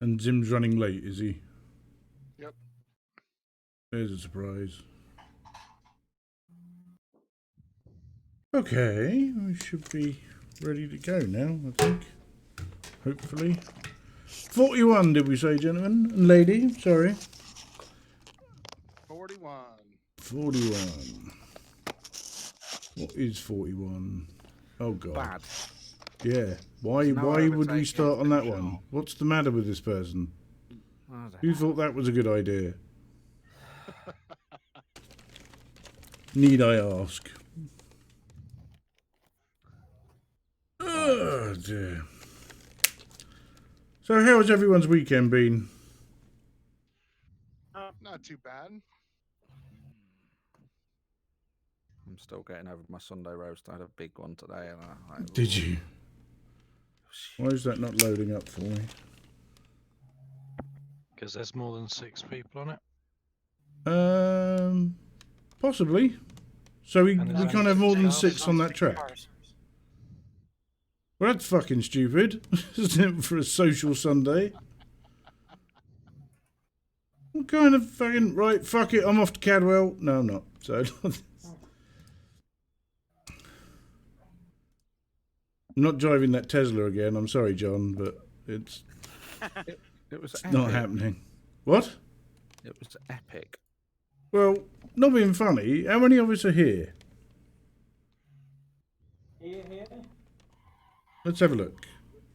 And Zim's running late, is he? Yep. There's a surprise. Okay, we should be ready to go now, I think. Hopefully. 41, did we say, gentlemen? And lady, sorry. 41. 41. What is 41? Oh, God. Bad. Yeah. Why would we start on that one? What's the matter with this person? Who thought that was a good idea? Need I ask? Oh, dear. So how has everyone's weekend been? Not too bad. I'm still getting over my Sunday roast. I had a big one today. And Did you? Why is that not loading up for me? Because there's more than 6 people on it. Possibly. So we can't have more than 6 on that track. Well, that's fucking stupid, isn't it, for a social Sunday? What kind of fucking... Right, fuck it, I'm off to Cadwell. No, I'm not. So... I'm not driving that Tesla again. I'm sorry, John, but it's... it was it's not happening. What? It was epic. Well, not being funny, how many of us are here? Here. Let's have a look.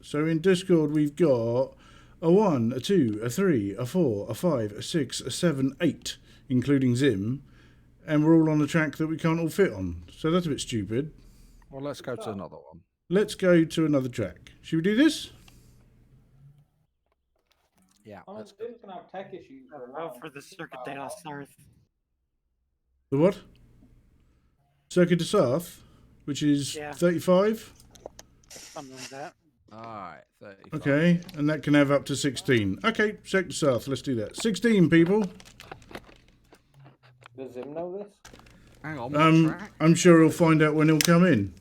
So in Discord we've got a 1, a 2, a 3, a 4, a 5, a 6, a 7, 8, including Zim, and we're all on a track that we can't all fit on. So that's a bit stupid. Well, let's go to another one. Let's go to another track. Should we do this? Yeah. Zim's gonna have tech issues for a Oh, while. for the Circuit de la Sarthe. The what? Circuit de Sarthe, which is Yeah. 35? Something like that. Alright, 35. Okay, and that can have up to 16. Okay, Circuit de Sarthe, let's do that. 16 people. Does Zim know this? Hang on, what track? I'm sure he'll find out when he'll come in.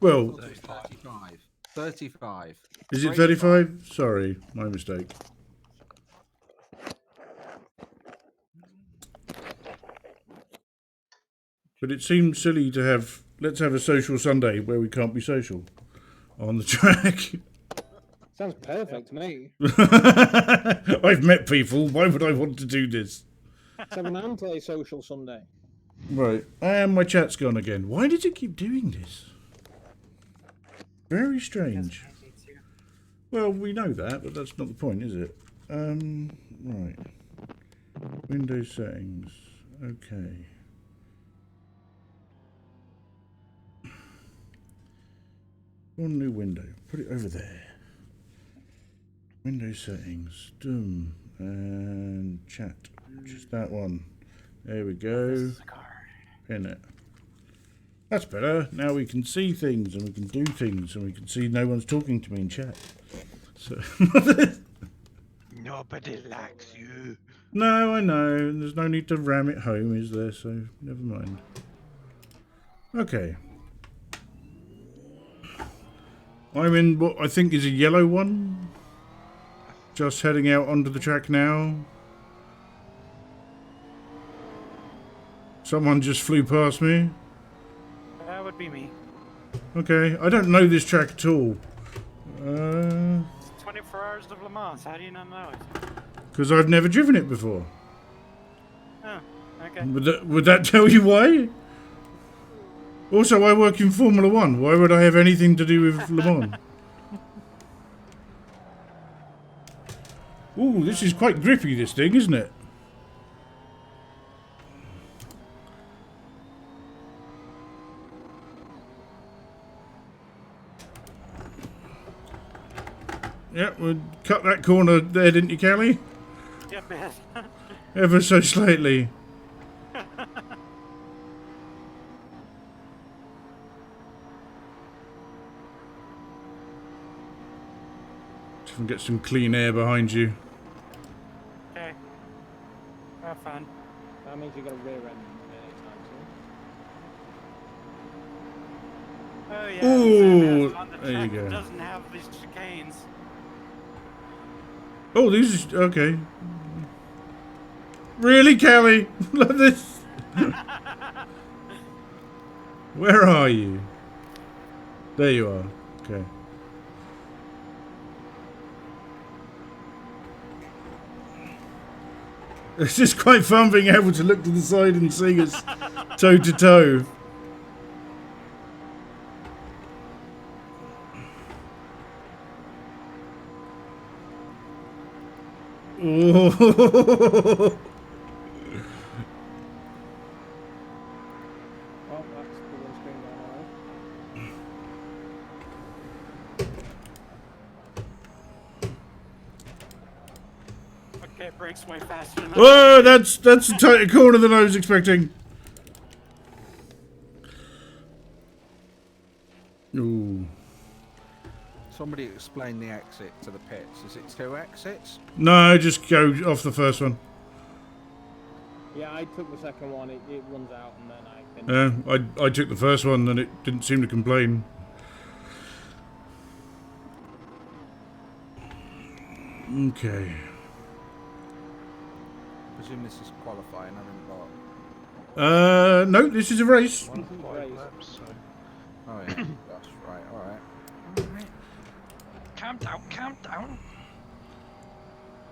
Well, 35. 35. Is it 35? Sorry, my mistake. But it seems silly to have, let's have a social Sunday where we can't be social on the track. Sounds perfect to me. I've met people, why would I want to do this? Let's have an anti-social Sunday. Right, and my chat's gone again. Why did it keep doing this? Very strange. Well, we know that, but that's not the point, is it? Right. Windows settings. Okay. One new window. Put it over there. Windows settings. Doom. And chat. Just that one. There we go. Pin it. That's better. Now we can see things and we can do things and we can see no one's talking to me in chat. So Nobody likes you. no, I know. There's no need to ram it home, is there? So never mind. Okay. I'm in what I think is a yellow one. Just heading out onto the track now. Someone just flew past me. That would be me. Okay, I don't know this track at all. It's 24 Hours of Le Mans. How do you not know it? Because I've never driven it before. Oh, okay. Would that tell you why? Also, I work in Formula 1. Why would I have anything to do with Le Mans? Ooh, this is quite grippy, this thing, isn't it? Yeah, we'll cut that corner there, didn't you, Callie? Yeah, man. Ever so slightly. Just can get some clean air behind you. Okay. Have fun. That means you got a rear end anytime soon. Oh yeah. Ooh, on the there you track go. that doesn't have these chicanes. Oh, these are... Okay. Really, Kelly? Look at this. Where are you? There you are. Okay. It's just quite fun being able to look to the side and see us toe to toe. Oh. Oh, that's the windscreen down alright. Okay, it breaks way faster than Whoa, that's a tighter corner than I was expecting. Ooh. Somebody explain the exit to the pits. Is it 2 exits? No, just go off the first one. Yeah, I took the second one. It runs out, and then I can. I took the first one and it didn't seem to complain. Okay. Presume this is qualifying. I didn't look. No, this is a race. 1 This is 5 race. laps, so. Oh yeah, that's right. All right. Calm down, calm down.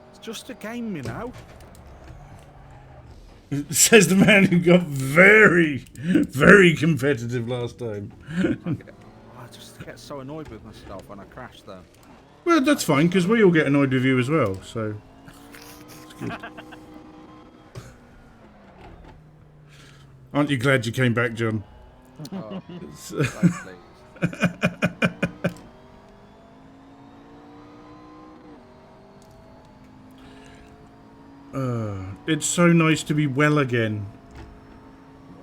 It's just a game, you know. Says the man who got very, very competitive last time. I just get so annoyed with myself when I crash, though. Well, that's fine, because we all get annoyed with you as well, so... It's good. Aren't you glad you came back, John? Oh, so pleased. It's so nice to be well again.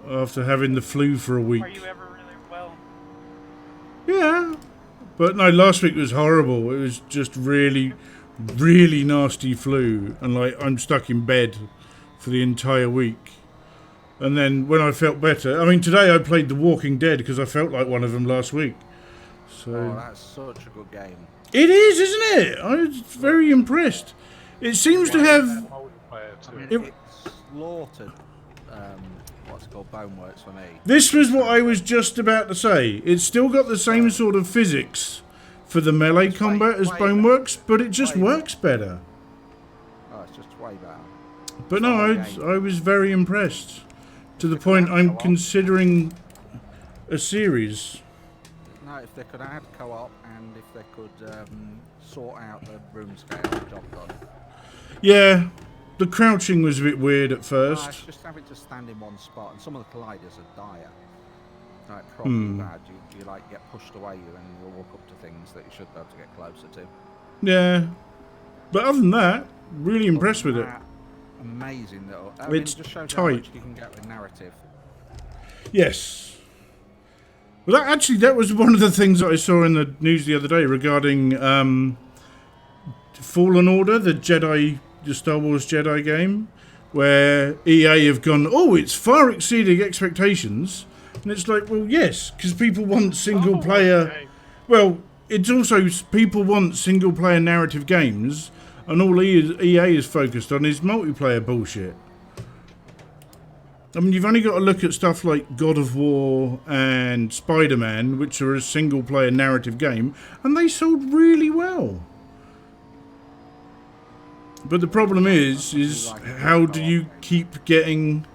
After having the flu for a week. Are you ever really well? Yeah. But no, last week was horrible. It was just really, really nasty flu. And like, I'm stuck in bed for the entire week. And then when I felt better, I mean, today I played The Walking Dead because I felt like one of them last week. So Oh, that's such a good game. it is, isn't it? I was very impressed. It seems to have... Multiplayer I too. mean, It- it's slaughtered. What's it called? Boneworks for me. This was what I was just about to say. It's still got the same sort of physics for the melee It's combat as way Boneworks, but it just way works better. Oh, it's just way better. But no, I was very impressed. To the point I'm considering a series. No, if they could add co-op and if they could sort out the room scale, job done. Yeah, the crouching was a bit weird at No, first. it's just having to stand in one spot, and some of the colliders are dire. Like, probably bad. You like get pushed away and you'll walk up to things that you should be able to get closer to. Yeah. But other than that, really impressed with it. Amazing though. I It's mean, it just shows how tight. much you can get with narrative. Yes. Well, that was one of the things that I saw in the news the other day regarding Fallen Order, the Star Wars Jedi game, where EA have gone, oh, it's far exceeding expectations. And it's like, well, yes, because people want single player... Okay. Well, it's also people want single player narrative games, and all EA is focused on is multiplayer bullshit. I mean, you've only got to look at stuff like God of War and Spider-Man, which are a single player narrative game, and they sold really well. But the problem is how do you keep getting...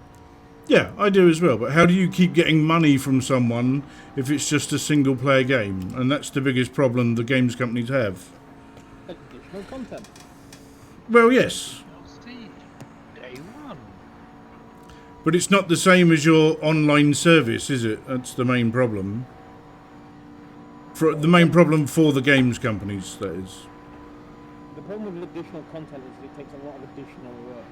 Yeah, I do as well, but how do you keep getting money from someone if it's just a single player game? And that's the biggest problem the games companies have. Additional content. Well, yes, DLC. Day 1. but it's not the same as your online service, is it? That's the main problem. The main problem for the games companies, that is. The problem with additional content is it takes a lot of additional work.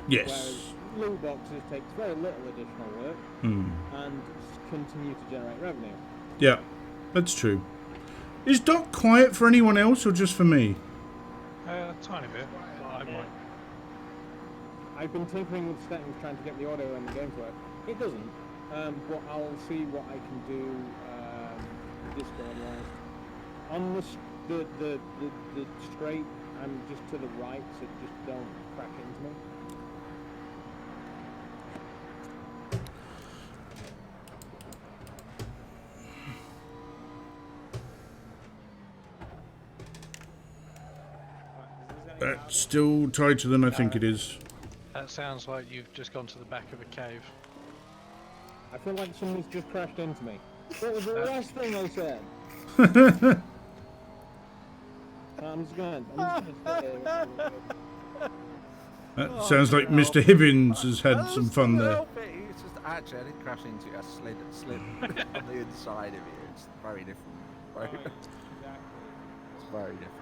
Yes. Whereas loot boxes takes very little additional work Hmm. and continue to generate revenue. Yeah, that's true. Is Doc quiet for anyone else or just for me? Tiny bit. But I might. I've been tinkering with settings trying to get the audio and the game to work. It doesn't, but I'll see what I can do Discord-wise. On the straight I'm just to the right, so just don't crack into me. That's still tighter than I think it is. That sounds like you've just gone to the back of a cave. I feel like someone's just crashed into me. What was the last thing I said? I'm just gonna stay here. That sounds like Mr. Hibbins has had some fun there. It's just actually I didn't crash into it. I slid on the inside of it. It's very different. Right, Very, exactly. it's very different.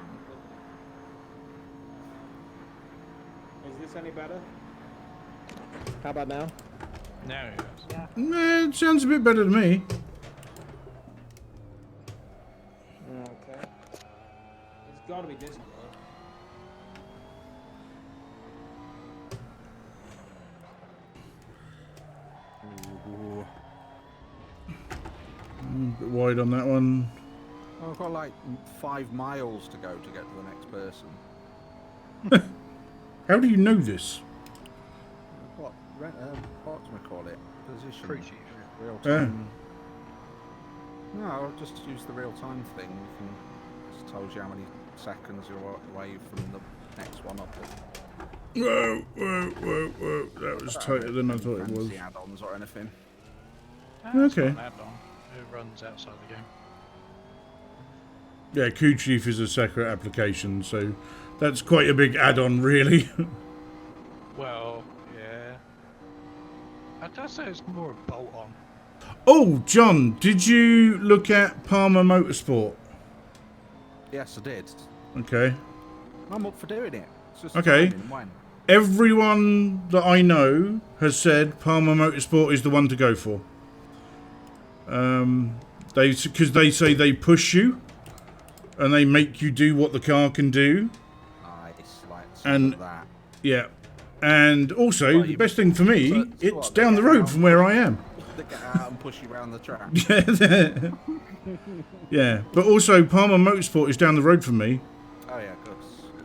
Is this any better? How about now? Now it is. Nah, it sounds a bit better to me. Okay. It's gotta be this one, Ooh. A bit wide on that one. Well, I've got like 5 miles to go to get to the next person. How do you know this? What do we call it? Position. Crew chief. Real time. No, I'll just use the real time thing. You can just tells you how many seconds you're away from the next one up. Whoa, whoa, whoa, whoa. That was tighter than I thought it was. Fancy add-ons or anything. It's Okay. not that long. It runs outside the game. Yeah, Crew Chief is a separate application, so that's quite a big add-on, really. Well, yeah. I'd just say it's more a bolt-on. Oh, John, did you look at Palmer Motorsport? Yes, I did. Okay. I'm up for doing it. It's just Okay. timing when. Everyone that I know has said Palmer Motorsport is the one to go for. Because they say they push you, and they make you do what the car can do. Nice, like And- and that. Yeah. And also, Well, the you- best thing for me, so it's what, down they the get road out- from where I am. They get out and push you around the track. Yeah. But also, Palmer Motorsport is down the road from me. Oh yeah, good.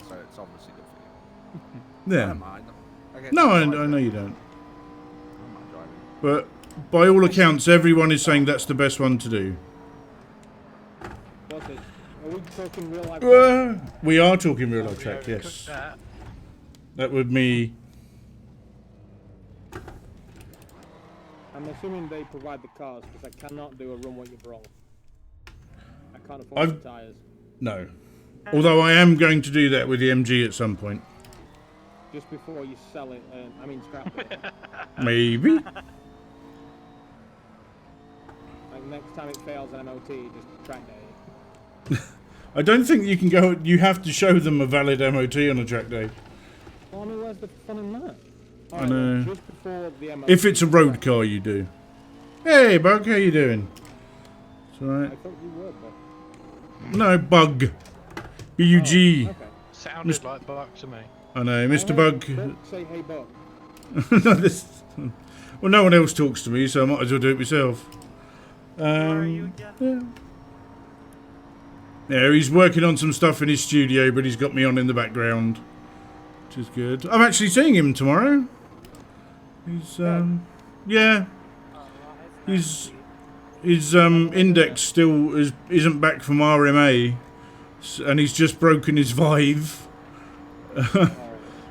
So it's obviously good for you. I Yeah. don't mind. I get No, to I drive know it. you don't. I don't mind driving. But by all accounts, everyone is saying that's the best one to do. What's it? Are we talking real life? We are talking real life We track, overcooked yes. that. That would be... I'm assuming they provide the cars because I cannot do a run what you've rolled. I can't afford I've- the tyres. No. Although I am going to do that with the MG at some point. Just before you sell it, I mean scrap it. Maybe. Like next time it fails MOT, just track day. I don't think you can go... You have to show them a valid MOT on a track day. Well, I mean, where's the fun in that? I Alright, know. then, just before the MOT. If it's a road car, you do. Hey, Bug, how you doing? It's I alright. thought you were, but... No, Bug. B-U-G. Oh, okay. Sounded like Buck to me. I know, Mr. I Bug. heard Buck say hey Buck. No, well, no one else talks to me, so I might as well do it myself. are you again? Yeah, he's working on some stuff in his studio, but he's got me on in the background, which is good. I'm actually seeing him tomorrow. He's, yeah, his index still isn't back from RMA, and he's just broken his Vive.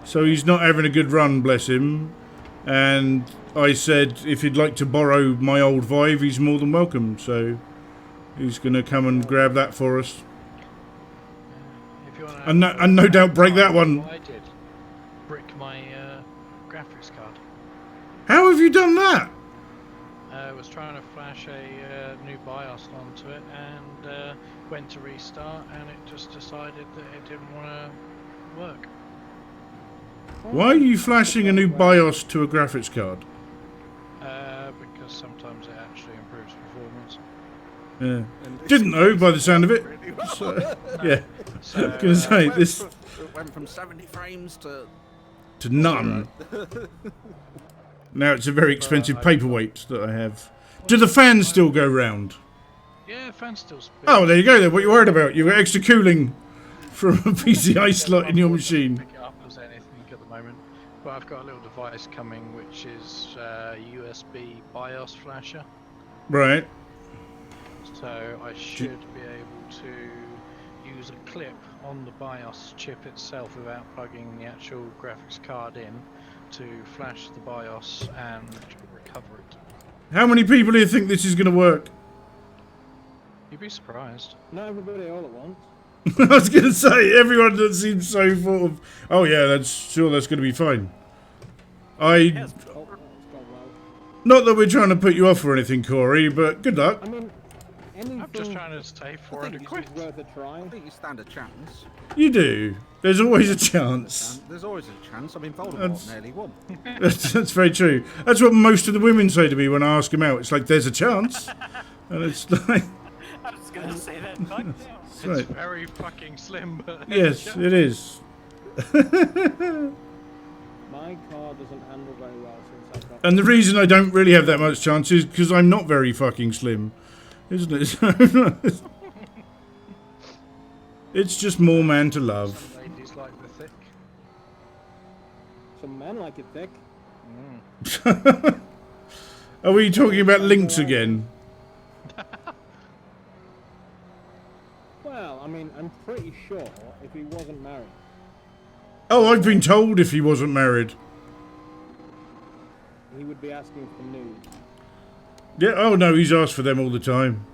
So he's not having a good run, bless him. And I said if he'd like to borrow my old Vive, he's more than welcome. So he's going to come and grab that for us. If you wanna And no doubt break that one. I did. Brick my graphics card. How have you done that? I was trying to flash a new BIOS onto it and went to restart and it just decided that it didn't want to work. Why are you flashing a new BIOS to a graphics card? Because sometimes it actually improves performance. Yeah. Didn't know by the sound of it. So, yeah. So, I was going to say, this It went from 70 frames to... to none. Now it's a very expensive paperweight that I have. Do the fans still go round? yeah, fans still spin. Oh, there you go then. What you worried about? You've got extra cooling from a PCI slot in your machine. Pick it up as anything at the moment, but I've got a little device coming which is USB BIOS flasher, Right. so I should be able to use a clip on the BIOS chip itself without plugging the actual graphics card in to flash the BIOS and recover it. How many people do you think this is going to work? You'd be surprised. Not everybody all at once. I was going to say, everyone that seems so full of, oh yeah, that's going to be fine. Oh, that's gone well. Not that we're trying to put you off or anything, Corey, but good luck. I mean, anything I'm just trying to stay 400 is quid. worth a try. I think you stand a chance. You do. There's always a chance. There's always a chance. I mean, Voldemort That's- nearly won. That's very true. That's what most of the women say to me when I ask them out. It's like, there's a chance. And it's like, I was gonna say that. Fuck no. it's It's right. very fucking slim, but Yes, it is. My car doesn't handle very well since I got. And the reason I don't really have that much chance is because I'm not very fucking slim. Isn't it? It's just more man to love. some ladies like the thick. Some men like it thick. Are we talking about links again? Well, I mean, I'm pretty sure if he wasn't married, Oh, I've been told if he wasn't married. he would be asking for nudes. Yeah, oh no, he's asked for them all the time.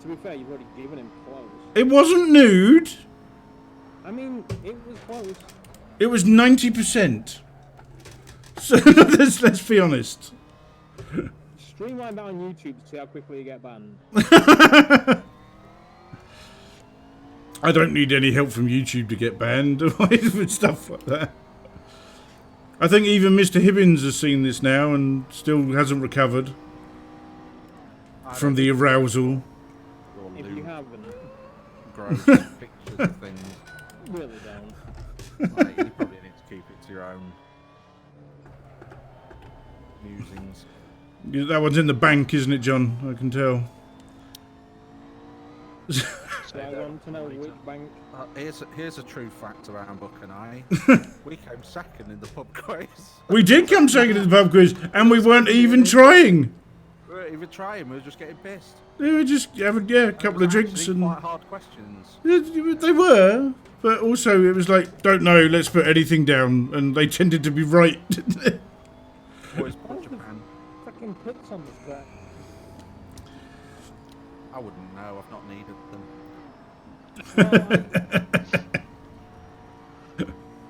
To be fair, you've already given him clothes. It wasn't nude. I mean, it was close. It was 90%. So let's be honest. Streamline that on YouTube to see how quickly you get banned. I don't need any help from YouTube to get banned with stuff like that. I think even Mr. Hibbins has seen this now and still hasn't recovered from the arousal. Your If you lewd, haven't, gross pictures of things. really don't. Like, you probably need to keep it to your own musings. Yeah, that one's in the bank, isn't it, John? I can tell. So I want to know which bank. Here's a true fact around Buck and I. We came second in the pub quiz. We did come second in the pub quiz, and we weren't even trying. We weren't even trying. We were just getting pissed. They were just having, yeah, a It couple was of drinks actually and... quite hard questions. They were, but also it was like, don't know, let's put anything down, and they tended to be right. Always put Japan. Fucking pits on this track. I wouldn't know. I've not needed them.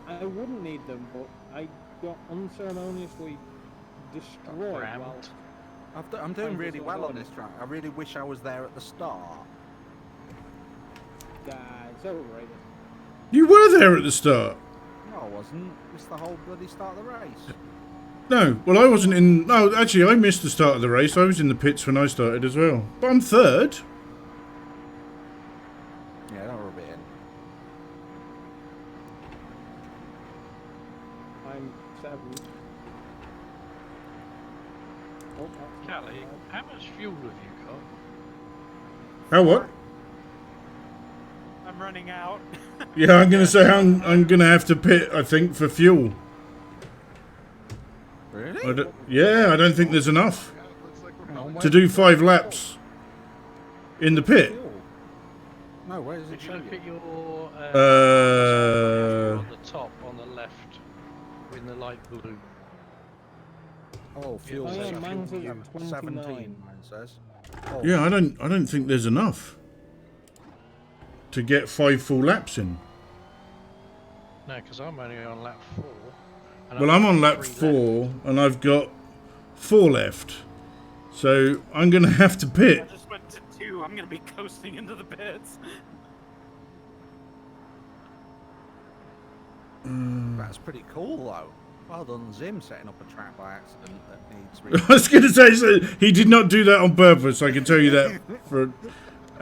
I wouldn't need them, but I got unceremoniously destroyed Rammed. while I'm doing really well on this track. I really wish I was there at the start. it's overrated. You were there at the start. No, I wasn't. Missed the whole bloody start of the race. No, well, I wasn't in... No, actually, I missed the start of the race. I was in the pits when I started as well. But I'm third. Yeah, don't rub it in. I'm 7th. Oh, that's not Callie, bad. how much fuel have you got? How what? I'm running out. Yeah, I'm going to say I'm going to have to pit, I think, for fuel. Really? Yeah, I don't think there's enough Yeah, it looks like we're probably to do 5 laps in the pit. No, where does it If you show look you? at your Uh, on the top, on the left, in the light blue. Oh, fuel. Oh, yeah, says mine says fuel 29. 17, mine says. Oh, yeah, I don't think there's enough to get 5 full laps in. No, because I'm only on lap 4. and Well, I've I'm got on lap 3 4 left. and I've got 4 left. So I'm going to have to I pit. just went to 2. I'm gonna be coasting into the pits. That's pretty cool, though. Well done, Zim, setting up a track by accident that needs I was going to say, so he did not do that on purpose. I can tell you that for an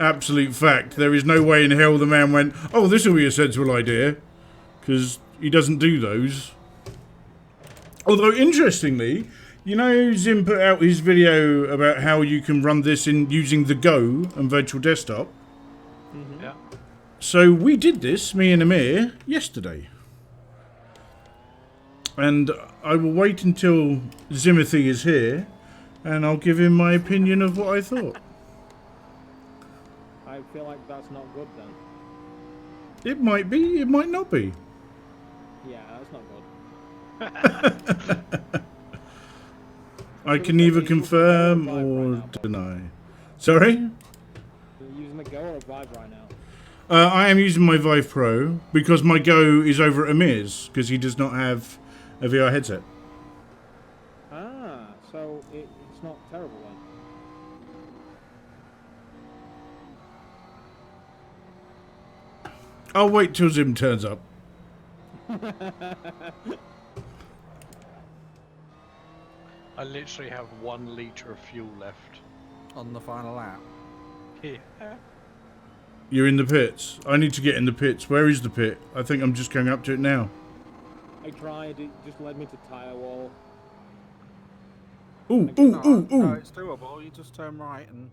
absolute fact. There is no way in hell the man went, oh, this will be a sensible idea. Because he doesn't do those. Although, interestingly, you know, Zim put out his video about how you can run this in using the Go and virtual desktop. Yeah. So we did this, me and Amir, yesterday. And I will wait until Zimothy is here, and I'll give him my opinion of what I thought. I feel like that's not good then. It might be, it might not be. Yeah, that's not good. I can either confirm or deny. Sorry? You're using the Go or a Vive right now? I am using my Vive Pro because my Go is over at Amir's because he does not have a VR headset. Ah, so it's not terrible then. I'll wait till Zim turns up. I literally have 1 litre of fuel left. On the final lap. Yeah. You're in the pits. I need to get in the pits. Where is the pit? I think I'm just going up to it now. I tried, it just led me to tyre wall. Ooh, No, ooh, ooh, no, ooh. it's doable. You just turn right and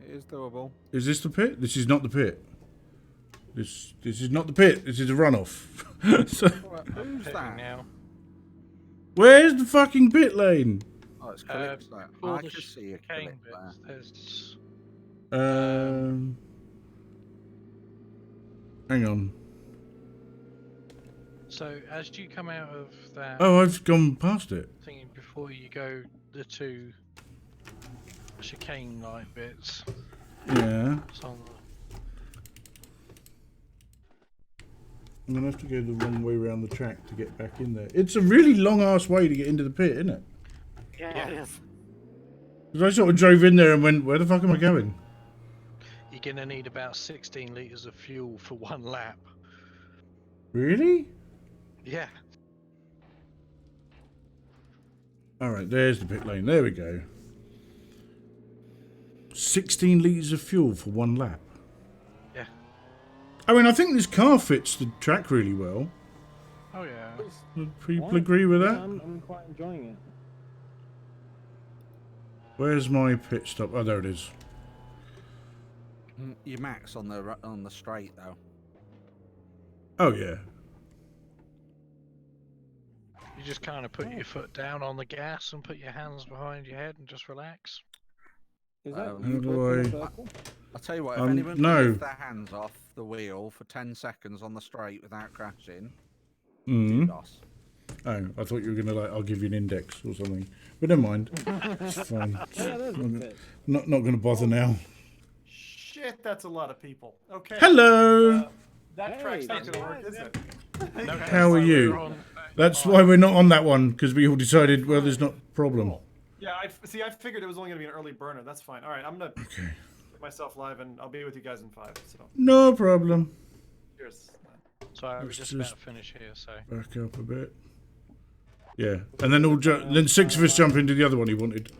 it is doable. Is this the pit? This is not the pit. This is not the pit. This is a runoff. So, Who's Pitting that? now. where's the fucking pit lane? Oh, it's Calypso. Before I the can see a chicane Calypso. bits, there's Hang on. so as you come out of that Oh, I've gone past it. thing before you go the 2 chicane like bits. Yeah. It's on the, I'm gonna have to go the wrong way around the track to get back in there. It's a really long ass way to get into the pit, isn't it? Yeah, it is. Because I sort of drove in there and went, where the fuck am I going? you're gonna need about 16 litres of fuel for 1 lap. Really? Yeah. Alright, there's the pit lane. There we go. 16 litres of fuel for 1 lap. Yeah. I mean, I think this car fits the track really well. Oh yeah. Do people agree with Yeah, that? I'm quite enjoying it. Where's my pit stop? Oh, there it is. You max on the straight though. Oh, yeah. You just kind of put your foot down on the gas and put your hands behind your head and just relax. Is that How you do talking in a I- circle? I'll tell you what, if Um, anyone no. can lift their hands off the wheel for 10 seconds on the straight without crashing, Mm. DOS. Oh, I thought you were going to, like, I'll give you an index or something. But never mind. It's fine. Yeah, there's a bit. Not going to bother now. Shit, that's a lot of people. Okay. Hello! That Hey, track's not that's gonna work, is it? How are you? That's why we're not on that one, because we all decided, well, there's not a problem. Yeah, I figured it was only gonna be an early burner. That's fine. All right, I'm gonna Okay. put myself live, and I'll be with you guys in 5. So No problem. cheers. So I was Let's just about just- to finish here, so. Back up a bit. Yeah. And then then 6 of us jump into the other one he wanted.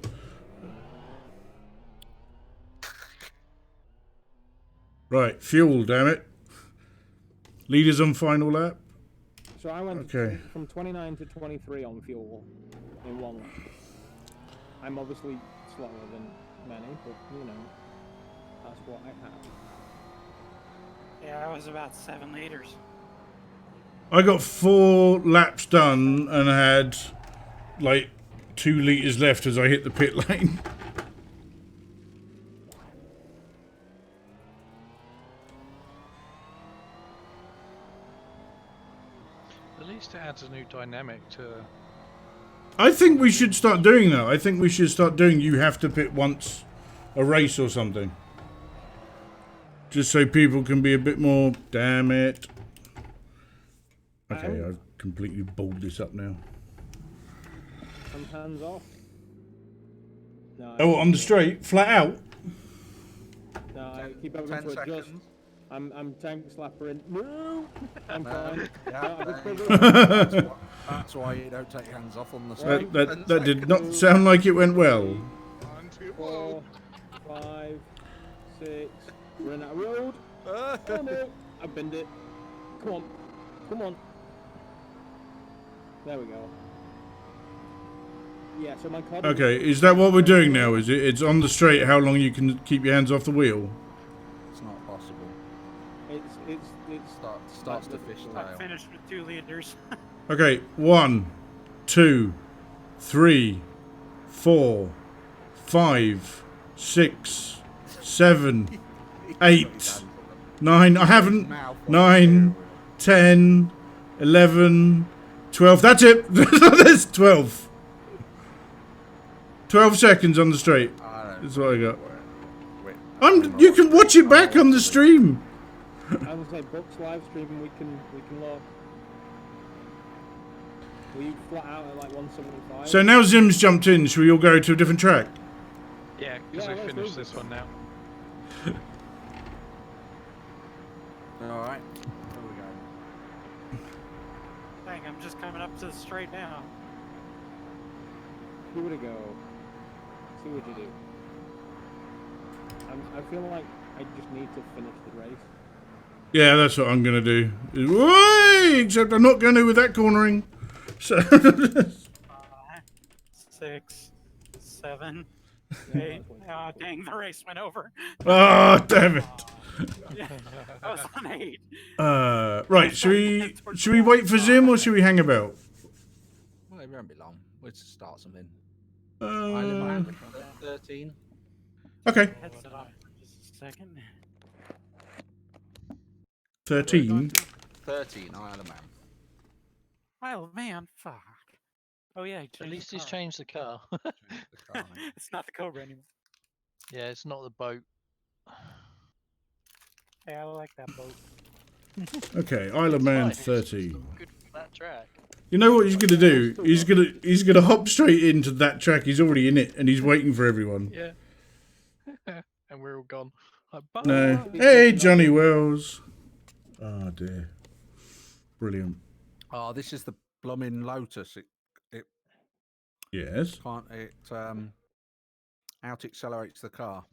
Right, fuel, damn it. Leaders on final lap. So I went Okay. from 29 to 23 on fuel in 1 lap. I'm obviously slower than many, but you know, that's what I have. Yeah, I was about 7 liters. I got 4 laps done and had like 2 litres left as I hit the pit lane. At least it adds a new dynamic to. I think we should start doing that. I think we should start doing you have to pit once a race or something. Just so people can be a bit more, damn it. Okay, I've completely balled this up now. Some hands off. No, Oh, on the straight, flat out. No, I keep having 10 to adjust. seconds. I'm tank slappering. No, I'm No, fine. yeah, I just there you feel go. good. That's why you don't take your hands off on the Right. straight. That did not sound like it went well. 1, 2, 4, 5, 6. We're in that road. Oh no! I binned it. Come on. Come on. There we go. Yeah, so my card. Okay, is that what we're doing now? Is it? It's on the straight how long you can keep your hands off the wheel? It's not possible. It's Starts to fish I tail. finished with 2 liters. Okay, 1, 2, 3, 4, 5, 6, 7, 8, 9. I haven't. 9, 10, 11, 12. That's it. There's 12. 12 seconds on the straight. That's what I got. You can watch it back on the stream. I was like, Book's live stream, we can look. Were you flat out at like 175? So now Zim's jumped in. Should we all go to a different track? Yeah, because Yeah, we let's finished do this one now. Alright. Where we going? Dang, I'm just coming up to the straight now. Give it a go. See what you do. I feel like I just need to finish the race. Yeah, that's what I'm going to do. Whey! Except I'm not going to with that cornering. So 5, 6, 7, 8. Oh, dang, the race went over. Oh, damn it. I was on 8. Right, should we wait for Zim or should we hang about? Well, it won't be long. We'll just start something. Island Man, 13. Okay, Headset off for just a second. 13. 13, Island Man. Well, man, fuck. Oh yeah, he At changed least the he's car. changed the car. The car name. It's not the Cobra anymore. Yeah, it's not the boat. Hey, I like that boat. Okay, Isle of Man It's fine, it's 13. good for that track. You know what he's gonna do? He's gonna hop straight into that track. He's already in it, and he's waiting for everyone. Yeah. And we're all gone. Like, bye. No. Hey, Johnny Wells. Oh dear. Brilliant. Oh, this is the blooming Lotus. It Yes. can't. It out accelerates the car.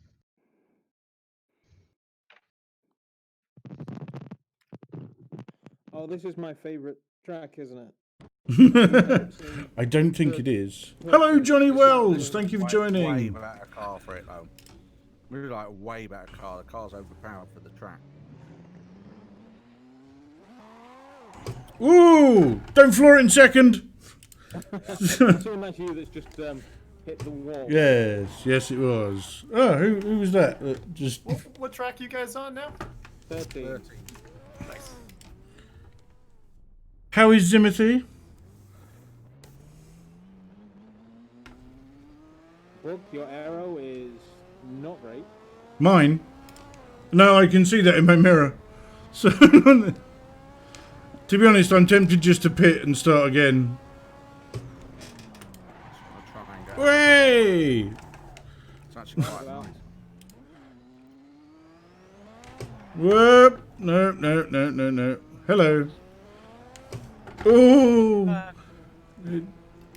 Oh, this is my favourite track, isn't it? I don't think it is. Hello, Johnny Wells. Thank you for Way joining. better car for it though. Really like a way better car. The car's overpowered for the track. Ooh! Don't floor it in second. Someone like you that's just hit the wall. Yes, it was. Oh, who was that? Just What track you guys on now? 13. Nice. how is Zimothy? Book, your arrow is not great. Mine? No, I can see that in my mirror. So, to be honest, I'm tempted just to pit and start again. I'll try and go. Way! It's actually quite Well. nice. Whoop! No. Hello. Ooh!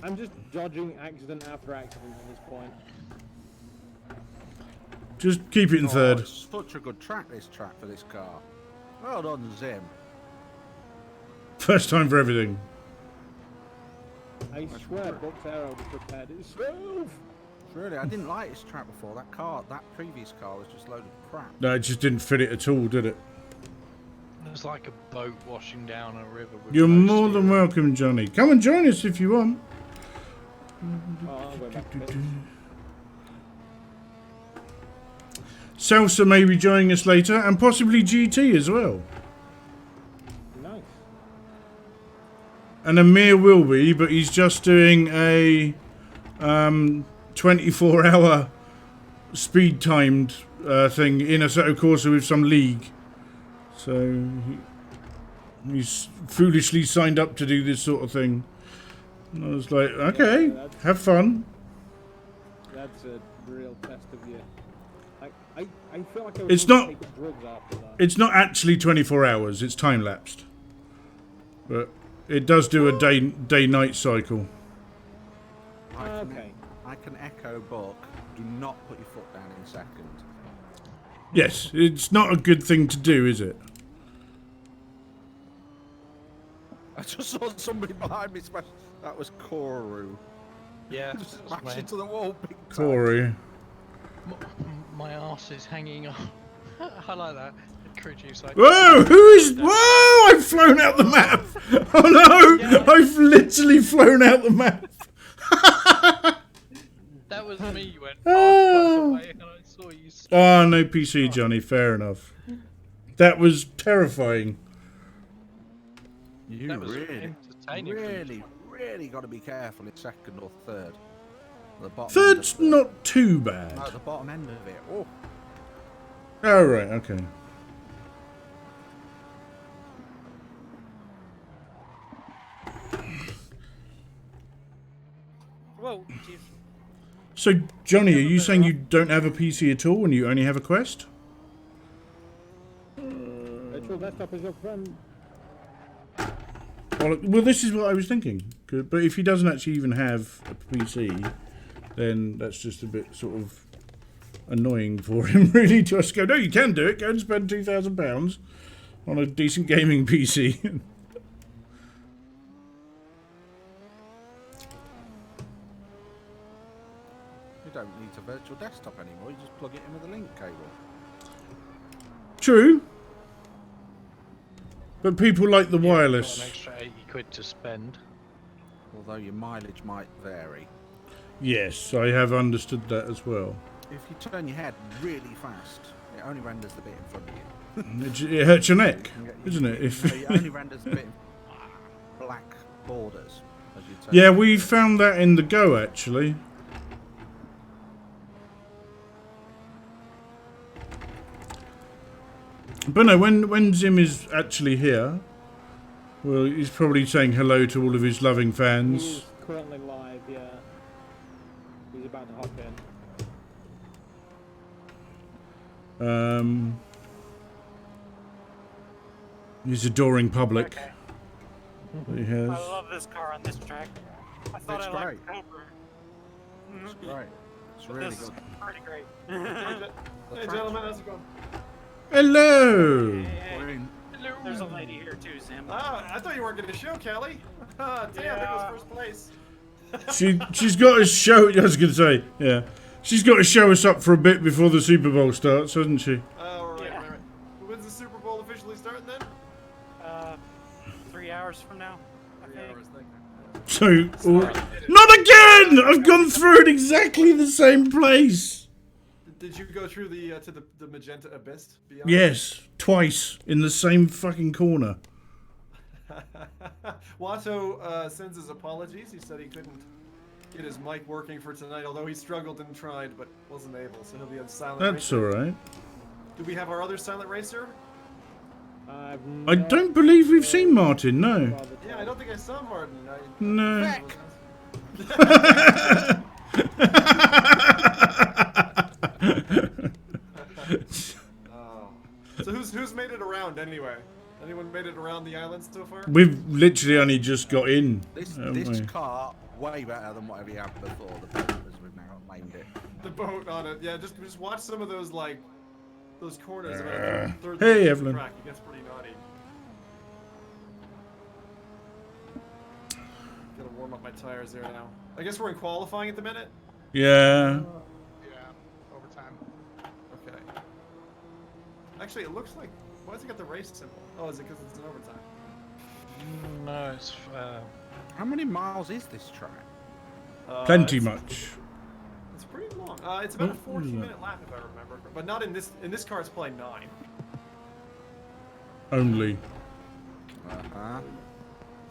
I'm just dodging accident after accident at this point. Just keep it in Oh, third. it's such a good track, this track for this car. Well done, Zim. First time for everything. I swear, Book's arrow just prepared itself. Really, I didn't like this track before. That previous car was just a load of crap. No, it just didn't fit it at all, did it? It was like a boat washing down a river. With You're no more than steering. welcome, Johnny. Come and join us if you want. Oh, I'll go back to pits. Salsa may be joining us later, and possibly GT as well. Nice. And Amir will be, but he's just doing a 24-hour speed-timed thing in Assetto Corsa with some league. So he's foolishly signed up to do this sort of thing. And I was like, okay, Yeah, that's- have fun. That's a real test of you. I feel like I It's was not- taking drugs after that. It's not actually 24 hours, it's time-lapsed. But it does do a day-night cycle. Okay. I can echo Buck. Do not put your foot down in second. Yes, it's not a good thing to do, is it? I just saw somebody behind me smash. That was Koru. Yeah. Just that's smash my- into the wall big time. Corey. My arse is hanging off. I like that. crew chiefs. Whoa! Who is? Whoa! I've flown out the map. Oh no! Yeah. I've literally flown out the map. That was me. You went Oh. away, and I saw you. Oh, no PC, Johnny. Fair enough. That was terrifying. You That was really, entertaining. really got to be careful in second or third. The bottom Third's end of not too bad. No, the bottom end of it. Oh, Oh, right. Okay. Whoa, Chief. So, Johnny, are you saying you don't have a PC at all and you only have a Quest? Virtual desktop is your friend. Well, this is what I was thinking. But if he doesn't actually even have a PC, then that's just a bit sort of annoying for him, really, to us go, no, you can do it. Go and spend £2,000 on a decent gaming PC. you don't need a virtual desktop anymore. You just plug it in with a link cable. True. But people like the Yeah, got wireless. an extra 80 quid to spend. Although your mileage might vary. Yes, I have understood that as well. If you turn your head really fast, it only renders the bit in front of you. It hurts your neck, You can get- isn't it? If No, it only renders the bit in black borders as you turn. yeah, we found that in the Go actually. But no, when Zim is actually here, well, he's probably saying hello to all of his loving fans. He's currently live, yeah. He's about to hop in. His adoring public Okay. that he has. I love this car on this track. I thought It's I liked great. Cobra. It's great. It's But really this is good. pretty great. Hey, gentlemen, how's it going? Hello. We're in. There's a lady here too, Sam. Ah, I thought you weren't going to show, Kelly. Ah, damn, there Yeah. goes first place. She's got to show. I was gonna say, yeah, she's got to show us up for a bit before the Super Bowl starts, hasn't she? Oh, right, Yeah. right. When's the Super Bowl officially starting then? 3 hours from now, I 3 think. hours, thank you. So, not again! I've gone through it exactly the same place. Did you go through the to the magenta abyss? Beyond? Yes, twice in the same fucking corner. Watto sends his apologies. He said he couldn't get his mic working for tonight, although he struggled and tried but wasn't able. So he'll be on silent. That's racer. all right. Do we have our other silent racer? I don't believe we've seen Martin. No. Yeah, I don't think I saw Martin. No. Oh. So who's made it around anyway? Anyone made it around the island so far? We've literally only just got in. This haven't we? car way better than whatever you had before. The boat, as we've now named it. The boat on it. Yeah, just watch some of those those corners. Third Hey, the Evelyn. Track. It gets pretty naughty. Gotta warm up my tires there now. I guess we're in qualifying at the minute. Yeah. Yeah, overtime. Okay. Actually, it looks like. Why has it got the race symbol? Oh, is it because it's an overtime? No, it's How many miles is this track? Plenty it's, much. It's pretty long. It's about a What is that? 14-minute lap if I remember, but not in this. In this car, it's probably 9. Only. Uh-huh.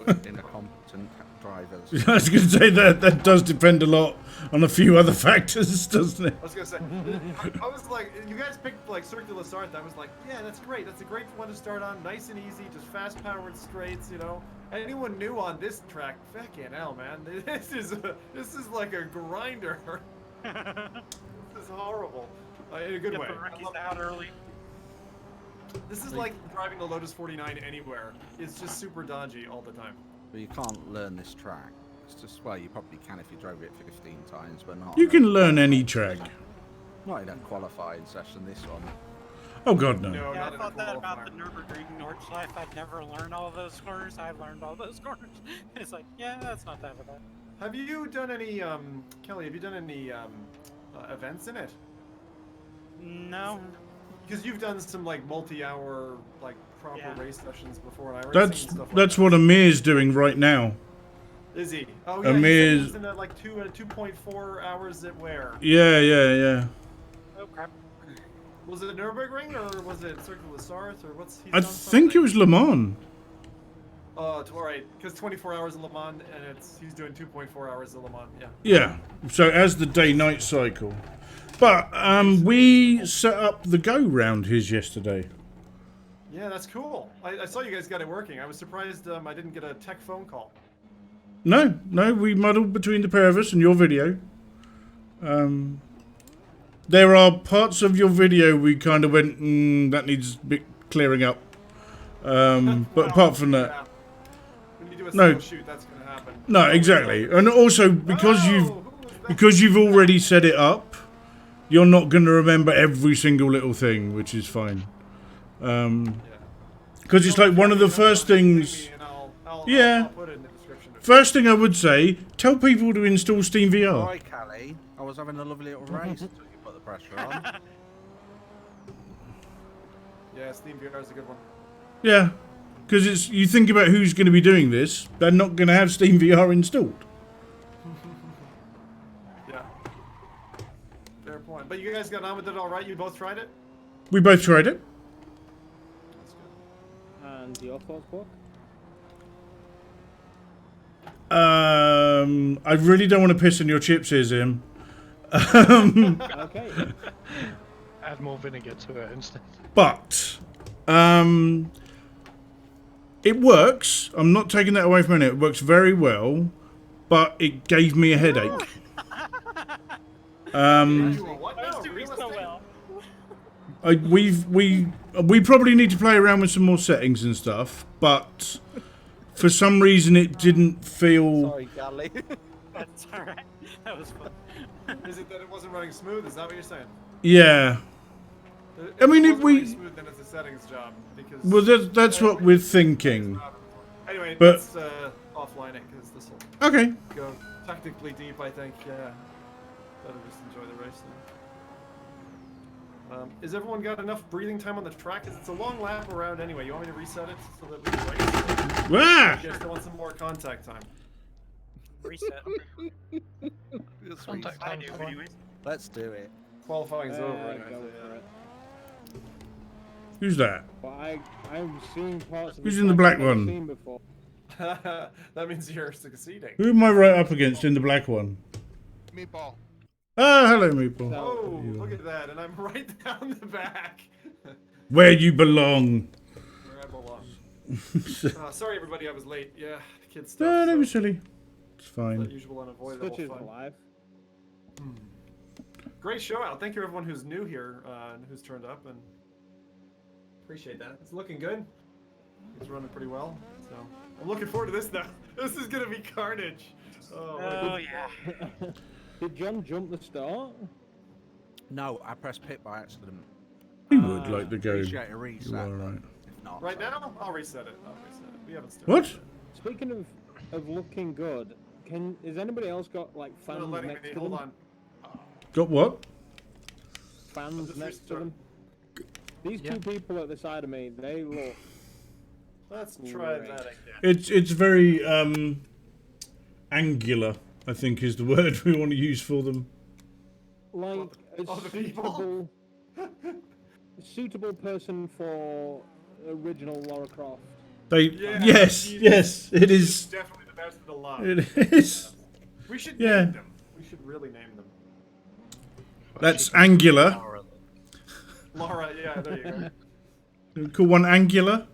Incompetent drivers. I was going to say that does depend a lot on a few other factors, doesn't it? I was gonna say, I was like, you guys picked like Circular Start. I was like, yeah, that's great. That's a great one to start on. Nice and easy, just fast-powered straights, you know. Anyone new on this track, fucking hell, man. This is like a grinder. This is horrible, in a good Get way. the rookies out early. This is like driving the Lotus 49 anywhere. It's just super dodgy all the time. But you can't learn this track. It's just, well, you probably can if you drove it 15 times, but not. You can learn any track. Not in a qualifying session, this one. Oh god, no. No, Yeah, not I in thought a that about the qualifier. Nürburgring Nordschleife. I'd never learn all of those corners. I learned all those corners. It's like, yeah, that's not that bad. Have you done any, Kelly? Have you done any events in it? No. because you've done some like multi-hour like proper Yeah. race sessions before, and I already seen stuff like That's that. what Amir's doing right now. Is he? Oh yeah, he said Amir's. he was in at like 2.4 hours at where? Yeah. Oh crap. Was it Nürburgring or was it Circuit de Sarthe or what's? He's I done think it something? was Le Mans. Oh, all right, because 24 hours in Le Mans and he's doing 2.4 hours in Le Mans. Yeah. Yeah. So as the day-night cycle. But we set up the go round his yesterday. Yeah, that's cool. I saw you guys got it working. I was surprised I didn't get a tech phone call. No, we muddled between the pair of us and your video. There are parts of your video we kind of went, that needs a bit clearing up. But apart from that, Yeah. When you do a No. solo shoot, that's gonna happen. no, exactly. And also because you've already set it up, you're not going to remember every single little thing, which is fine. Because it's like one of the first things. Yeah. I'll put it in the description. First thing I would say, tell people to install Steam VR. Hi, Callie. I was having a lovely little race until you put the pressure on. Yeah, Steam VR is a good one. Yeah, because it's you think about who's going to be doing this, they're not going to have Steam VR installed. Yeah. Fair point. But you guys got on with it all right? You both tried it? We both tried it. That's good. And your thoughts, Quark? I really don't want to piss on your chips here, Zim. Okay. Add more vinegar to it instead. But it works. I'm not taking that away from it. It works very well, but it gave me a headache. You were what I now? was doing Real so estate? well. We probably need to play around with some more settings and stuff, but for some reason it didn't feel. Sorry, Callie. That's alright. That was fun. Is it that it wasn't running smooth? Is that what you're saying? Yeah. I mean, if it wasn't we- running smooth, then it's a settings job because. Well, that's what we're thinking. Anyway, But- let's offline it because this will Okay. go technically deep. I think. Yeah. Better just enjoy the race. Then. Is everyone got enough breathing time on the track? 'Cause it's a long lap around anyway. You want me to reset it so that we can race? Ah! You guys still want some more contact time? Reset. Contact I time do, fine. anyways. Let's do it. Qualifying's over. Go Anyway, for it. Who's that? But I'm seeing parts of Who's this in the I've black never one? seen before. that means you're succeeding. Who am I right up against in the black one? Meatball. Ah, hello, Meeple. Oh, look at that, and I'm right down the back. Where you belong. Where I belong. Sorry, everybody, I was late. Yeah, kids stuff. No, don't be so silly. It's the fine. usual unavoidable Such is fun. life. Great show out. Thank you, everyone who's new here and who's turned up, and appreciate that. It's looking good. It's running pretty well. So I'm looking forward to this now. This is gonna be carnage. Oh, Oh yeah. Did John jump the start? No, I pressed pit by accident. We would like to go. Appreciate a reset. You are right. If not, right so- now, I'll reset it. We haven't started. What? yet. Speaking of looking good, has anybody else got like No, fans letting next me. to Hold them? on. Got what? Fans just next to restart. them. These two people at the side of me, they look. Let's try Great. that again. It's very angular, I think is the word we want to use for them. Like a Other people? suitable person for original Lara Croft. They Yeah, yes, Jesus. yes, it It's is. definitely the best of the lot. It is. We should Yeah. name them. We should really name them. That's angular. Laura, yeah, there you go. Call one angular.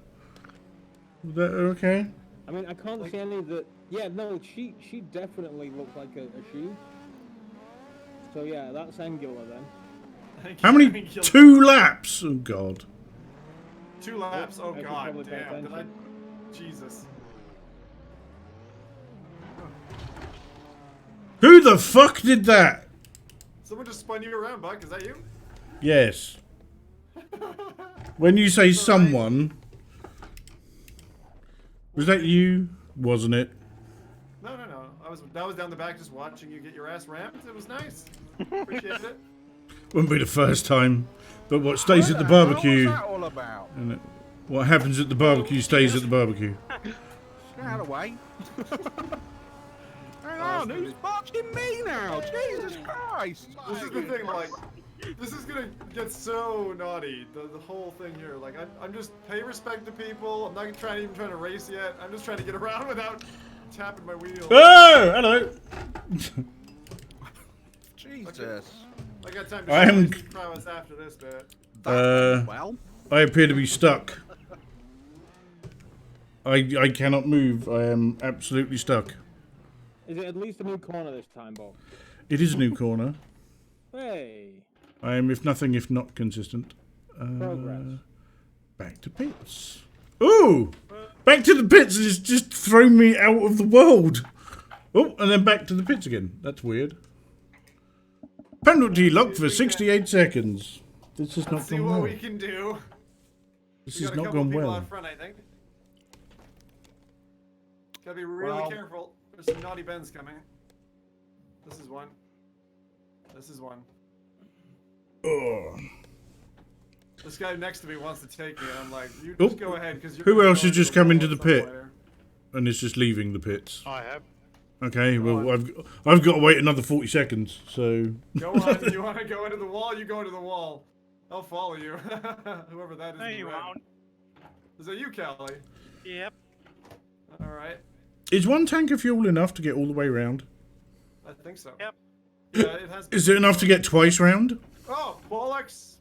Is that okay? I mean, I can't see any that. Yeah, no, she definitely looks like a she. So yeah, that's angular then. How many? Thank you. 2 laps. Oh God. 2 laps. Oh I should god, probably pay damn! Did I? attention. Jesus. Who the fuck did that? Someone just spun you around, Buck. Is that you? Yes. When you say someone, was that you? Wasn't it? No. I was down the back just watching you get your ass rammed. It was nice. Appreciate it. Wouldn't be the first time. But what stays at the What barbecue, was that all about? and what happens at the barbecue stays at the barbecue. Get out of the way. Hang on, who's boxing me now? Jesus Christ! This is the thing, like, this is gonna get so naughty, the whole thing here. Like, I'm just pay respect to people. I'm not even trying to race yet. I'm just trying to get around without tapping my wheel. Oh, hello. Jesus. I got time to I am- show prowess after this bit. Well, I appear to be stuck. I cannot move. I am absolutely stuck. Is it at least a new corner this time, Bob? It is a new corner. Hey, I am, if nothing, if not consistent. progress. Back to pits. Ooh! Back to the pits has just thrown me out of the world. Oh, and then back to the pits again. That's weird. Penalty locked for 68 seconds. This has Let's not see gone what well. we can do. This We has got a not couple gone people well. out front, I think. Gotta be really Well- careful. There's some naughty bends coming. This is one. This is one. Ugh. This guy next to me wants to take me, and I'm like, you Oh, just go ahead, because you're who gonna else go has just come wall into at the some pit? point here. And it's just leaving the pits. I have. Okay, well, I've got to wait another 40 seconds, so... Go on, you want to go into the wall, you go into the wall. I'll follow you. Whoever that is. No, in you red. won't. Is that you, Callie? Yep. Alright. Is one tank of fuel enough to get all the way round? I think so. Yep. Yeah, it has. Is it enough to get twice round? Oh, bollocks!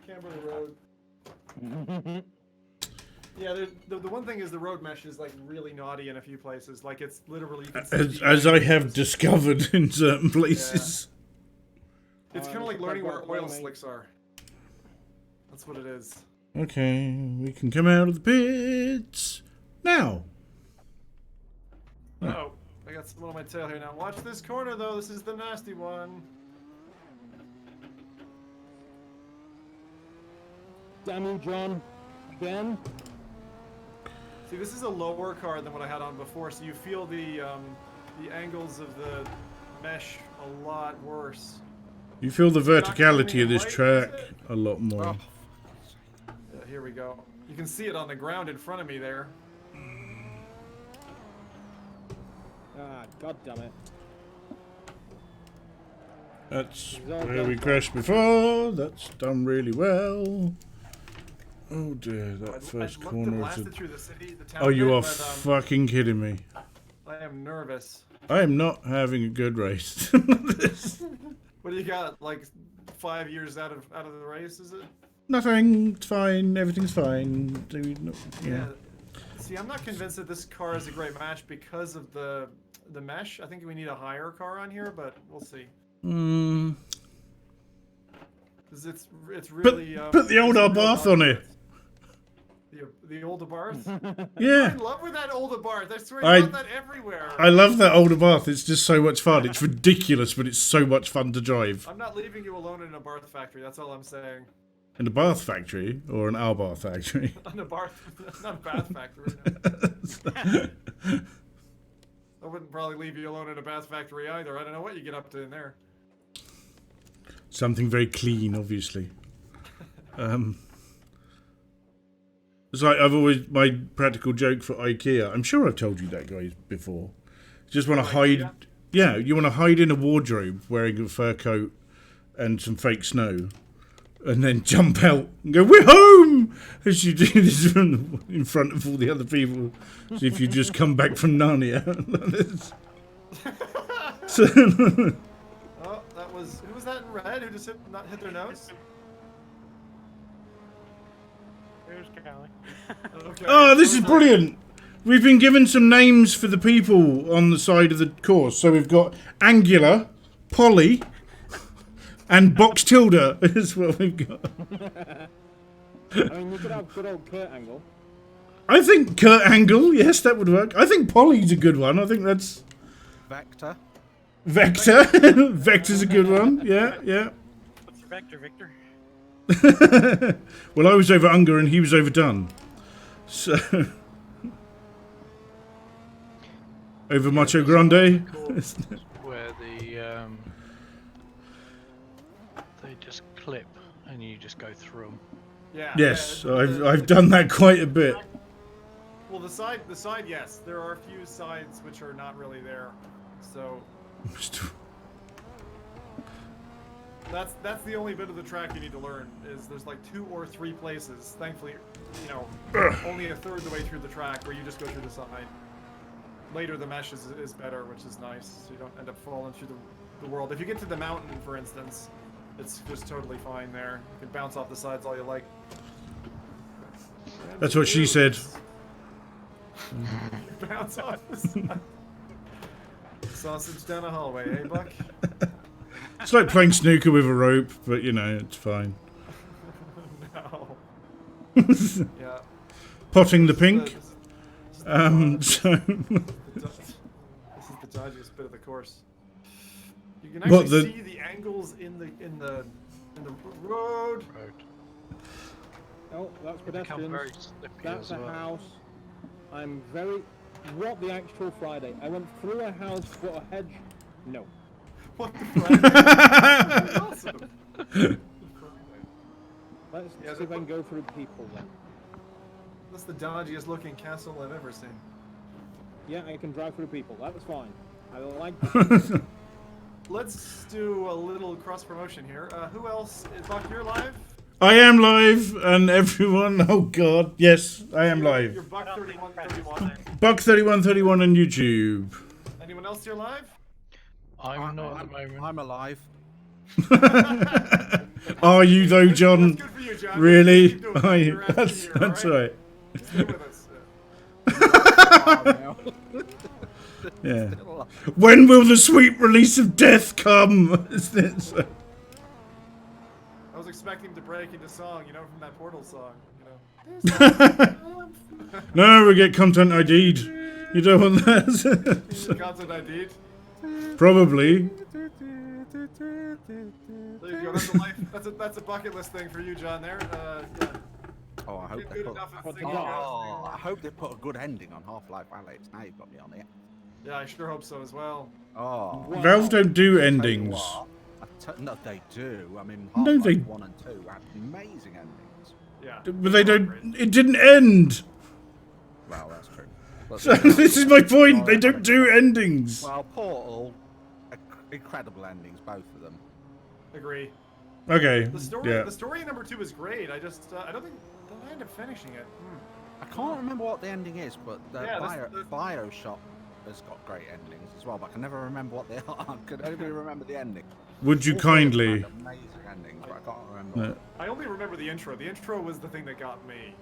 Camberley Road. Yeah, the one thing is the road mesh is like really naughty in a few places. Like it's literally. You can see As the I have angles. discovered in certain places. It's kind of like learning where oil slicks are. That's what it is. Okay, we can come out of the pits now. Oh, I got someone on my tail here now. Watch this corner though. This is the nasty one. Damn you, John. Again? See, this is a lower car than what I had on before, so you feel the angles of the mesh a lot worse. You feel the verticality of this Right, track is it? a lot more. Oh, Yeah, here we go. You can see it on the ground in front of me there. Ah, god damn it. That's He's all where done we for. crashed before. That's done really well. Oh dear, that I first looked and corner is blasted a... through the city, the town Oh, you bit, are but, fucking kidding me. I am nervous. I am not having a good race. What do you got? Like 5 years out of the race, is it? Nothing, it's fine, everything's fine. Yeah. See, I'm not convinced that this car is a great match because of the mesh. I think we need a higher car on here, but we'll see. Hmm. Because it's really. Put the old it's a real Abarth on dog it. fight. The old Abarth? I'm Yeah. in love with that old Abarth. I swear I- you got that everywhere. I love that older bath. It's just so much fun. It's ridiculous, but it's so much fun to drive. I'm not leaving you alone in a Barth factory. That's all I'm saying. In a bath factory or an Albarth factory. On a Barth, not a bath factory. No. I wouldn't probably leave you alone in a bath factory either. I don't know what you get up to in there. Something very clean, obviously. It's like I've always my practical joke for IKEA. I'm sure I've told you that, guys, before. You just want to hide. IKEA? Yeah, you want to hide in a wardrobe wearing a fur coat and some fake snow, and then jump out and go, "We're home!" As you do this in front of all the other people, as if you just come back from Narnia. So, Oh, that was who was that in red? Who just not hit their nose? There's Callie. Okay. oh, this is brilliant. We've been given some names for the people on the side of the course. So we've got Angular, Polly, and Box Tilda is what we've got. I mean, you could have good old Kurt Angle. I think Kurt Angle, yes, that would work. I think Polly's a good one. I think that's Vector. Vector. Vector's a good one. Yeah, yeah. What's your vector, Victor? Well, I was over Unger and he was overdone. So over Macho Grande. Where the they just clip and you just go through them. Yeah. Yes, yeah, I've done that quite a bit. Well, the side, yes. There are a few sides which are not really there. So that's the only bit of the track you need to learn. Is there's like 2 or 3 places. Thankfully, you know, only a third of the way through the track where you just go through the side. Later, the mesh is better, which is nice. So you don't end up falling through the world. If you get to the mountain, for instance, it's just totally fine there. You can bounce off the sides all you like. That's what she said. Bounce off the side. Sausage down a hallway, eh, Buck? It's like playing snooker with a rope, but you know, it's fine. No. Yeah. Potting the pink. So This is the dodgiest bit of the course. You can What, actually see the angles in the road. Oh, that's They become pedestrians. very slippy That's as a well. house. I'm very... What the actual Friday? I went through a house, but a hedge... No. What the fuck? Awesome. Let's Yeah, see if I can go through people then. That's the dodgiest looking castle I've ever seen. Yeah, I can drive through people. That's fine. I like that. Let's do a little cross promotion here. Who else? Buck, you're live? I am live, and everyone. Oh God, yes, I am You're live. Buck I don't think 3131. Buck 3131 on YouTube. Anyone else here live? I'm not at the moment. I'm alive. Are you though, John? That's good for you, John. Really? Keep doing it. You're active That's here, that's alright? right. Stay with us. Yeah. When will the sweet release of death come? Is this? I was expecting him to break into song, you know, from that Portal song. You know. No, we get content ID'd. You don't want that. Content ID'd. Probably. There you go. That's a life. That's a bucket list thing for you, John. There. Yeah. Oh, I hope Get they good put. enough at What's singing. that? Oh, I hope they put a good ending on Half-Life Alyx. Now you've got me on it. Yeah, I sure hope so as well. Oh. Wow. Valve don't do Tell you endings. what, no, they do. I mean, No, Half-Life they- 1 and 2 had amazing endings. Yeah. But they don't. It didn't end. Well, that's true. But So this is my point. They don't do endings. Well, Portal, incredible endings, both of them. Agree. Okay. The story. Yeah. The story in number 2 is great. I just. I don't think. Did I end up finishing it? I can't remember what the ending is, but the Yeah, that's- Bioshock has got great endings as well. But I can never remember what they are. I can only remember the ending. Would you All three of them kindly? had amazing endings, but I can't remember. No. I only remember the intro. The intro was the thing that got me.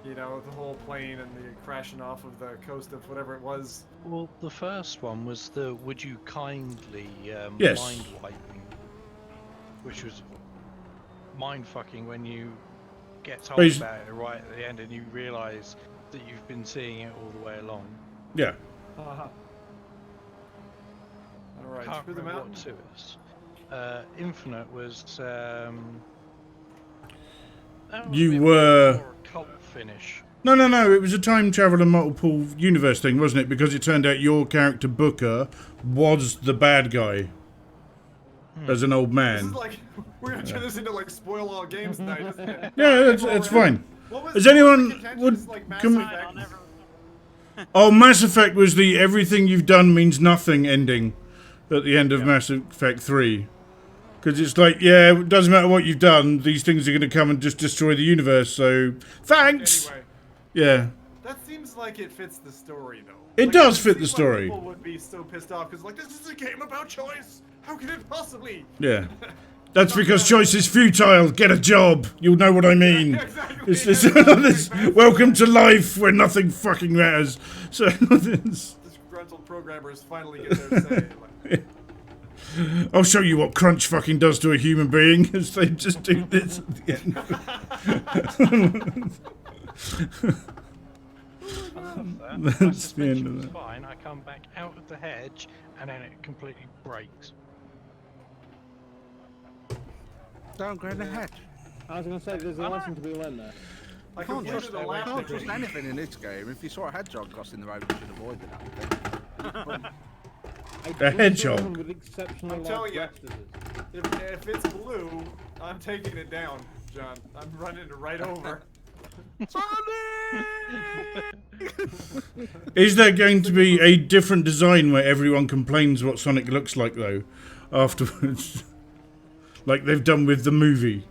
You know, the whole plane and the crashing off of the coast of whatever it was. Well, the first one was the "Would you kindly" Yes. mind wiping, which was mind fucking when you get told But he's- about it right at the end and you realise that you've been seeing it all the way along. Yeah. All right, Can't through the remember mountain. what 2 is. Infinite was. That was You a bit were- more a cult finish. No, no, no. It was a time travel and multiple universe thing, wasn't it? Because it turned out your character Booker was the bad guy as an old This is man. like we're gonna turn this into like spoil all games tonight, isn't it? Yeah, it's fine. What was, Is what was anyone- the contention? would- It's like Mass can- Effect? I'll never. Oh, Mass Effect was the everything you've done means nothing ending at the end of Mass Effect 3. Because it's like, yeah, it doesn't matter what you've done, these things are going to come and just destroy the universe, so thanks! Anyway, Yeah. that seems like it fits the story, though. It Like, does it fit the seems story. Like people would be so pissed off because, like, this is a game about choice. How can it possibly? Yeah. That's because choice is futile. Get a job. You'll know what I mean. Exactly. It's this, welcome to life where nothing fucking matters. So, it's- Disgruntled programmers finally get their say. Like, I'll show you what crunch fucking does to a human being as they just do this at the end. That's the end of was that. fine. I come back out of the hedge and then it completely breaks. Don't go in the hedge. I was going to say, there's a lesson to be learned there. I Can't completed trust, a lap can't degree. trust anything in this game. If you saw a hedgehog crossing the road, you should avoid it. I A don't see hedgehog. anyone with exceptionally I'm large telling you. breasts as it. If it's blue, I'm taking it down, John. I'm running it right over. Is there going to be a different design where everyone complains what Sonic looks like, though, afterwards? Like they've done with the movie.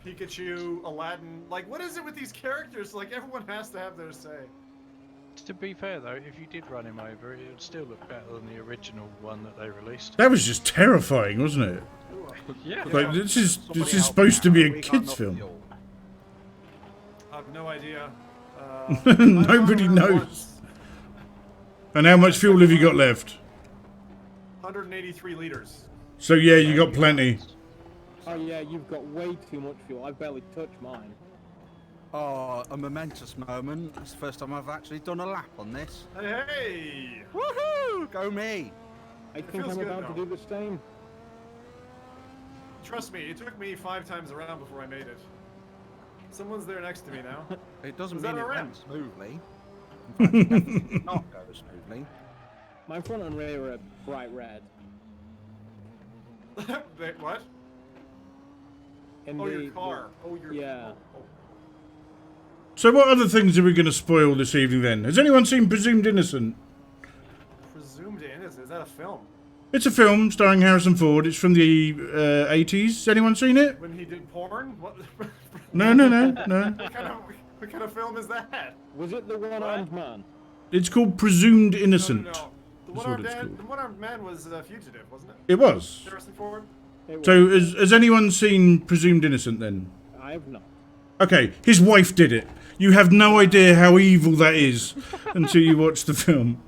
Pikachu, Aladdin. Like, what is it with these characters? Like, everyone has to have their say. To be fair though, if you did run him over, it would still look better than the original one that they released. That was just terrifying, wasn't it? Yeah. Like, this is Somebody help supposed me to be out. a We got kids' enough film. fuel. I have no idea. Nobody knows. And how much fuel have you got left? 183 liters. So yeah, you got plenty. Oh yeah, you've got way too much fuel. I've barely touched mine. Oh, a momentous moment. It's the first time I've actually done a lap on this. Hey! Woohoo! Go me! I think feels I'm good, about to though. do the same. Trust me, it took me 5 times around before I made it. Someone's there next to me now. It doesn't Was that mean it a went ramp? smoothly. In fact, it definitely did not go smoothly. My front and rear are bright red. Wait, what? In Oh, the, your car. Oh, your yeah. Oh. So what other things are we going to spoil this evening then? Has anyone seen Presumed Innocent? Presumed Innocent. Is that a film? It's a film starring Harrison Ford. It's from the 80s. Has anyone seen it? When he did porn? What? No. What kind of film is that? Was it the one-armed man? It's called Presumed Innocent. No. The That's one-armed what it's man, called. the one-armed man was Fugitive, wasn't it? It was. Harrison Ford? It So was. has anyone seen Presumed Innocent then? I have not. Okay, his wife did it. You have no idea how evil that is until you watch the film.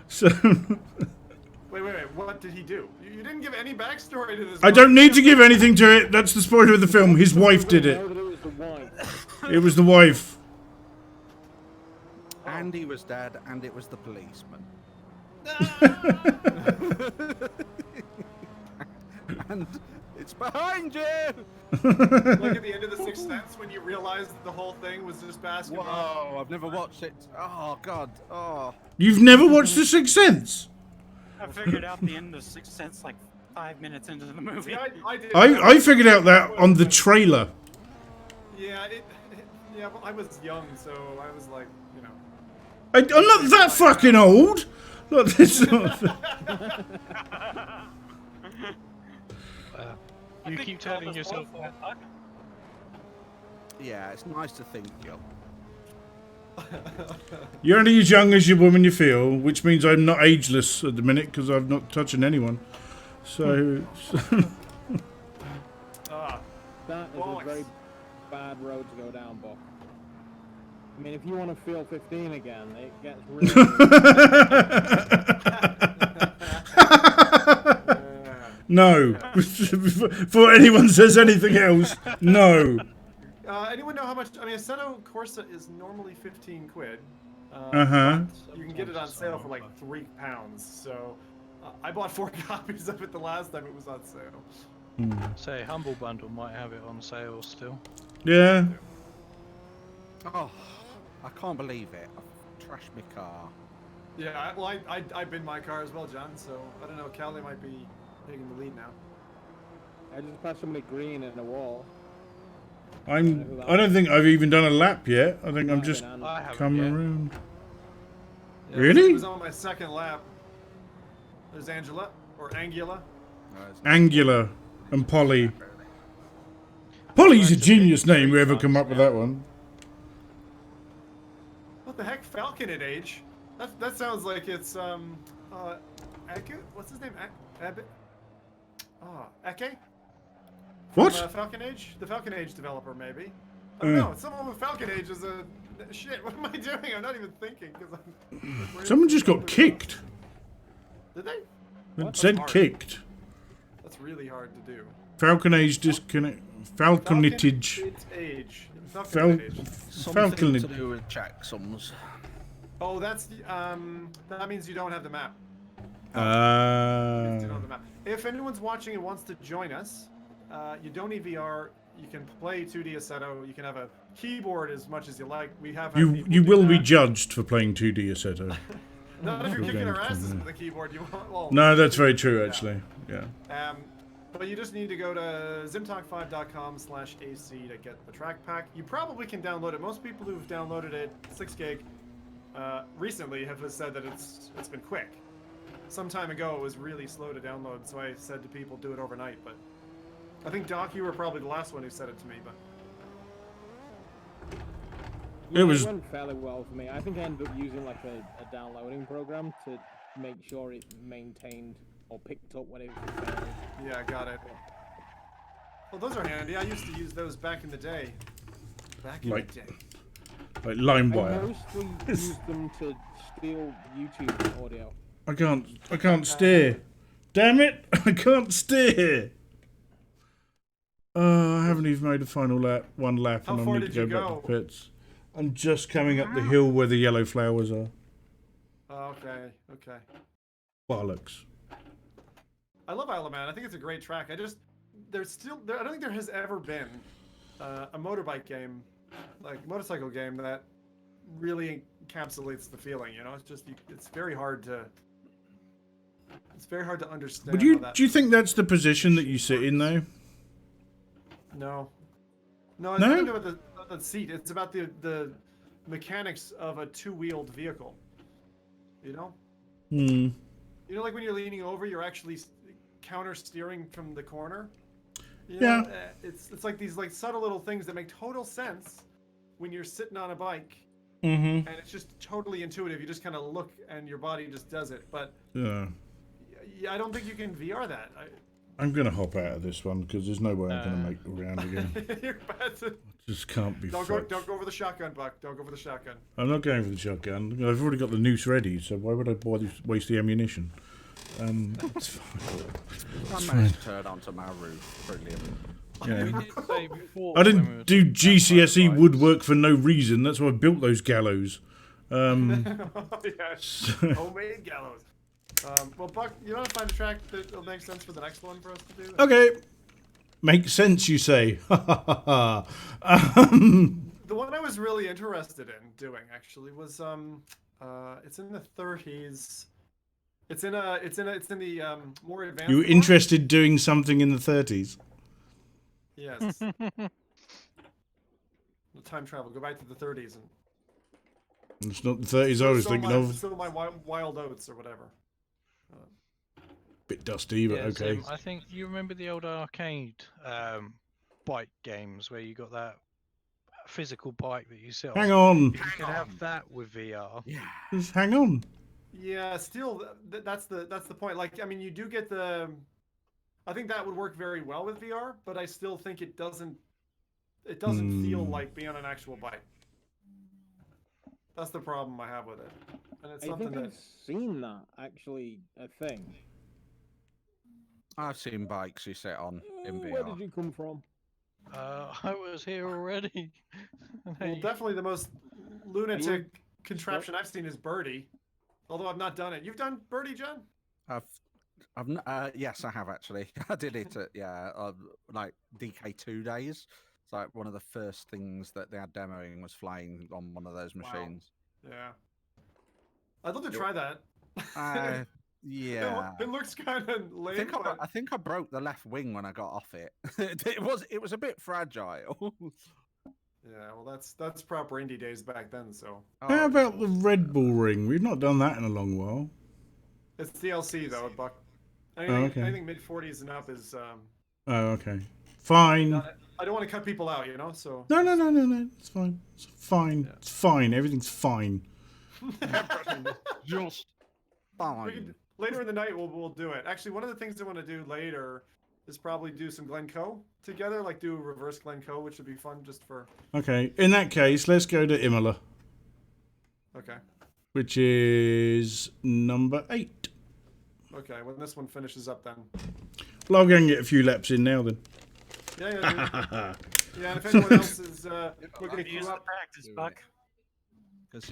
So Wait. What did he do? You didn't give any backstory to this. I don't need to give anything to it. That's the spoiler of the film. His wife did I it. know that it was the wife. It was the wife. And he was dead, and it was the policeman. And it's behind you! Like at the end of The Sixth Sense when you realized that the whole thing was just basketball. Whoa, I've never watched it. Oh, God. Oh. You've never watched The Sixth Sense? I figured out the end of Sixth Sense like 5 minutes into the movie. Yeah, I did. I figured out that on the trailer. Yeah, yeah, well, I was young, so I was like, you know. I'm not that fucking old. Look, this sort of thing. You keep telling yourself that. Yeah, it's nice to think, Gil. You're only as young as your woman you feel, which means I'm not ageless at the minute because I'm not touching anyone. So, Ah, That is Bollocks. a very bad road to go down, Bob. I mean, if you want to feel 15 again, it gets really... no. Before anyone says anything else, no. anyone know how much? I mean, Assetto Corsa is normally 15 quid. Uh-huh. You can get it on sale for like £3. So I bought 4 copies of it the last time it was on sale. Say, Humble Bundle might have it on sale still. Yeah. Oh, I can't believe it. I've trashed my car. Yeah, I bin my car as well, John. So I don't know. Callie might be taking the lead now. I just passed somebody green in a wall. I don't think I've even done a lap yet. I think I'm just I haven't coming yet. around. Yeah, Really? It was on my second lap. There's Angela or Angula. No, it's not. Angular and Polly. Polly's a genius name, whoever come up with that one. What the heck, Falconid Age? That sounds like it's Eke? What's his name? Abbott? Eke? What? Falcon Age? The Falcon Age developer, maybe. I don't Uh. know. Someone with Falcon Age is a shit. What am I doing? I'm not even thinking because I'm. Someone just got kicked. Did they? It said hard. kicked. That's really hard to do. Falcon Age disconnect. Falconitage. Age. Fal- Falcon Age. Something to Falconage. do with checksums. Oh, that's the, that means you don't have the map. You don't have the map. If anyone's watching and wants to join us, you don't need VR. You can play 2D Assetto. You can have a keyboard as much as you like. We have. had people You do will be that. judged for playing 2D Assetto. Not if you're You're kicking going our to asses come with a keyboard. You want. Well, No, that's very true, actually. Yeah. But you just need to go to zimtalk5.com/AC to get the track pack. You probably can download it. Most people who've downloaded it, 6 gig, recently have said that it's been quick. Some time ago, it was really slow to download, so I said to people, do it overnight. But I think Doc, you were probably the last one who said it to me. But Yeah, It was- it went fairly well for me. I think I ended up using like a downloading program to make sure it maintained or picked up when it failed. yeah, I got it. Well, those are handy. I used to use those back in the day. Back in Like- the day. Like I LimeWire. mostly used them to steal YouTube audio. I can't steer. Damn it! I can't steer. I haven't even made a final lap. One lap, How and I far need to did go you back to go? pits. I'm just coming up the hill where the yellow flowers are. Oh, okay, okay. Bollocks. I love Isle of Man. I think it's a great track. I don't think there has ever been a motorbike game, like motorcycle game, that really encapsulates the feeling. You know, it's very hard to understand. Would how you that do you think that's the position that you sit in though? No. No, it's No? nothing to do with the seat. It's about the mechanics of a two-wheeled vehicle. You know? Hmm. You know, like when you're leaning over, you're actually counter steering from the corner. You Yeah. know, it's like these like subtle little things that make total sense when you're sitting on a bike, Mm-hmm. and it's just totally intuitive. You just kind of look, and your body just does it. But Yeah. I don't think you can VR that. I'm gonna hop out of this one because there's no way I'm gonna make the round again. You're bad to... Just can't be Don't fucked. go over the shotgun, Buck. Don't go for the shotgun. I'm not going for the shotgun. I've already got the noose ready, so why would I bother waste the ammunition? It's fine. I managed to turn onto my roof. Brilliant. Yeah. We did say before. I when we didn't were do talking about GCSE motorbikes. woodwork for no reason. That's why I built those gallows. Yes. Homemade gallows. Well, Buck, you want to find a track that'll make sense for the next one for us to do? Okay. Makes sense, you say. The one I was really interested in doing actually was it's in the 30s. It's in the more advanced. You were one. interested doing something in the 30s? Yes. The time travel. Go back to the 30s and. It's not the 30s I was thinking of. Still my wild oats or whatever. Bit dusty, but Yeah, okay. Sim, I think you remember the old arcade bike games where you got that physical bike that you sit on. Hang on. You can have that with VR. Just hang on. Yeah, still, that's the point. Like, I mean, you do get the. I think that would work very well with VR, but I still think it doesn't feel like being on an actual bike. That's the problem I have with it, and it's I something think that. I've seen that actually a thing. I've seen bikes you sit on in Where VR. did you come from? I was here already. Well, definitely the most lunatic contraption I've seen is Birdie. Although I've not done it. You've done Birdie, John? Yes, I have actually. I did it at like DK2 days. It's like one of the first things that they had demoing was flying on one of those machines. Yeah. I'd love to try that. Yeah. It looks kind of lame. I think I broke the left wing when I got off it. It was a bit fragile. Yeah, well, that's proper indie days back then. So. How about the Red Bull ring? We've not done that in a long while. It's DLC though, Buck. okay. Anything mid 40s and up is. Oh, okay. Fine. I don't want to cut people out, you know. So. No. It's fine. It's fine. Yeah. It's fine. Everything's fine. Just fine. Later in the night, we'll do it. Actually, one of the things I want to do later is probably do some Glencoe together, like do a reverse Glencoe, which would be fun just for. Okay. In that case, let's go to Imola, Okay. which is number 8. Okay. When this one finishes up, then. Well, I'll go and get a few laps in now then. Yeah. Yeah. And if anyone else is looking to Use queue the up, practice, Buck.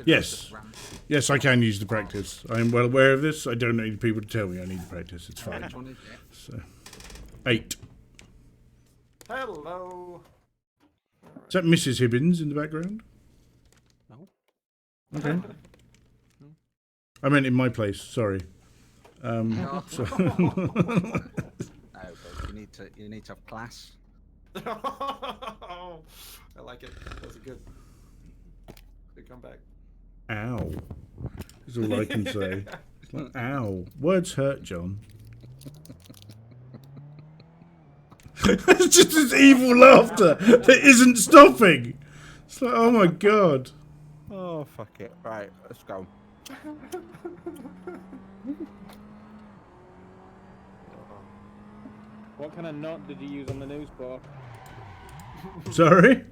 Yes. Yes, I can use the practice. I am well aware of this. I don't need people to tell me I need the practice. It's fine. Which one is it? So, 8. hello. Is that Mrs. Hibbins in the background? No. Okay. I meant in my place. Sorry. So- Oh, You need to have class. Oh, I like it. That was a good comeback. Ow. That's all I can say. It's like, ow. Words hurt, John. It's just this evil laughter that isn't stopping. It's like, oh my god. Oh fuck it! Right, let's go. What kind of knot did you use on the noose, Bork? Sorry?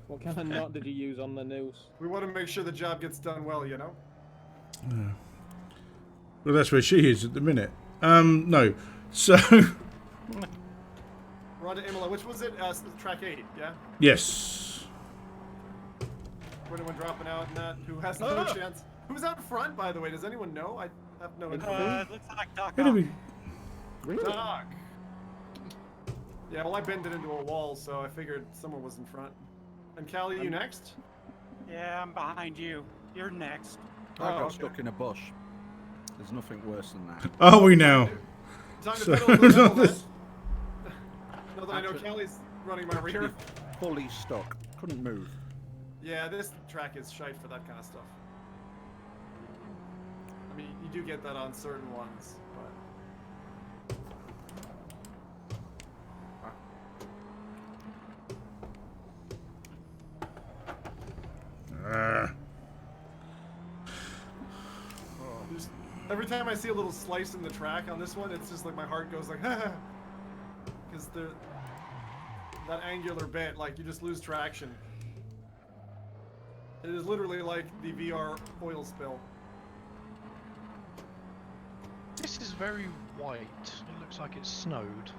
What kind of knot did you use on the noose? We want to make sure the job gets done well, you know? Well, that's where she is at the minute. No. So... We're on to Imola. Which was it? Track 8, yeah? Yes. Anyone dropping out in that? Who has no chance? Who's out front, by the way? Does anyone know? I have no information. It looks like Doc How do we... Doc! Yeah, well, I bent it into a wall, so I figured someone was in front. And Callie, you next? Yeah, I'm behind you. You're next. I got okay. stuck in a bush. There's nothing worse than that. Are we now? Time to So- pedal the metal, then. Now that I know Callie's running my rear. Fully stuck. Couldn't move. Yeah, this track is shite for that kind of stuff. I mean, you do get that on certain ones, but... Just, every time I see a little slice in the track on this one, it's just like my heart goes like, because that angular bit, like you just lose traction. It is literally like the VR oil spill. This is very white. It looks like it's snowed.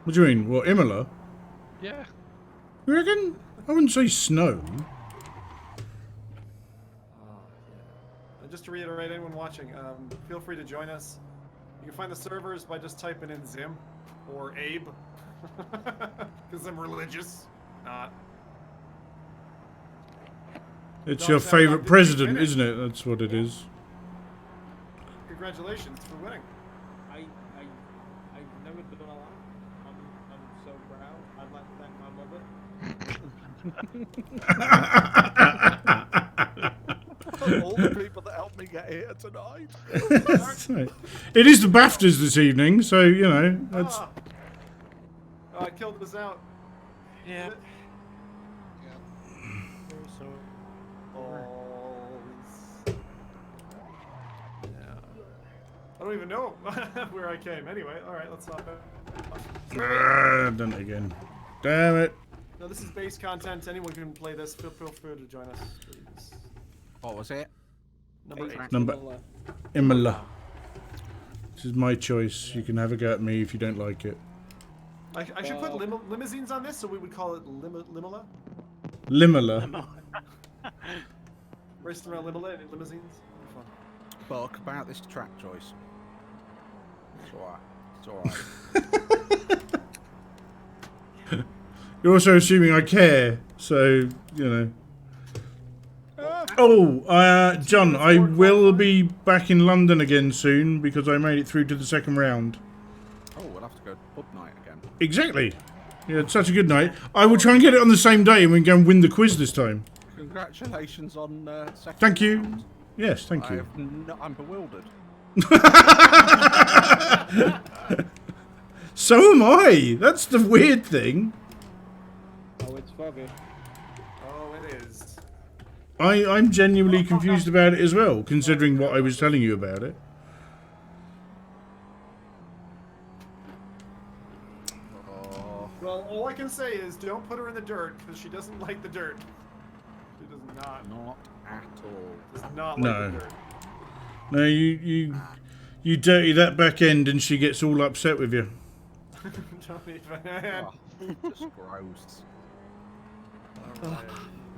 What do you mean? What, Imola? Yeah. You reckon? I wouldn't say snow. And just to reiterate, anyone watching, feel free to join us. You can find the servers by just typing in Zim or Abe, because I'm religious. Not. It's Don't your sound like favourite you president, finished. isn't it? That's what it is. Congratulations for winning. I've never done a lot. I'm so proud. I'd like to thank my mother. All the people that helped me get here tonight. It is the BAFTAs this evening, so, you know, that's... I killed this out. Yeah. I don't even know where I came. Anyway, alright, let's not. Done it again. Damn it. No, this is base content. Anyone can play this. Feel free to join us, please. What was it? Number 8. Number Imola. This is my choice. You can have a go at me if you don't like it. I should put limousines on this, so we would call it Limola. Limola. Racing around Limola in limousines. Fun. Buck, about this track choice. It's alright. You're also assuming I care, so, you know. Oh, John, I will be back in London again soon because I made it through to the second round. Oh, we'll have to go pub night again. Exactly. Yeah, it's such a good night. I will try and get it on the same day and we can go and win the quiz this time. Congratulations on second Thank you. round. Yes, thank you. I'm bewildered. So am I. That's the weird thing. Oh, it's foggy. Oh, it is. I'm genuinely confused about it as well, considering what I was telling you about it. Oh, Well, all I can say is don't put her in the dirt because she doesn't like the dirt. She does not. not at all. Does not like No. the dirt. No, you dirty that back end and she gets all upset with you. Don't even. Oh, just gross. Alright.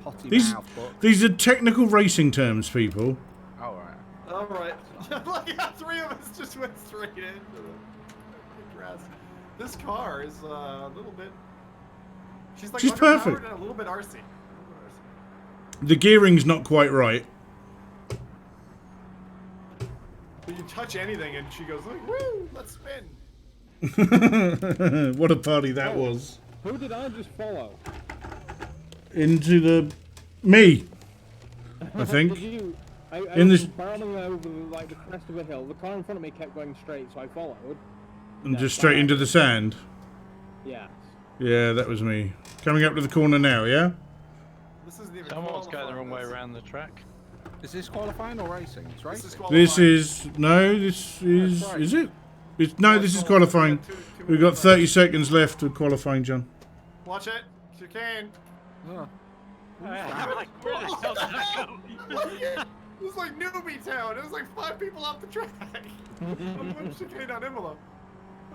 Potty These- mouth, Buck. These are technical racing terms, people. Alright. Alright. Look how 3 of us just went straight into the grass. This car is a little bit. She's like She's underpowered perfect. and a little bit RC. The gearing's not quite right. But you touch anything and she goes like, woo, let's spin. What a party that was. Who did I just follow? Into the... Me, I think. Did you? I In was this- barreling over like the crest of a hill. The car in front of me kept going straight, so I followed. And No, just straight into the sand. Yes. Yeah, that was me. Coming up to the corner now, yeah? This isn't even Someone's going the wrong way qualifying. around the track. Is this qualifying or racing? It's This racing. is qualifying. This is... No, this is... right. Is it? It's, no, this is qualifying. We've got 30 seconds left of qualifying, John. Watch it. Chicane. Oh. I'm like, where the hell did I go? It was like newbie town. It was like 5 people off the track. I'm putting chicane on Imola.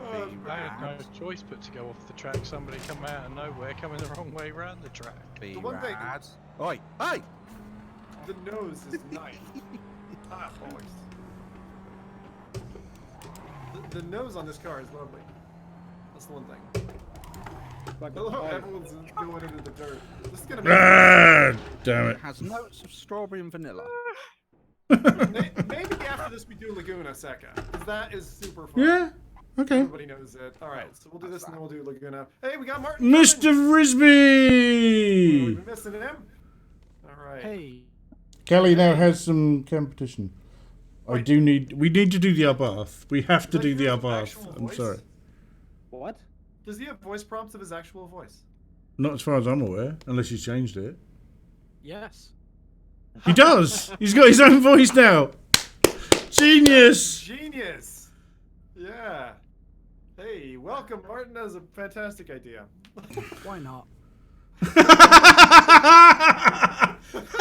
Oh, Be I had no rad. choice but to go off the track. Somebody come out of nowhere, coming the wrong way round the track. Be The one thing- rad. Oi! Hey! the nose is nice. Ah, boys. The nose on this car is lovely. That's the one thing. Like I love how oh, everyone's going into the dirt. This is gonna be. Ah, damn It it. has notes of strawberry and vanilla. Maybe after this we do Laguna Seca, because that is super fun. Yeah? Okay. Everybody knows it. All right, so we'll do this and then we'll do Laguna. Hey, we got Martin. Mr. We've Frisbee! been missing him. All right. Hey, Kelly now has some competition. Wait. We need to do the Abarth. We have to Does do he the have his Abarth. actual I'm voice? sorry. what? Does he have voice prompts of his actual voice? Not as far as I'm aware, unless he's changed it. yes. He does! He's got his own voice now! Genius! Genius. Yeah. Hey, welcome, Martin. That was a fantastic idea. Why not?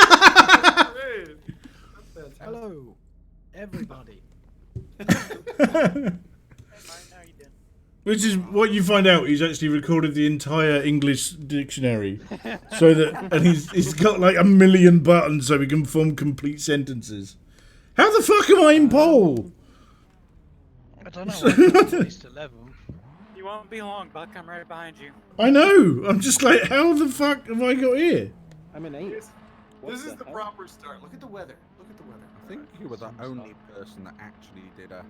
Great. That's fantastic. Hello, everybody. How you doing? Which is what you find out. He's actually recorded the entire English dictionary, so that and he's got like 1 million buttons so he can form complete sentences. How the fuck am I in pole? I don't know. I got at least 11. You won't be long, Buck. I'm right behind you. I know. I'm just like, how the fuck have I got here? I'm an 8. What This is the hell? proper start. Look at the weather. Look at the weather. I think you were the only person that actually did a.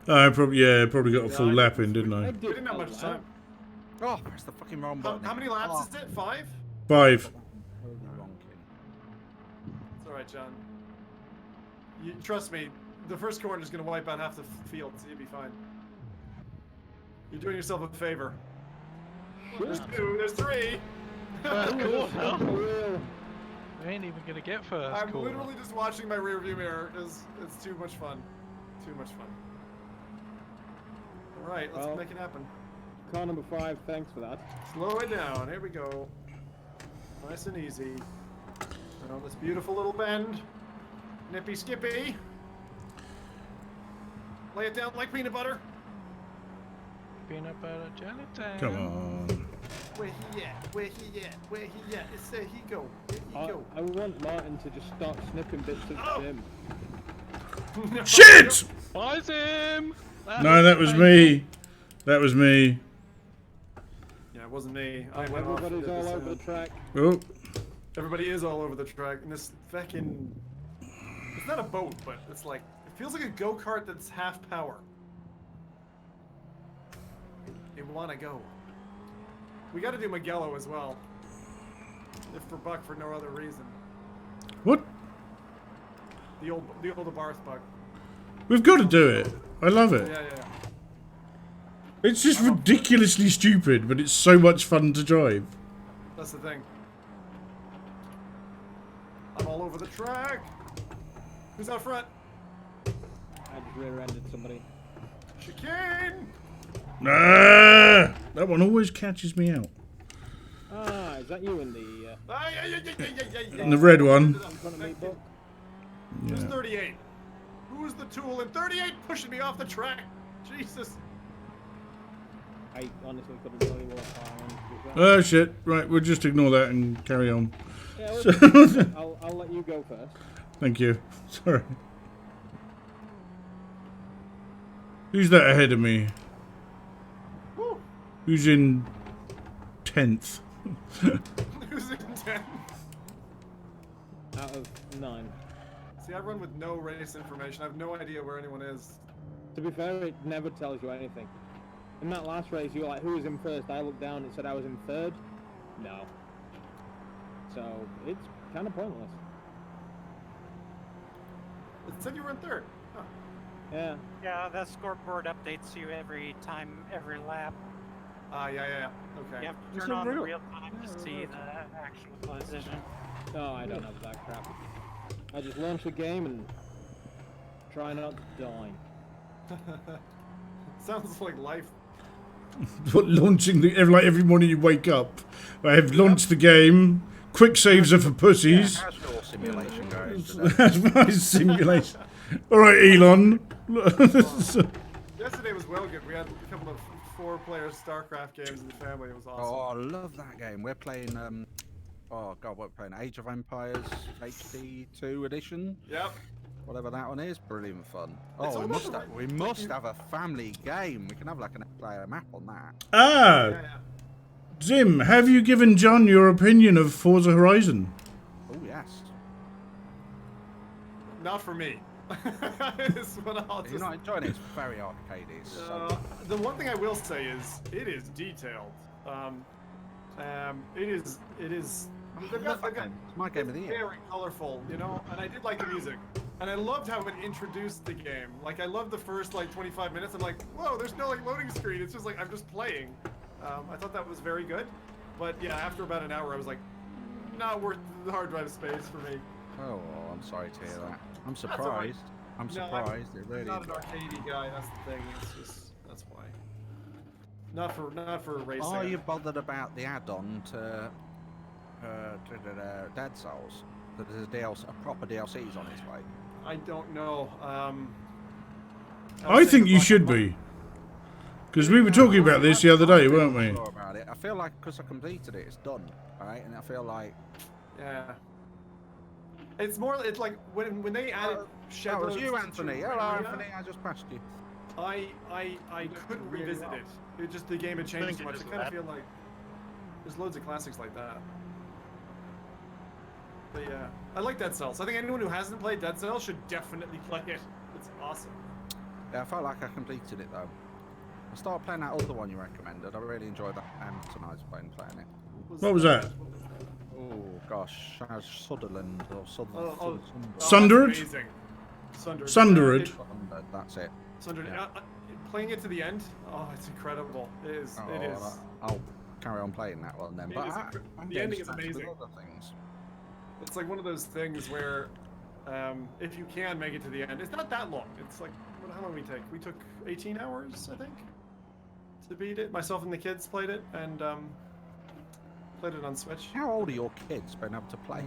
I probably got a full lap in, didn't I? I We didn't have much time. Oh, press the fucking wrong How, button. how many laps is it? 5? 5. Holy wrong kid. It's all right, John. You, trust me, the first corner is going to wipe out half the field, so you'll be fine. You're doing yourself a favor. There's 2, there's 3. First corner. Real. We ain't even gonna get first I'm corner. literally just watching my rearview mirror because it's too much fun. Too much fun. All right, let's Well. make it happen. Car number 5, thanks for that. Slow it down. Here we go. Nice and easy. Around this beautiful little bend. Nippy skippy. Lay it down like peanut butter. Peanut butter jelly time. Come on. Where he at? Where he at? Where he at? It's there he go. There he go. I want Martin to just start snipping bits of Oh. him. Shit! Fight him! No, that was me. That was me. Yeah, it wasn't me. I went off. Everybody's did all this, over the track. Oh. Everybody is all over the track, and this fucking... It's not a boat, but it's like... It feels like a go-kart that's half power. They want to go. We got to do Magello as well. If for Buck for no other reason. What? The old Abarth Buck. We've got to do it. I love it. Yeah. It's just ridiculously stupid, but it's so much fun to drive. That's the thing. I'm all over the track. Who's out front? I just rear-ended somebody. Chicane! Ah, that one always catches me out. Ah, is that you in the Ah, yeah. And the red one. in front of me, Buck? Who's Yeah. 38? Who's the tool in 38 pushing me off the track? Jesus. I honestly couldn't tell you what car I'm in. Oh shit! Right, we'll just ignore that and carry on. Yeah, well, I'll let you go first. Thank you. Sorry. Who's that ahead of me? Woo. Who's in 10th? Who's in 10? Out of 9. See, I run with no race information. I have no idea where anyone is. To be fair, it never tells you anything. In that last race, you were like, who was in first? I looked down and said I was in third. No. So it's kind of pointless. It said you were in third. Huh. Yeah. Yeah, that scoreboard updates you every time, every lap. Yeah. Okay. You have to Is turn it on the real? real time to see the actual position. No, I don't have that crap. I just launch the game and try not to die. Sounds like life. What, launching the every morning you wake up? I have launched the game. Quick saves are for pussies. How's your simulation going today? That's my simulation. All right, Elon. Yesterday was well good. We had a couple of 4-player StarCraft games in the family. It was awesome. Oh, I love that game. We're playing, oh god, what we're playing? Age of Empires HD 2 edition? Yep. Whatever that one is, brilliant fun. It's Oh, all we must have a family game. We can have like an 8-player map on that. Ah, Yeah. Zim, have you given John your opinion of Forza Horizon? Oh yes. Not for me. Is what I'll You're just. not enjoying it. It's very arcadey. It's so The one thing I will say is it is detailed. It is. They've got it's my game of the year. very colorful, you know. And I did like the music, and I loved how it introduced the game. Like I loved the first like 25 minutes. I'm like, whoa, there's no like loading screen. It's just like I'm just playing. I thought that was very good, but yeah, after about an hour, I was like, not worth the hard drive space for me. Oh, I'm sorry to hear that. I'm That's all right. surprised. I'm No, surprised. It really Not is. an arcadey guy. That's the thing. It's just that's why. Not for racing. Are you bothered about the add-on to Dead Souls? That there's a DLC, a proper DLC is on its way. I don't know. I think you should be. Because we were talking about this the other day, weren't we? Sure about it. I feel like because I completed it, it's done, right? And I feel like Yeah. It's more. It's like when they added shed that was loads you, to Anthony. Jupiter Hello, Arena, Anthony. I just passed you. I couldn't really revisit well. it. It just the game had changed think so it much. I is kind of that. feel like there's loads of classics like that. But yeah, I like Dead Cells. I think anyone who hasn't played Dead Cells should definitely play it. It's awesome. Yeah, I felt like I completed it though. I started playing that other one you recommended. I really enjoyed that tonight playing it. What was that? Oh gosh, Sutherland or Sutherland. Oh, Sundered? that's amazing. Sundered. Sundered. That's it. Sundered. Yeah. Playing it to the end, oh, it's incredible. It is. Oh, It is. I'll carry on playing that one then. It But is I'm the getting ending is snatched with amazing. Other things. It's like one of those things where, if you can make it to the end, it's not that long. It's like, how long did we take? We took 18 hours, I think, to beat it. Myself and the kids played it, and played it on Switch. How old are your kids being able to play?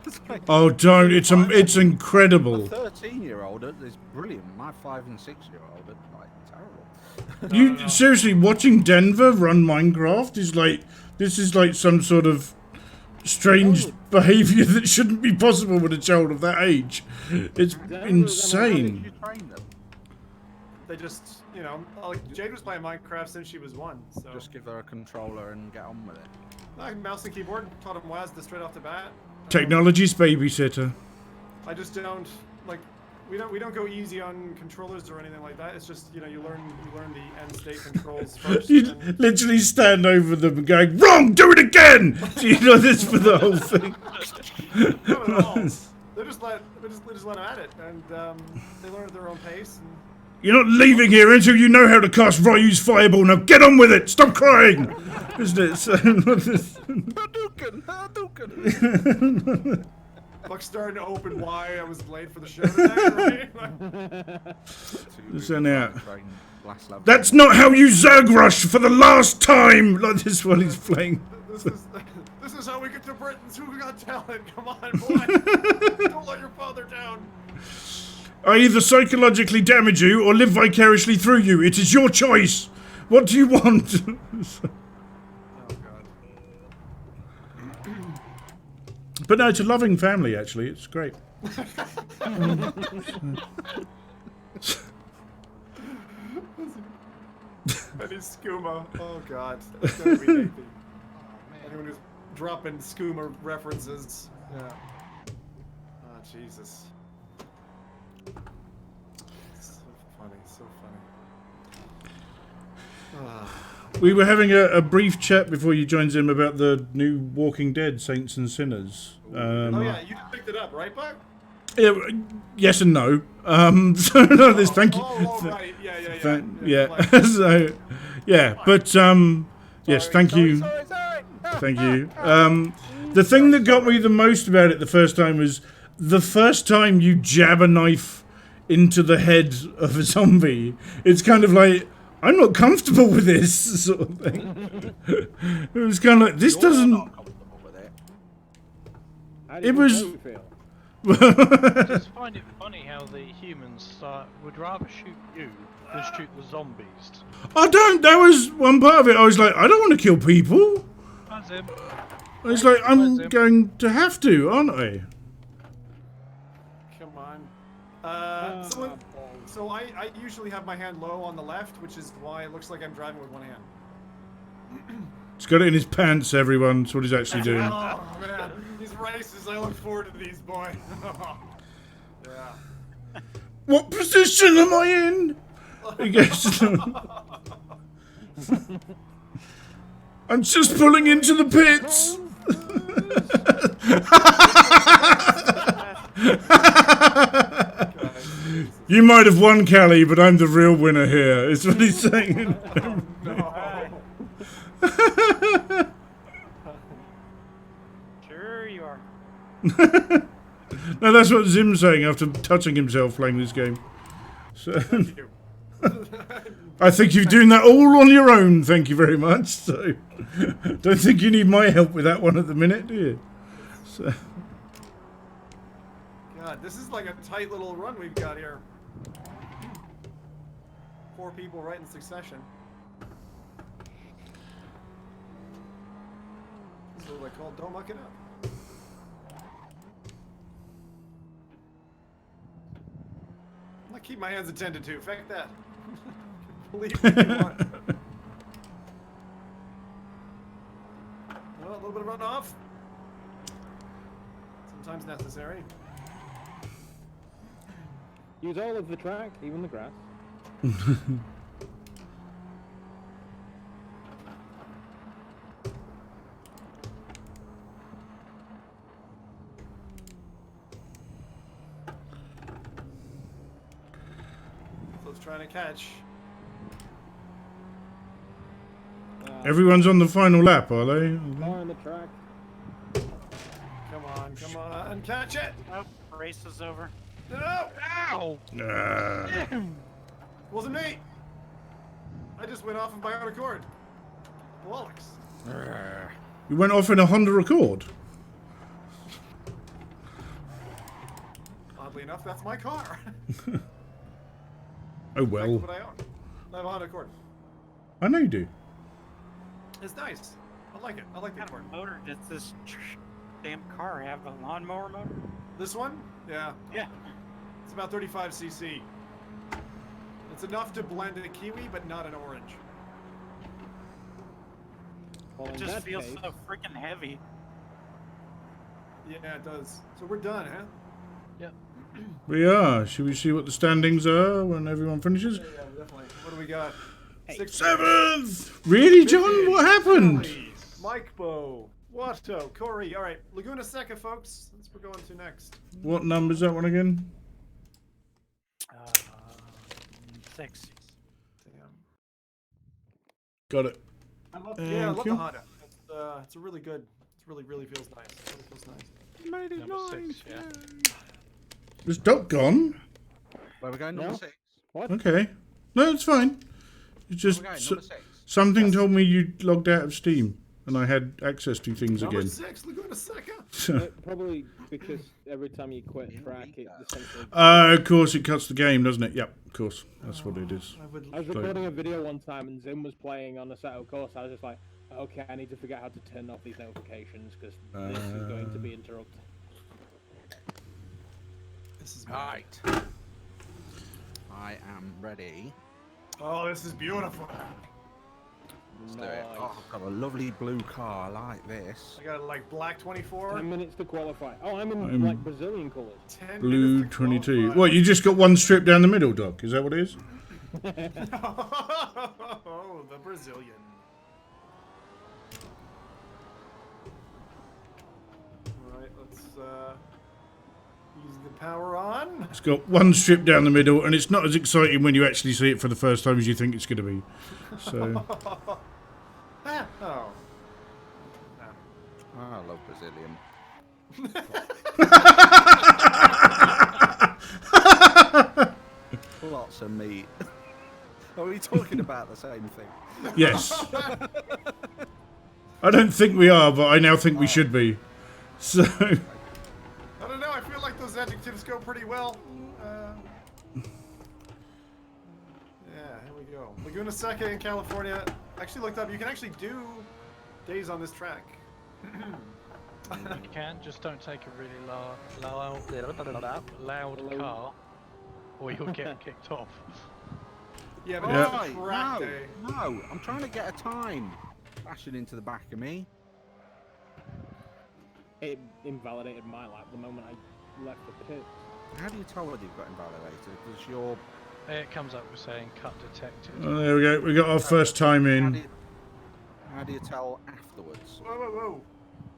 It's like Oh, don't! It's a incredible. 13-year-old is brilliant. My 5 and 6-year-old are like terrible. You seriously watching Denver run Minecraft is like this is like some sort of strange behavior that shouldn't be possible with a child of that age. It's How did insane. you train them? They just, you know, like Jade was playing Minecraft since she was 1, so Just give her a controller and get on with it. I mouse and keyboard, taught him WASD straight off the bat. Technology's babysitter. I just don't like. We don't go easy on controllers or anything like that. It's just, you know, you learn the end state controls first. You and literally stand over them and going, "Wrong! Do it again!" So you know this for the whole thing. not at all. They just let them at it, and they learn at their own pace. And You're not leaving here until you know how to cast Ryu's Fireball. Now get on with it! Stop crying! Isn't it? So, Hadouken! Hadouken! Buck's starting to open why I was late for the show today, right? Listen out. Last level. That's not how you Zerg rush for the last time! Like this while he's playing. This is how we get to Britain's Who Got Talent. Come on, boy. Don't let your father down. I either psychologically damage you or live vicariously through you. It is your choice. What do you want? Oh, God. But no, it's a loving family, actually. It's great. Any skooma. Oh, God. That's gonna be creepy. Anyone who's dropping skooma references. Yeah. Oh, Jesus. So funny, so funny. We were having a brief chat before you joined Zim about the new Walking Dead Saints and Sinners. Oh yeah, you just picked it up, right, Buck? Yeah, yes and no. So no, this. Thank you. Oh, right. Yeah. Yeah. So, yeah, but yes, thank you. Sorry. Thank you. The thing that got me the most about it the first time was the first time you jab a knife into the head of a zombie. It's kind of like, I'm not comfortable with this sort of thing. It was kind of like, this doesn't. Not comfortable with it. How It did was- you feel? I just find it funny how the humans would rather shoot you than shoot the zombies. I don't. That was one part of it. I was like, I don't want to kill people. That's him. I was like, I'm going to have to, aren't I? Come on. So I usually have my hand low on the left, which is why it looks like I'm driving with one hand. He's got it in his pants, everyone. That's what he's actually doing. Oh man, these races, I look forward to these, boy. Yeah. What position am I in? He goes, I'm just pulling into the pits. You might have won, Callie, but I'm the real winner here, is what he's saying. Sure you are. No, that's what Zim's saying after touching himself playing this game. So, I think you're doing that all on your own, thank you very much. So, don't think you need my help with that one at the minute, do you? So, God, this is like a tight little run we've got here. 4 people right in succession. This is what I call don't muck it up. I keep my hands attended to. Fact that. Believe me if you want. Well, a little bit of runoff. Sometimes necessary. Use all of the track, even the grass. So it's trying to catch. everyone's on the final lap, are they? Car on the track. Come on, catch it! Nope, race is over. No! Ow! Wasn't me! I just went off of my own accord. Bollocks. You went off in a Honda Accord. Oddly enough, that's my car. Oh That's well. what I own. I have a Honda Accord. I know you do. It's nice. I like it. I like the What kind Accord. of motor does this damn car have? A lawnmower motor? This one? Yeah. Yeah. It's about 35 cc. It's enough to blend a kiwi, but not an orange. Well, It in just that feels case, so freaking heavy. Yeah, it does. So we're done, huh? We are. Should we see what the standings are when everyone finishes? Yeah, definitely. What do we got? Hey. 7th! Really, John? What happened? Mike Bo, Watto, Corey. All right, Laguna Seca, folks. That's what we're going to next. What number's that one again? 6. Damn. Got it. I love, Thank yeah, I love you. the Honda. It's a really good. It's really feels nice. It really feels nice. Made it Number nice. 6, yeah. Is Doc gone? Where we going? Number No. 6. what? Okay. No, it's fine. It's just Where we going? Number 6. something told me you logged out of Steam and I had access to things Number again. 6, Laguna Seca. Probably because every time you quit track, it essentially. Of course, it cuts the game, doesn't it? Yep, of course. That's what it is. I would. I was recording a video one time and Zim was playing on Assetto Corsa. I was just like, okay, I need to figure out how to turn off these notifications because this is going to be interrupted. This is. Right. I am ready. Oh, this is beautiful. Let's do it. Oh, I've got a lovely blue car. I like this. I got like black 24. 10 minutes to qualify. Oh, I'm in I'm- like Brazilian colours. 10 Blue minutes to 22. qualify. What, you just got one strip down the middle, Doc? Is that what it is? Oh, Oh, the Brazilian. Alright, let's use the power on. It's got one strip down the middle, and it's not as exciting when you actually see it for the first time as you think it's going to be. So, Ah, oh. Oh, I love Brazilian. Lots of meat. Are we talking about the same thing? yes. I don't think we are, but I now think we should be. So, I don't know, I feel like those adjectives go pretty well. Yeah, here we go. Laguna Seca in California. Actually looked up, you can actually do days on this track. You can, just don't take a really loud car, or you'll get kicked off. Yeah, but Yeah. it's a track No, day. no, I'm trying to get a time. Bashing into the back of me. It invalidated my lap the moment I left the pit. How do you tell whether you've got invalidated? Does your It comes up with saying cut detected. oh, there we go. We got our first time in. how do you tell afterwards? Whoa, whoa, whoa.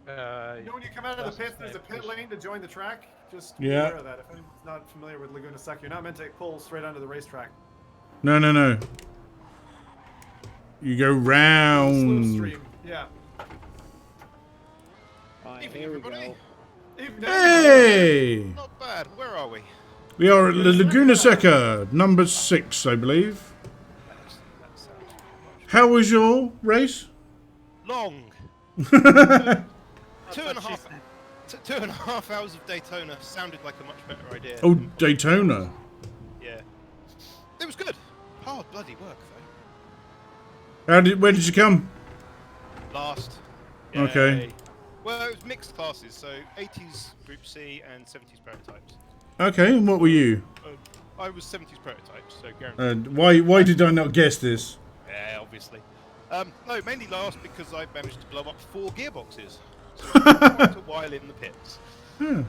You know when you come out of the That's pit, there's a pit lane to join the track? Just be Yeah. aware of that. If anyone's not familiar with Laguna Seca, you're not meant to pull straight onto the racetrack. No, no, no. You go Slow round. stream. Yeah. Alright, Evening, here we everybody. go. Even Hey! Not bad. Where are we? We are at the Laguna Seca, number 6, I believe. That sounds much How was your race? long. 2.5 hours of Daytona sounded like a much better idea. Oh, Daytona. Yeah. It was good. Hard bloody work though. Where did you come? Last. Okay. Yay. Well, it was mixed classes, so 80s Group C and 70s prototypes. Okay, and what were you? I was 70s prototypes, so guaranteed. And why did I not guess this? Yeah, obviously. No, mainly last because I managed to blow up 4 gearboxes. So I spent quite a while in the pits. Huh.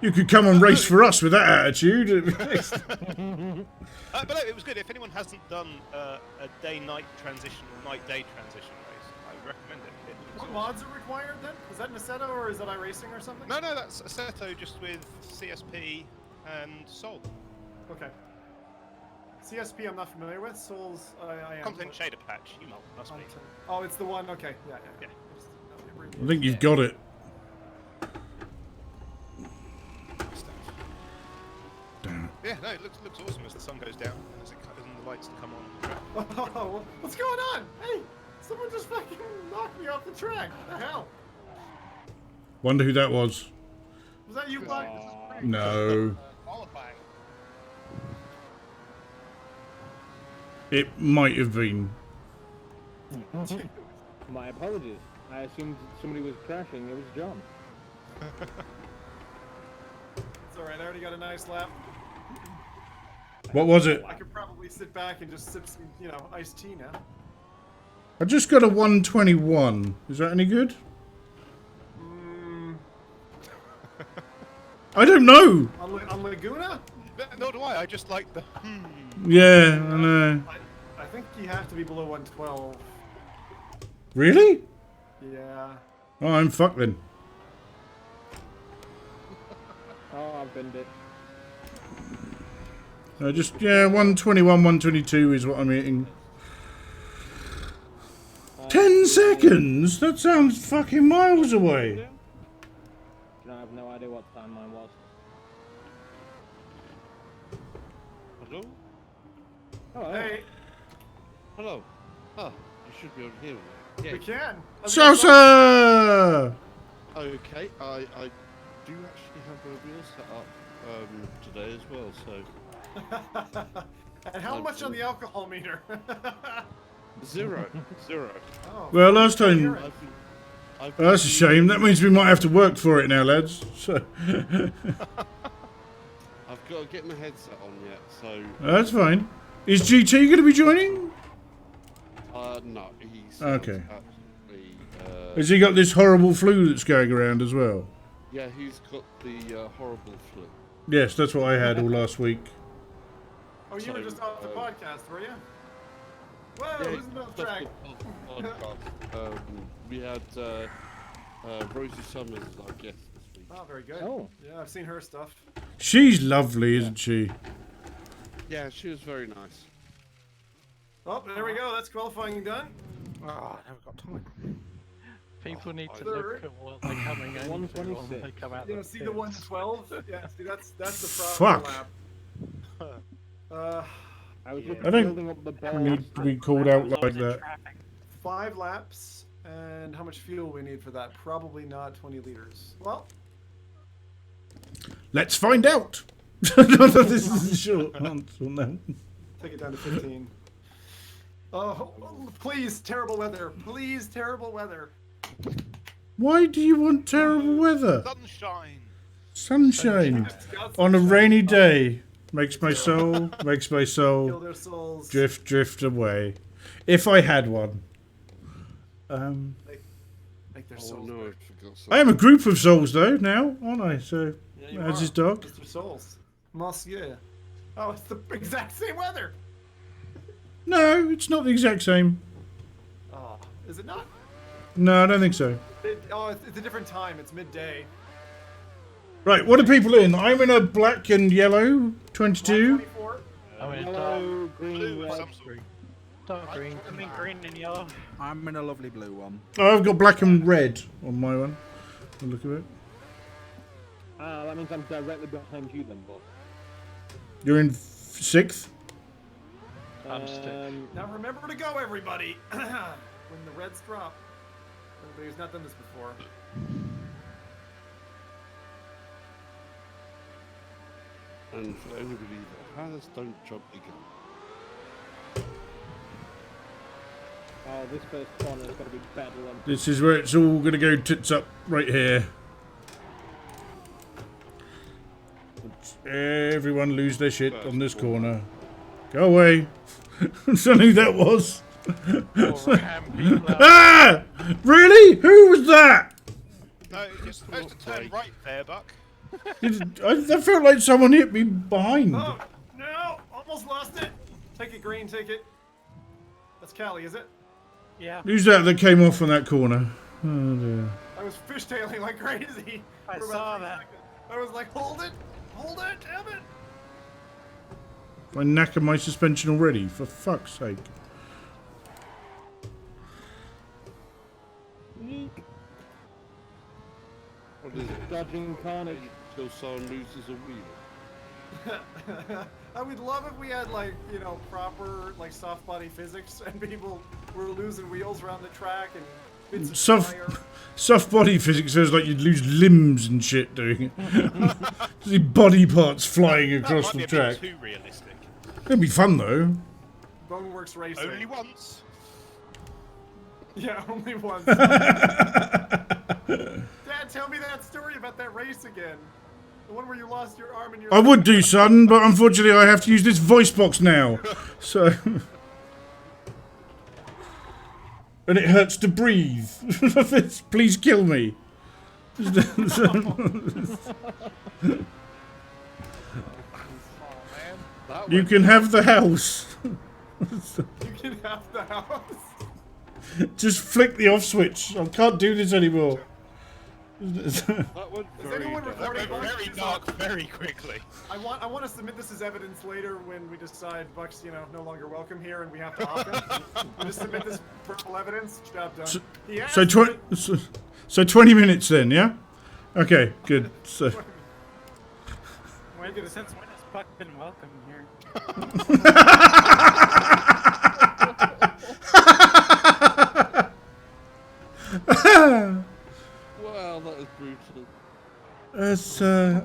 You could come and race for us with that attitude. But no, it was good. If anyone hasn't done a day-night transition or night-day transition race, I recommend it. What mods are required then? Is that an Assetto or is that iRacing or something? No, that's Assetto just with CSP and Sol. Okay. CSP I'm not familiar with. Souls I am. Content but- shader patch, you must be. Oh, it's the one. Okay. Yeah. Yeah. I think you've got it. Damn. Yeah, no, it looks awesome as the sun goes down and as the lights come on. Oh, what's going on? Hey, someone just fucking knocked me off the track. What the hell? Wonder who that was. Was that you, Buck? No. Qualifying. It might have been. My apologies. I assumed somebody was crashing. It was John. It's alright, I already got a nice lap. What was it? I could probably sit back and just sip some, iced tea now. I just got a 121. Is that any good? I don't know. On Laguna? Nor do I just like the Yeah, I know. I think you have to be below 112. Really? Yeah. Oh, I'm fucked then. Oh, I've been it. Yeah, 121, 122 is what I'm eating. 10 seconds? That sounds fucking miles away. I have no idea what time mine was. Hello? Oh, Hey, Hello. Oh, you should be able to hear me. we Yeah. can. How's it going, Salsa! Okay, I do actually have a wheel set up today as well, so And how much on the alcohol meter? zero. Oh, Well, last time... you're I've been, Oh, that's a shame. That means we might have to work for it now, lads. So I've got to get my headset on yet, so that's fine. Is GT going to be joining? no, he's Okay. absolutely. Has he got this horrible flu that's going around as well? Yeah, he's got the horrible flu. Yes, that's what I had all last week. Oh, you were just off the podcast, were you? Whoa, Yeah, who's in the track? podcast. We had Rosie Summers as our guest this week. Oh, very good. Oh. Yeah, I've seen her stuff. She's lovely, isn't she? Yeah, she was very nice. Oh, there we go. That's qualifying done. Oh, I never got time. People need to Third. look at what they're coming into when 126. they come out You know, the see the pits. 112? Yeah, see, that's the problem Fuck. lap. I was Yeah. looking I don't building up the We ball. need to be called out like that. 5 laps, and how much fuel we need for that? Probably not 20 liters. Well, Let's find out. This is a short answer on that. take it down to 15. Oh, please, terrible weather. Please, terrible weather. Why do you want terrible weather? Sunshine. Sunshine Just got on a sunshine. rainy day makes my soul Kill their souls. drift away. If I had one. Make their Oh souls. no, I burn. forgot I am a group of souls though now, aren't I? So Yeah, you as are. his dog. Mr. Souls. Monsieur. Oh, it's the exact same weather. No, it's not the exact same. Oh, is it not? No, I don't think so. It's a different time. It's midday. Right, what are people in? I'm in a black and yellow 22. 24. I'm in a Yellow, green, Blue of red. some sort. dark green. I mean, green and yellow. I'm in a lovely blue one. Oh, I've got black and red on my one. Look at it. Ah, that means I'm directly behind you then, but. You're in 6th. I'm stick. Now remember to go, everybody. When the reds drop. Everybody who's not done this before. And for anybody that has, don't jump again. Oh, this first corner is going to be bedlam. This is where it's all going to go tits up right here. Everyone lose their shit on this corner. Go away. I don't know who that was. Or ram people out. Ah! Really? Who was that? No, you're supposed to turn right there, Buck. I felt like someone hit me behind. Oh, no! Almost lost it. Take it, green. Take it. That's Callie, is it? Yeah. Who's that came off on that corner? Oh dear. I was fishtailing like crazy. I for about saw 3 that. seconds. I was like, hold it! Hold it! Damn it! I knackered my suspension already, for fuck's sake. Eek. What is it? Dodging carnage. Till someone loses a wheel. I would love if we had, like, you know, proper, like, soft body physics and people were losing wheels around the track and bits of Soft, tire. soft body physics says like you'd lose limbs and shit doing it. See body parts flying That across might the be a bit track. too realistic. It'd be fun though. Boneworks Racing. Only once. Yeah, only once. Dad, tell me that story about that race again. The one where you lost your arm and your I would do, son, but unfortunately I have to use this voice box now. So... and it hurts to breathe. Please kill me. You can have the house. You can have the house. Just flick the off switch. I can't do this anymore. That went Is very anyone dark. That recording? went very dark very quickly. I want to submit this as evidence later when we decide Buck's, you know, no longer welcome here and we have to off him. We'll just submit this verbal evidence. Job done. He asked me- So 20 minutes then, yeah? Okay, good. So Since when has Buck been welcome here? Well, that is brutal.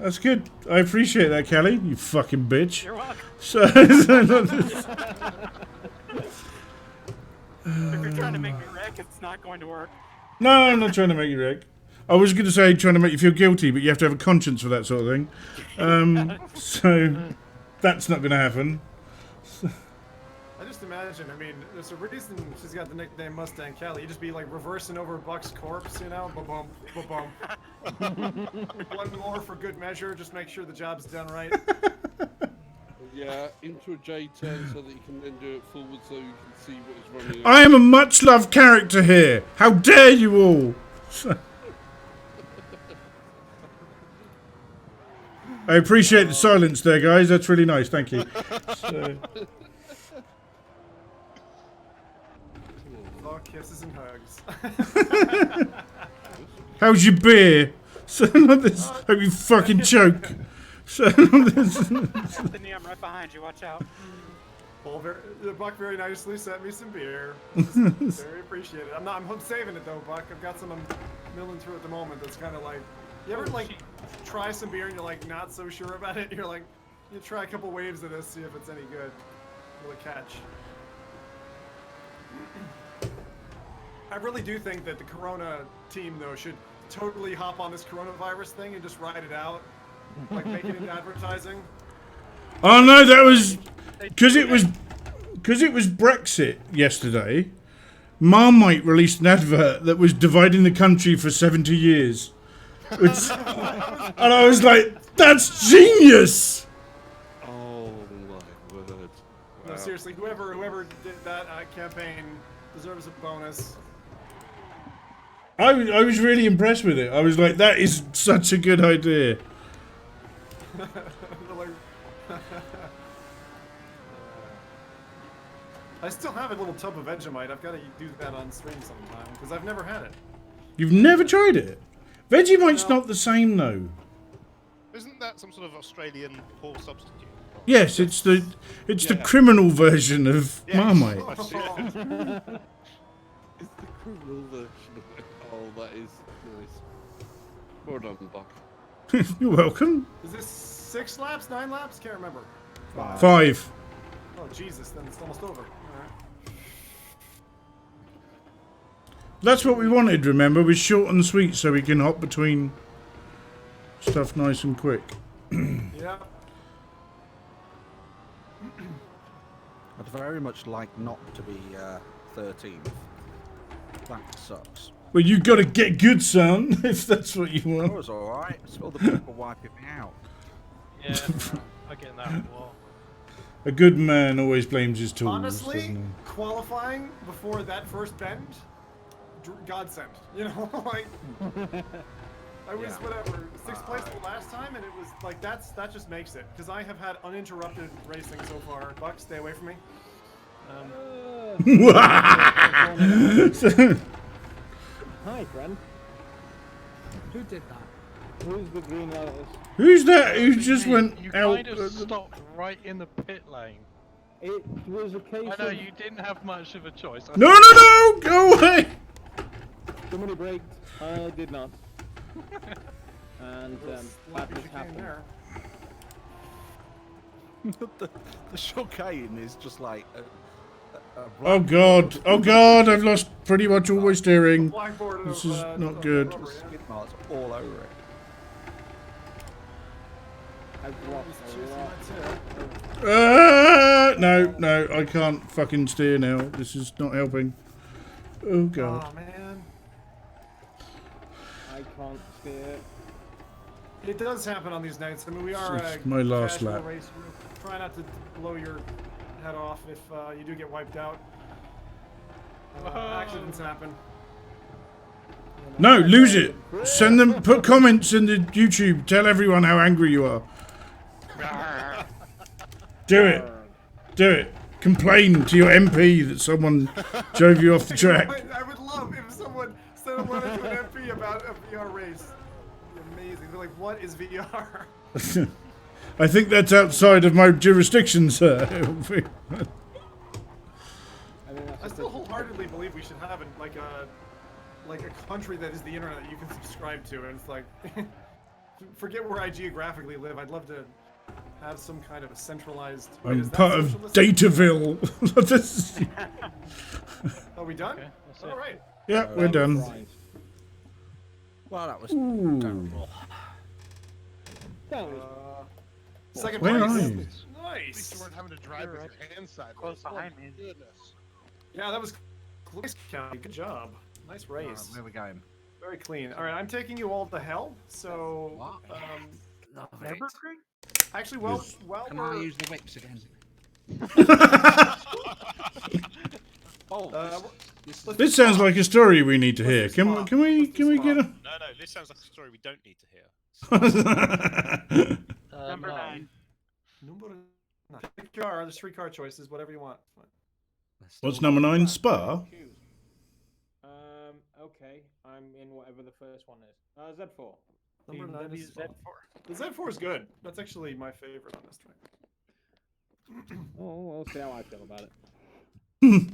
that's good. I appreciate that, Kelly. You fucking bitch. You're welcome. So If you're trying to make me wreck, it's not going to work. no, I'm not trying to make you wreck. I was going to say trying to make you feel guilty, but you have to have a conscience for that sort of thing. So that's not going to happen. I just imagine, I mean, there's a reason she's got the nickname Mustang Kelly. You just be like reversing over Buck's corpse, you know? Ba-bum, ba-bum. One more for good measure, just make sure the job's done right. Yeah, into a J10 so that you can then do it forward so you can see what is running. I am a much loved character here. How dare you all? I appreciate the silence there, guys. That's really nice. Thank you. So, Oh, kisses and hugs. how's your beer? So, this, hope you fucking choke. So, Anthony, I'm right behind you. Watch out. Well, Buck very nicely sent me some beer. Very appreciated. I'm saving it though, Buck. I've got some I'm milling through at the moment. That's kind of like, you ever like try some beer and you're like not so sure about it? You're like, you try a couple waves of this, see if it's any good. Will it catch? I really do think that the Corona team though should totally hop on this coronavirus thing and just ride it out, like make it into advertising. oh no, that was because it was Brexit yesterday. Marmite released an advert that was dividing the country for 70 years. Which, and I was like, that's genius! Oh my word. No, seriously, whoever did that campaign deserves a bonus. I was really impressed with it. I was like, that is such a good idea. I still have a little tub of Vegemite. I've got to do that on stream sometime because I've never had it. You've never tried it? Vegemite's not the same though. Isn't that some sort of Australian poor substitute? Yes, it's the criminal version of Marmite. It's the criminal version of it. Oh, that is nice. Well done, Buck. You're welcome. Is this 6 laps, 9 laps? Can't remember. 5. Oh Jesus, then it's almost over. All right. That's what we wanted, remember, was short and sweet so we can hop between stuff nice and quick. Yeah. I'd very much like not to be 13th. That sucks. Well, you got to get good, son, if that's what you That want. was alright. It's all the people wiping me out. Yeah, I get that a lot. A good man always blames his tools. Honestly, doesn't he? qualifying before that first bend, godsend. You know, like I was whatever 6th place the last time, and it was like that just makes it because I have had uninterrupted racing so far. Buck, stay away from me. Hi, friend. Who did that? Who's the green lotus? Who's that who just went You out? kind of stopped right in the pit lane. It was a case I know of you didn't have much of a choice. No! Go away! somebody braked. I did not. And that just happened. The chicane is just like Oh god! I've lost pretty much all my steering. Blackboard This of, is not good. skid marks all over it. I've lost a lot. No, I can't fucking steer now. This is not helping. Oh god. Oh man, I can't steer. it does happen on these nights. I mean, we are It's my last casual lap. race. Try not to blow your head off if you do get wiped out. Accidents happen. No, lose it. Send them. Put comments in the YouTube. Tell everyone how angry you are. Do it. Complain to your MP that someone drove you off the track. I would love if someone sent a letter to an MP about a VR race. It'd be amazing. They're like, what is VR? I think that's outside of my jurisdiction, sir. I still wholeheartedly believe we should have like a country that is the internet that you can subscribe to, and it's like, forget where I geographically live. I'd love to have some kind of a centralized. Wait, I'm is that part of socialism? Dataville. Are we done? Okay, that's All it. right. Yeah, we're done. Right. Well, that was Ooh. terrible. That was Second Where place. are you? At least Nice. you weren't having to drive with your hands sideways. Close behind me. Goodness. Yeah, that was close, County. Good job. Nice race. Where are we going? Very clean. All right, I'm taking you all to hell. So, What? Love Never it. Creek? Actually, Yes. while Can I we're use the whips again? uh, let's This just sounds pause. like a story we need to hear. Let's do Can we? spa. Can we? Let's do Can we spa. get a? No, this sounds like a story we don't need to hear. Number 9. Number 9. Pick your car. There's 3 car choices. Whatever you want. Let's What's still number not 9? back. Spa. Choose. Okay, I'm in whatever the first one is. Z4. Number 9 is Z4. The Z4 is good. That's actually my favorite on this track. Oh, we'll see how I feel about it.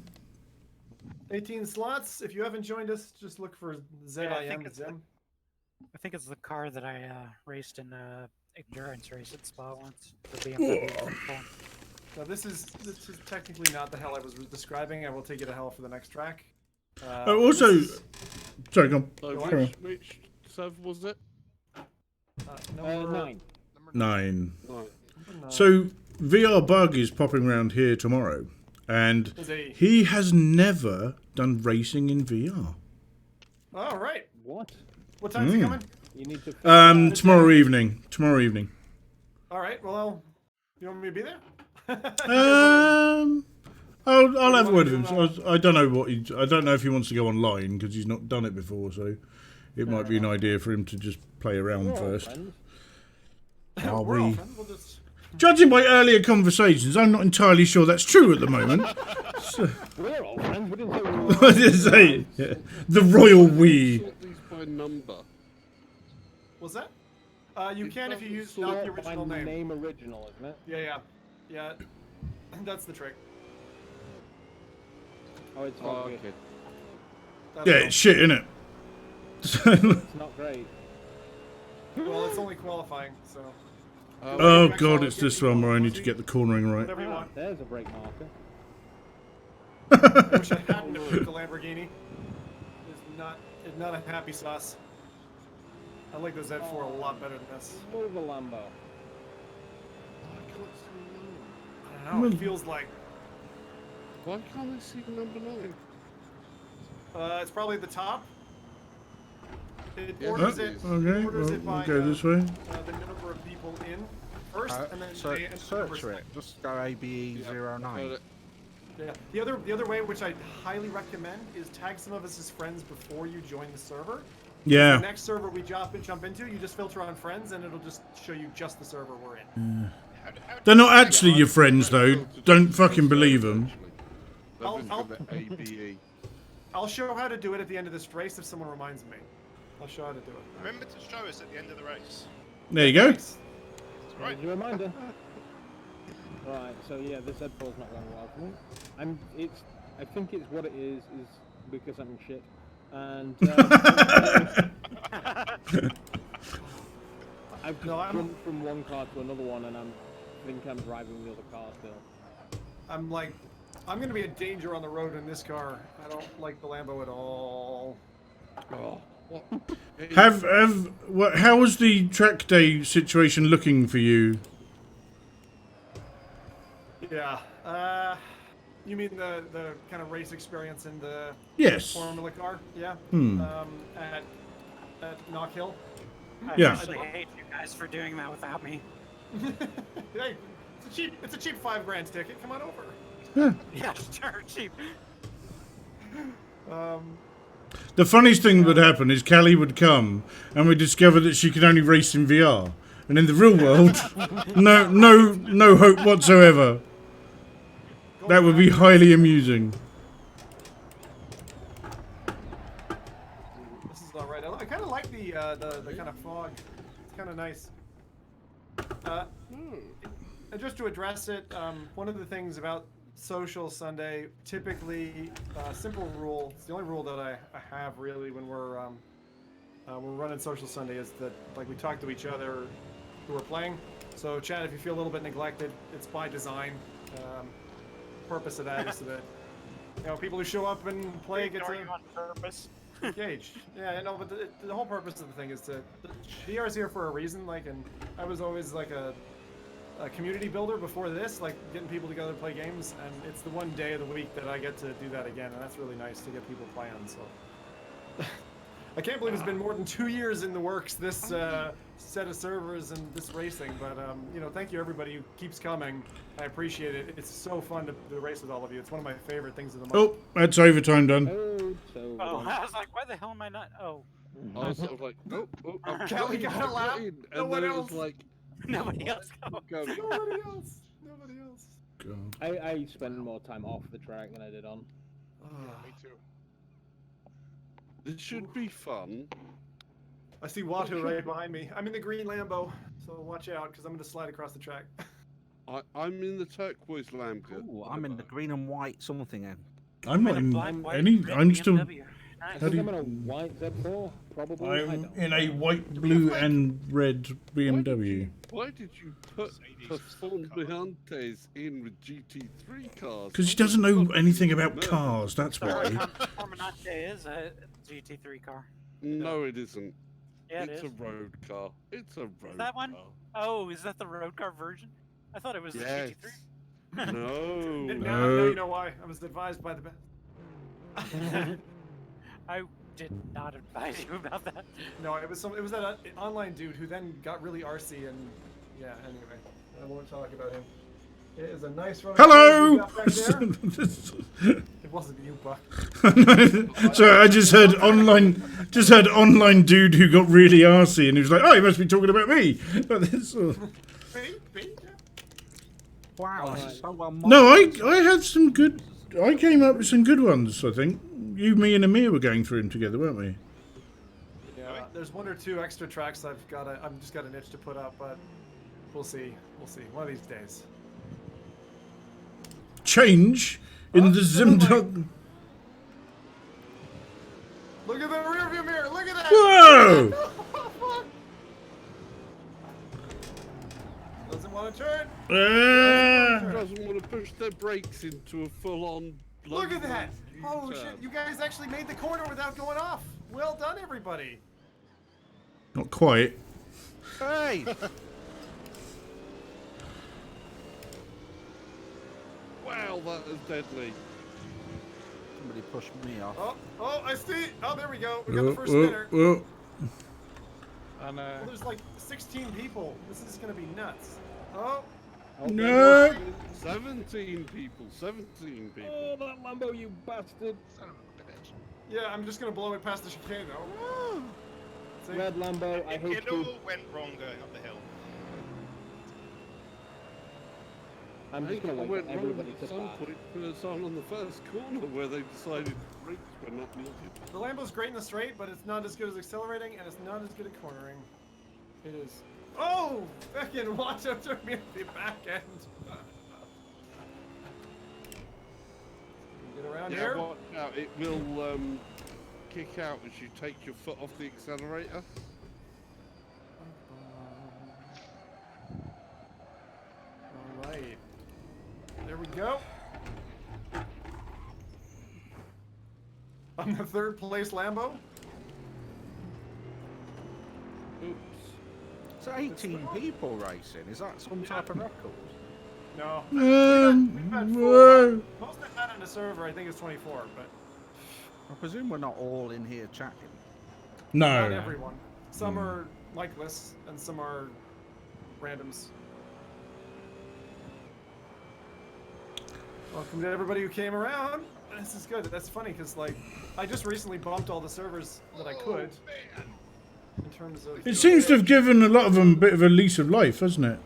18 slots. If you haven't joined us, just look for ZIM. I think it's the car that I raced in endurance race at Spa once. The BMW Z4. Now this is technically not the hell I was describing. I will take you to hell for the next track. Also, this is, sorry, go on. So Go on. which server was it? number 9. 9. Right. number 9. So VR Bug is popping around here tomorrow, and Is he? he has never done racing in VR. All right. What? What time's he coming? You need to. Tomorrow evening. Tomorrow evening. All right. Well, you want me to be there? I'll have a word with him. I don't know what I don't know if he wants to go online because he's not done it before, so it might be an idea for him to just play around first. Are We're all we? friends. We'll just... Judging by earlier conversations, I'm not entirely sure that's true at the moment. We're all friends. We didn't say we were. What did I say? Yeah. The royal we. Sort these by number. What's that? You It can if you doesn't use sort not the By original name. name original, isn't it? Yeah. That's the trick. Oh, it's Oh, not good. okay. That's Yeah, all. it's shit, innit? It's not great. Well, it's only qualifying, so Oh god, it's this one where I need to get the cornering right. whatever you want. There's a brake marker. I wish I hadn't have picked the Lamborghini. It's not a happy sauce. I like the Z4 a lot better than this. Move the Lambo. I can't see 9. I don't know. It feels like Why can't I see number 9? it's probably the top. It Yeah, orders it it. is. Okay, orders well, it by we'll go this way. the number of people in first, and then So, they enter the search numbers. for it. Just go ABE09. Yeah. The other way, which I highly recommend, is tag some of us as friends before you join the server. The Yeah. next server we jump into, you just filter on friends, and it'll just show you just the server we're in. They're not actually your friends, though. Don't fucking believe them. I'll- The ABE. I'll show how to do it at the end of this race if someone reminds me. I'll show how to do it. Remember to show us at the end of the race. There you go. Thanks. Right. There's a reminder. Right, so yeah, this Z4's not going well for me. I think it's what it is because I'm shit. And I've No, jumped from one car to another one, and I think I'm driving the other car still. I'm gonna be a danger on the road in this car. I don't like the Lambo at all. Oh, what? How was the track day situation looking for you? Yeah. You mean the kind of race experience in the Yes. Formula car? Yeah. Hmm. At Knock Hill. I Yeah. actually hate you guys for doing that without me. Hey, it's a cheap $5,000 ticket. Come on over. Yeah, sure, cheap. The funniest thing would happen is Callie would come and we discover that she could only race in VR. And in the real world, no hope whatsoever. That would be highly amusing. This is all right. I kind of like the kind of fog. It's kind of nice. And just to address it, one of the things about Social Sunday, typically, simple rule. It's the only rule that I have really when we're running Social Sunday is that like we talk to each other who are playing. So Chad, if you feel a little bit neglected, it's by design. Purpose of that is so that people who show up and play get Ignore to you on purpose. engage. Yeah, I know, but the whole purpose of the thing is to VR is here for a reason. Like, and I was always like a community builder before this, like getting people together to play games, and it's the one day of the week that I get to do that again, and that's really nice to get people playing. So I can't believe it's been more than 2 years in the works. This set of servers and this racing, but you know, thank you everybody who keeps coming. I appreciate it. It's so fun to race with all of you. It's one of my favorite things of the month. Oh, that's overtime done. Oh, so Oh, I was like, why the hell am I not? Oh, I was sort of like, oh, I'm Kelly going, got a I'm lap. going, No and one then it else. was like, nobody else go. going. Nobody else. Nobody else. God. I spend more time off the track than I did on. Me too. This should be fun. I see Watu right behind me. I'm in the green Lambo, so watch out because I'm going to slide across the track. I'm in the turquoise Lambo. Ooh, I'm in the green and white something end. I'm not in a in black, white, any. red I'm still. BMW. I Nice. How do think you- I'm in a white Z4, probably. I I'm don't in a know. white, blue, and red BMW. Why did you put Performantes in with GT3 cars? Because he doesn't know anything about cars. That's The why. Performante is a GT3 car. No, it isn't. Yeah, it It's is. a road car. It's a road that one? car. Oh, is that the road car version? I thought it was Yes. the GT3. No. Now you know why. I was advised by the best. I did not advise you about that. No, it was that online dude who then got really arsey and yeah. Anyway, I won't talk about him. It is a nice run. Hello. Back there. It wasn't you, Buck. Sorry, I just heard online dude who got really arsey, and he was like, "Oh, he must be talking about me." But this, Wow, this is so well no, I had some good. I came up with some good ones. I think you, me, and Amir were going through them together, weren't we? Yeah, there's one or two extra tracks I'm just got an itch to put up, but we'll see. We'll see. One of these days. Change in the still like- Zimdog. Look at the rearview mirror. Look at that. Whoa! Doesn't want to turn. Doesn't want to push their brakes into a full-on. Look at that. Oh U-turn. shit! You guys actually made the corner without going off. Well done, everybody. Not quite. Hey! Wow, that is deadly. Somebody pushed me off. Oh, I see. Oh, there we go. We got the first spinner. Whoa. And Well, there's like 16 people. This is gonna be nuts. Oh, No. 17 people. 17 people. Oh, that Lambo, you bastard! Son of a bitch. yeah. I'm just gonna blow it past the chicane though. See? Red Lambo, I It, hate it you. all went wrong going up the hill. I'm I just think I gonna wait went for wrong everybody at to some start. point for the sign on the first corner where they decided brakes were not needed. The Lambo's great in the straight, but it's not as good as accelerating, and it's not as good at cornering. It is. Oh, fucking watch out! Took me at the back end. Get around Yeah, here. watch out. It will kick out as you take your foot off the accelerator. All right. There we go. I'm the third place Lambo. Oops. It's 18 people racing. Is that some type of record? No. Um, We've had whoa. Most I've had in a server, I think, is 24, but I presume we're not all in here chatting. not No. everyone. Some are likeless, and some are randoms. Welcome to everybody who came around. This is good. That's funny because, like, I just recently bumped all the servers that I could. In terms of It seems to have given a lot of them a bit of a lease of life, hasn't it?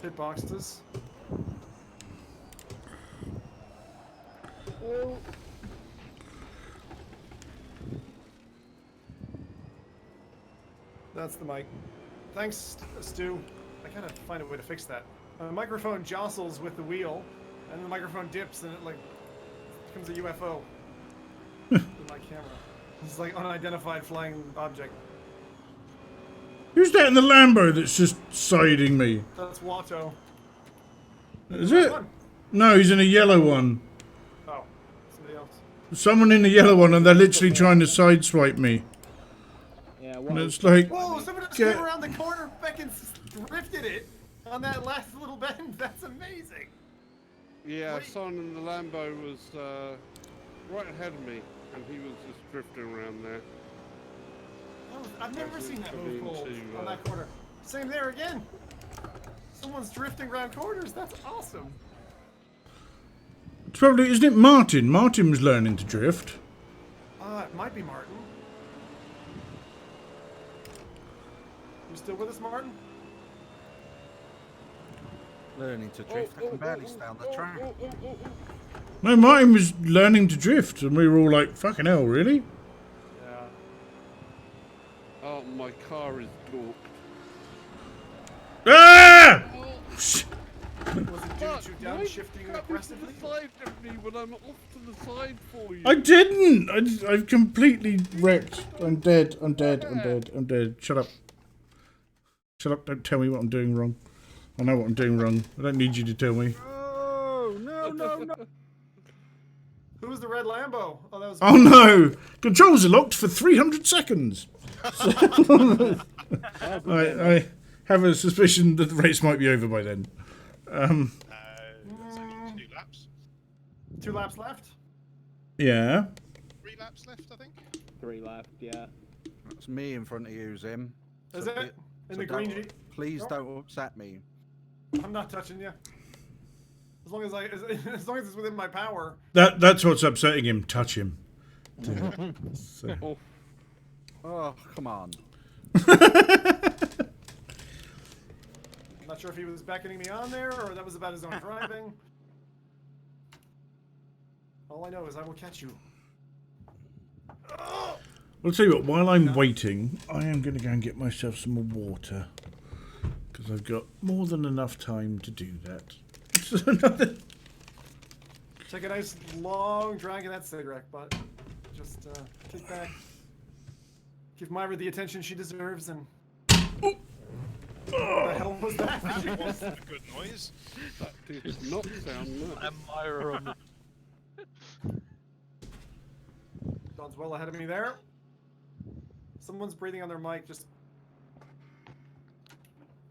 hit boxes. Oh, That's the mic. Thanks, Stu. I gotta find a way to fix that. The microphone jostles with the wheel, and the microphone dips, and it like becomes a UFO in my camera. It's like unidentified flying object. Who's that in the Lambo that's just siding me? That's Watto. Is it? No, he's in a yellow one. Oh, somebody else. Someone in the yellow one, and they're literally trying to sideswipe me. yeah, And well, it's like, Whoa! Someone just Get- came around the corner, fucking drifted it on that last little bend. That's amazing. Yeah, Wait. someone in the Lambo was right ahead of me, and he was just drifting around there. I've never seen that move coming pulled to, on that corner. Same there again. Someone's drifting around corners. That's awesome. It's probably, isn't it Martin? Martin was learning to drift. It might be Martin. You still with us, Martin? Learning to drift, I can barely stay on the track. No, Martin was learning to drift, and we were all like, fucking hell, really? Yeah. Oh, my car is dorked. Ah! Was it due to downshifting Come to aggressively? the side of me when I'm off to the side for you. I didn't! I've completely wrecked. I'm dead, I'm dead, I'm dead, I'm dead. Shut up. Shut up, don't tell me what I'm doing wrong. I know what I'm doing wrong. I don't need you to tell me. Oh, no. Who was the red Lambo? Oh, that was. Oh no! Controls are locked for 300 seconds! I have a suspicion that the race might be over by then. There's only 2 laps. 2 laps left. Yeah. 3 laps left, I think. 3 left, yeah. That's me in front of you, Zim. Is So it? be- In so the green don't- Jeep? Please No. don't upset me. I'm not touching you. As long as as long as it's within my power. That's what's upsetting him. Touch him. So. Oh, come on. I'm not sure if he was beckoning me on there or that was about his own driving. All I know is I will catch you. Oh! I'll tell you what, while I'm waiting, I am going to go and get myself some more water. Because I've got more than enough time to do that. Take a nice long drag of that cigarette butt. Just kick back. Give Myra the attention she deserves and... What the hell was that? That was a good noise. That did not sound nice. And Myra on the Don's well ahead of me there. Someone's breathing on their mic, just...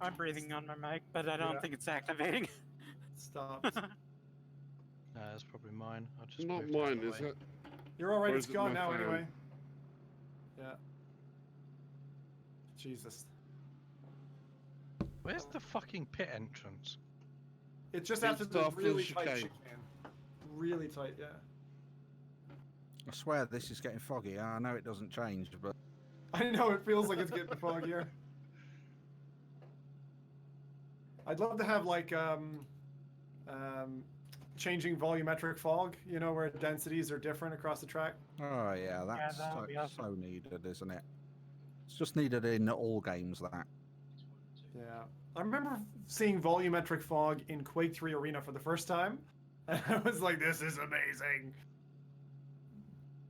I'm breathing on my mic, but I don't Yeah. think it's activating. Stop. it's probably mine. I'll just Not move that mine, away. is it? You're alright, Or it's is it gone my now fan? anyway. Yeah. Jesus. Where's the fucking pit entrance? It's just It's after the after the really tight chicane. chicane. Really tight, yeah. I swear this is getting foggy. I know it doesn't change, but I know, it feels like it's getting foggier. I'd love to have like changing volumetric fog, you know, where densities are different across the track. oh yeah, that's that would be awesome. so needed, isn't it? It's just needed in all games. That. Yeah. I remember seeing volumetric fog in Quake 3 Arena for the first time, and I was like, this is amazing.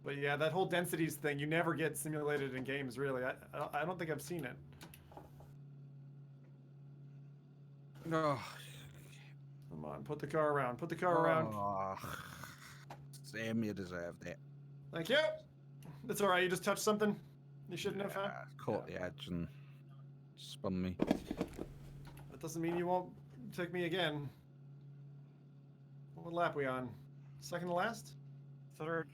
But yeah, that whole densities thing, you never get simulated in games, really. I don't think I've seen it. Oh, Come on, put the car around. Put the car around. oh, Sam, you deserved it. Thank you. That's all right. You just touched something you shouldn't have. Huh? Caught the edge and spun me. That doesn't mean you won't take me again. What lap we on? Second to last? Third,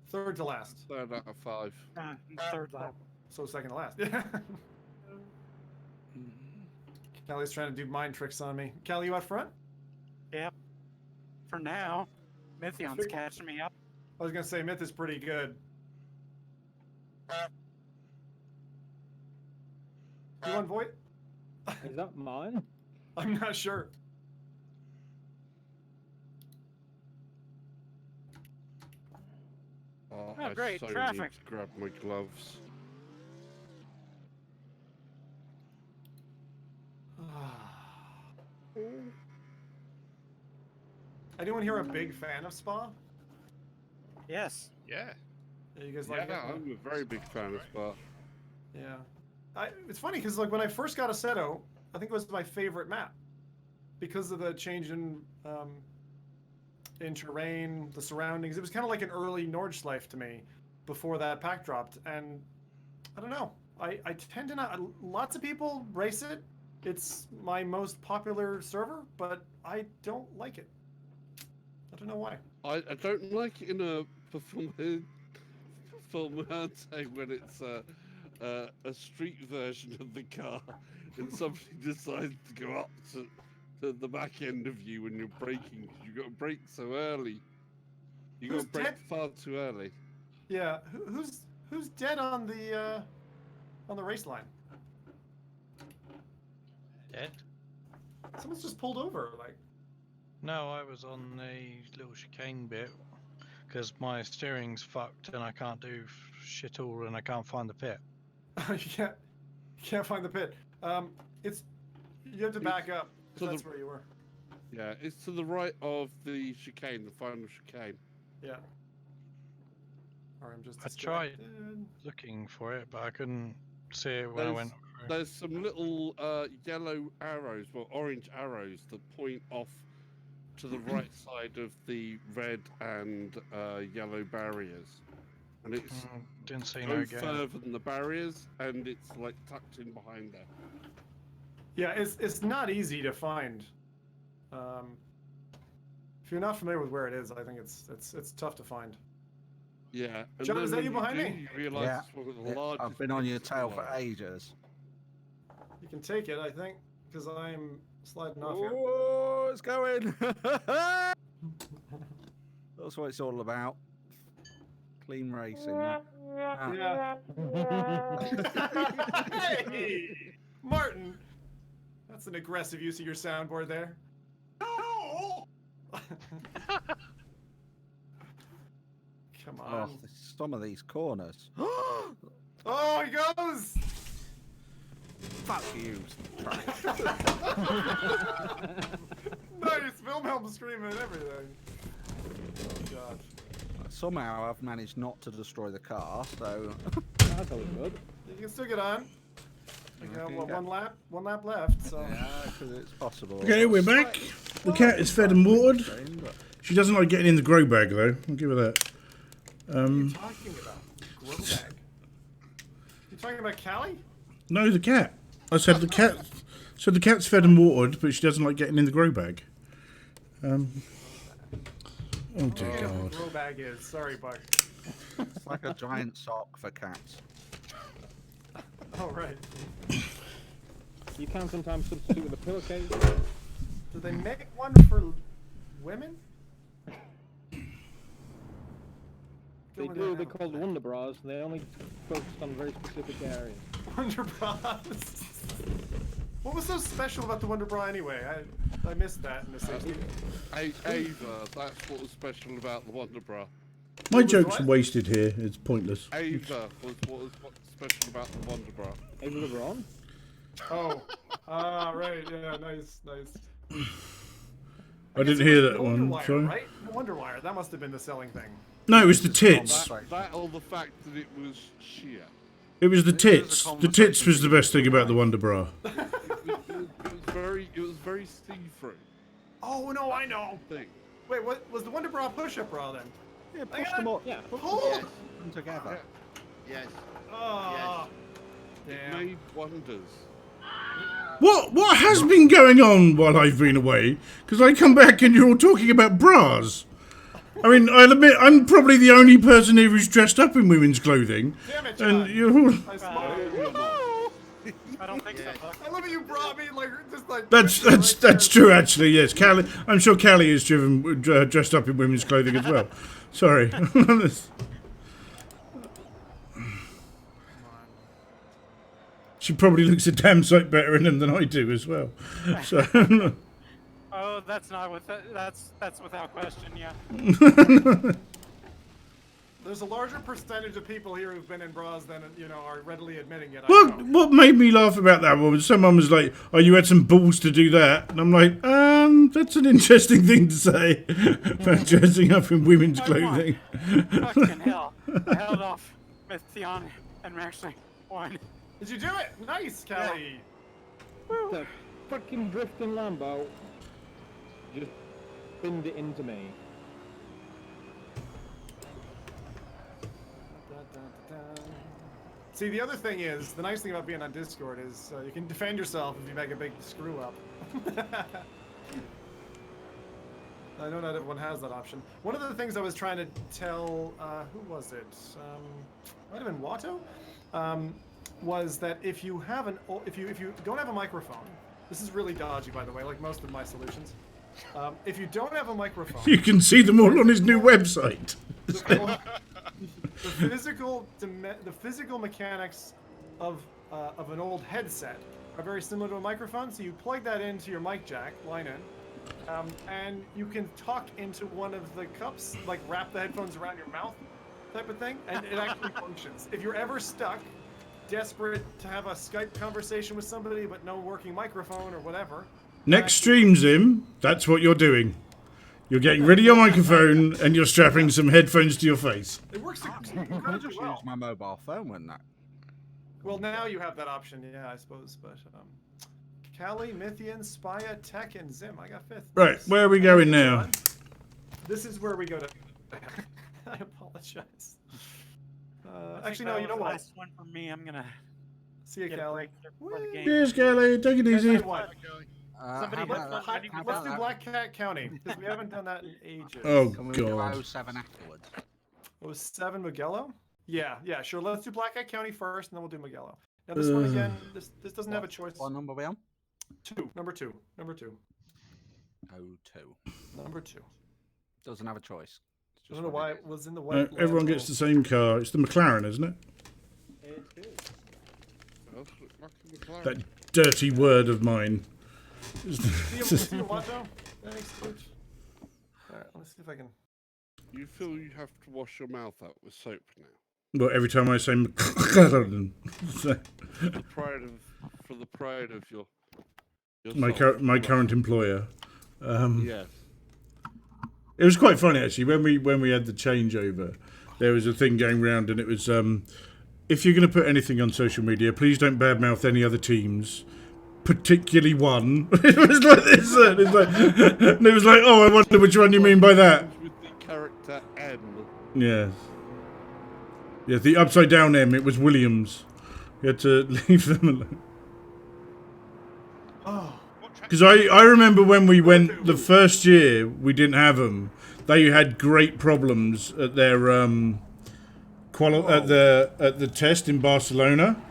Third to last. 3rd out of 5. third lap. So second to last. Yeah. Kelly's trying to do mind tricks on me. Kelly, you out front? Yep. For now, Mythion's catching me up. I was gonna say Myth is pretty good. You want Voight? Is that mine? I'm not sure. Oh, Oh, I great, so traffic. need to grab my gloves. Anyone here a big fan of Spa? Yes. Yeah. Yeah, you guys like Yeah, it? I'm a very big fan of Spa. Yeah. It's funny because like when I first got Assetto, I think it was my favorite map because of the change in terrain, the surroundings. It was kind of like an early Nordschleife to me before that pack dropped, and I don't know. I tend to not. Lots of people race it. It's my most popular server, but I don't like it. I don't know why. I don't like it in a performance when it's a street version of the car, and somebody decides to go up to the back end of you when you're braking because you got to brake so early. You got Who's to brake dead? far too early. Yeah, who's dead on the race line? Dead? Someone's just pulled over. Like, No, I was on the little chicane bit because my steering's fucked and I can't do shit all and I can't find the pit. you can't find the pit. You have to back up. to That's the- where you were. Yeah, it's to the right of the chicane, the final chicane. Yeah. Or I'm just I tried distracted. looking for it, but I couldn't see it when I went through. There's some little yellow arrows, well, orange arrows that point off to the right side of the red and yellow barriers. And it's Didn't see no no game. further than the barriers, and it's like tucked in behind there. Yeah, it's not easy to find. If you're not familiar with where it is, I think it's tough to find. Yeah. And John, then is that when you behind do, me? You realise Yeah. it's one of the Yeah, largest. I've been on your pits in tail the for world. ages. You can take it, I think, because I'm sliding off here. Oh, it's going! That's what it's all about. Clean racing. That. Ah. Yeah. Hey, Martin. That's an aggressive use of your soundboard there. Come Oh, on. some of these corners. Oh, he goes! Fuck you. Nice, Wilhelm screaming and everything. Oh god. Somehow I've managed not to destroy the car, so That's always good. You can still get on. You got Okay, what, yeah. one lap left. So yeah, because it's possible. Okay, we're back. The cat is fed and watered. She doesn't like getting in the grow bag though. I'll give her that. what are you talking about? Grow bag. You talking about Callie? No, the cat. I said the cat. So the cat's fed and watered, but she doesn't like getting in the grow bag. Oh dear I don't know what God. grow bag is. Sorry, Buck. It's like a giant sock for cats. Oh right. You can sometimes substitute with a pillowcase. Do they make one for women? They do. They're called Wonder Bras. And they only focus on very specific areas. Wonder Bras. What was so special about the Wonder Bra anyway? I missed that in the 60s. Ava, that's what was special about the Wonder Bra. My What was joke's what? wasted here. It's pointless. Ava was what's special about the Wonder Bra. Ava LeBron? Oh. Right. Yeah, nice. I didn't hear that The Wonder one. Wire, Sorry. right? The Wonder Wire. That must have been the selling thing. No, it was the tits. That or the fact that it was sheer. It was the This is a tits. The conversation tits was the best thing about the Wonder Bra. It was very see-through Oh no, I know. thing. Wait, what was the Wonder Bra push-up bra then? Yeah, Hang push on. them up. Yeah. Oh, Them together. Yes, oh. it Damn. made wonders. What has been going on while I've been away? Because I come back and you're all talking about bras. I mean, I'll admit I'm probably the only person here who's dressed up in women's clothing. Damn it, And John. you're all... I smiled. I don't think so, Buck. I love that you brought me like just like. That's true actually. Yes, Callie. I'm sure Callie is dressed up in women's clothing as well. Sorry. She probably looks a damn sight better in them than I do as well. So. Oh, that's not with that's without question. Yeah. There's a larger percentage of people here who've been in bras than are readily admitting it. I know. What made me laugh about that one was someone was like, "Oh, you had some balls to do that," and I'm like, that's an interesting thing to say about dressing up in women's clothing." Fucking hell! I held off with Theon and actually won. Did you do it? Nice, Callie. The fucking drifting Lambo just pinned it into me. See, the other thing is, the nice thing about being on Discord is you can defend yourself if you make a big screw up. I know not everyone has that option. One of the things I was trying to tell, who was it? Might have been Watto? was that if you don't have a microphone, this is really dodgy, by the way, like most of my solutions. If you don't have a microphone, You can see them all on his new website. the physical mechanics of an old headset are very similar to a microphone. So you plug that into your mic jack, line in, and you can talk into one of the cups, like wrap the headphones around your mouth, type of thing, and it actually functions. If you're ever stuck, desperate to have a Skype conversation with somebody but no working microphone or whatever. Next stream, Zim, that's what you're doing. You're getting rid of your microphone and you're strapping some headphones to your face. It works I incredibly just well. use my mobile phone when that. Well, now you have that option, yeah, I suppose. But Callie, Mythian, Spia, Tech, and Zim. I got 5th. Right, where are we going now? This is where we go to. I apologize. I Actually, think no. that You know was the what? last one for me. I'm gonna See you, get a Callie. break there before the game. Cheers, Kelly. Take it easy. What? Somebody how hit about that. that? How Let's about do that? Black Cat County because we haven't done that in ages. Oh, Can we do God. 07 afterwards? It was 7 Mugello? Yeah, sure. Let's do Black Cat County first, and then we'll do Mugello. Now this one again, this doesn't have a choice. What number are we on? 2. Number 2. 02. Number 2. Doesn't have a choice. It's I just don't know what why it it was in the No, white. everyone gets the same car. It's the McLaren, isn't it? That dirty word of mine. See you, Watto? Thanks, Coach. Alright, let's see if I can. You feel you have to wash your mouth out with soap now. Well, every time I say McLaren, For the pride of your my current employer. Yes. It was quite funny actually when we had the changeover. There was a thing going round, and it was if you're going to put anything on social media, please don't badmouth any other teams, particularly one. It was like this, and it was like, oh, I wonder which one you mean by that. With the character N. Yes. Yeah, the upside down M. It was Williams. You had to leave them alone. Oh. Because I remember when we went the first year, we didn't have them. They had great problems at their at the test in Barcelona.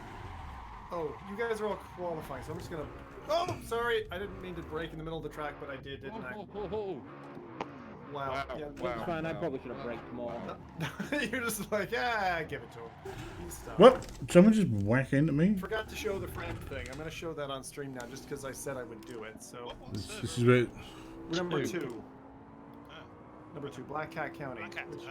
Oh, you guys are all qualifying, so I'm just gonna. Oh, sorry, I didn't mean to break in the middle of the track, but I did, didn't I? Wow. Wow, Yeah, wow. It's fine, I probably should have braked more. You're just like, give it to him. He's stuck. What? Someone just whack into me? Forgot to show the friend thing. I'm gonna show that on stream now, just because I said I would do it. So This is where. number 2. Number 2, Black Cat County, which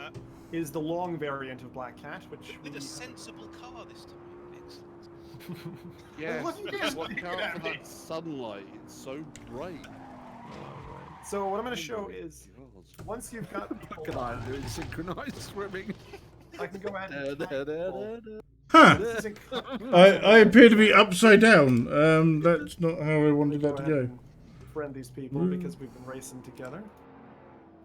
is the long variant of Black Cat, which With a sensible car this time. Excellent. Yes. Look, you guys Watch look out at for me. that sunlight. It's so bright. So what I'm gonna show is once you've got Look at that, doing synchronized swimming. I can go ahead and Huh! This isn't I appear to be upside down. That's not how I wanted that to ahead go. and friend these people because we've been racing together.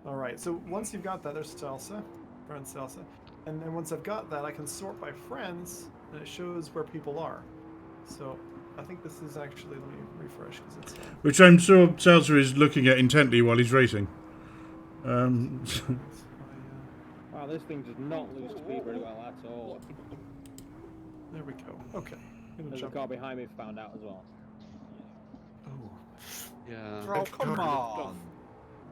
All right, so once you've got that, there's Salsa, friend Salsa, and then once I've got that, I can sort by friends, and it shows where people are. So I think this is actually, let me refresh because it's. Which I'm sure Salsa is looking at intently while he's racing. Wow, this thing does not lose speed very well at all. There we go. Okay. There's a car behind me found out as well. Oh. Yeah. Oh, come on.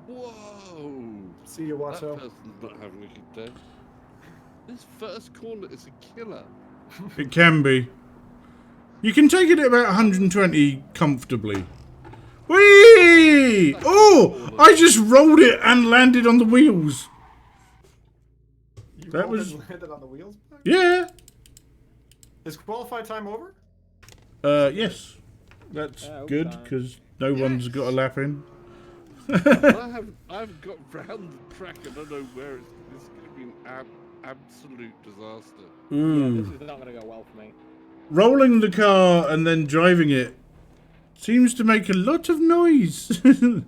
Whoa. See you, That Watto. person's not having a good day. This first corner is a killer. It can be. You can take it at about 120 comfortably. Whee! Oh! I just rolled it and landed on the wheels. You That rolled was- and landed on the wheels. Yeah. Is qualified time over? Yes. That's Yeah, good okay. because no one's got a lap in. I've got round the track. I don't know where it's. This is going to be an absolute disaster. Ooh. This is not going to go well for me. Rolling the car and then driving it seems to make a lot of noise. And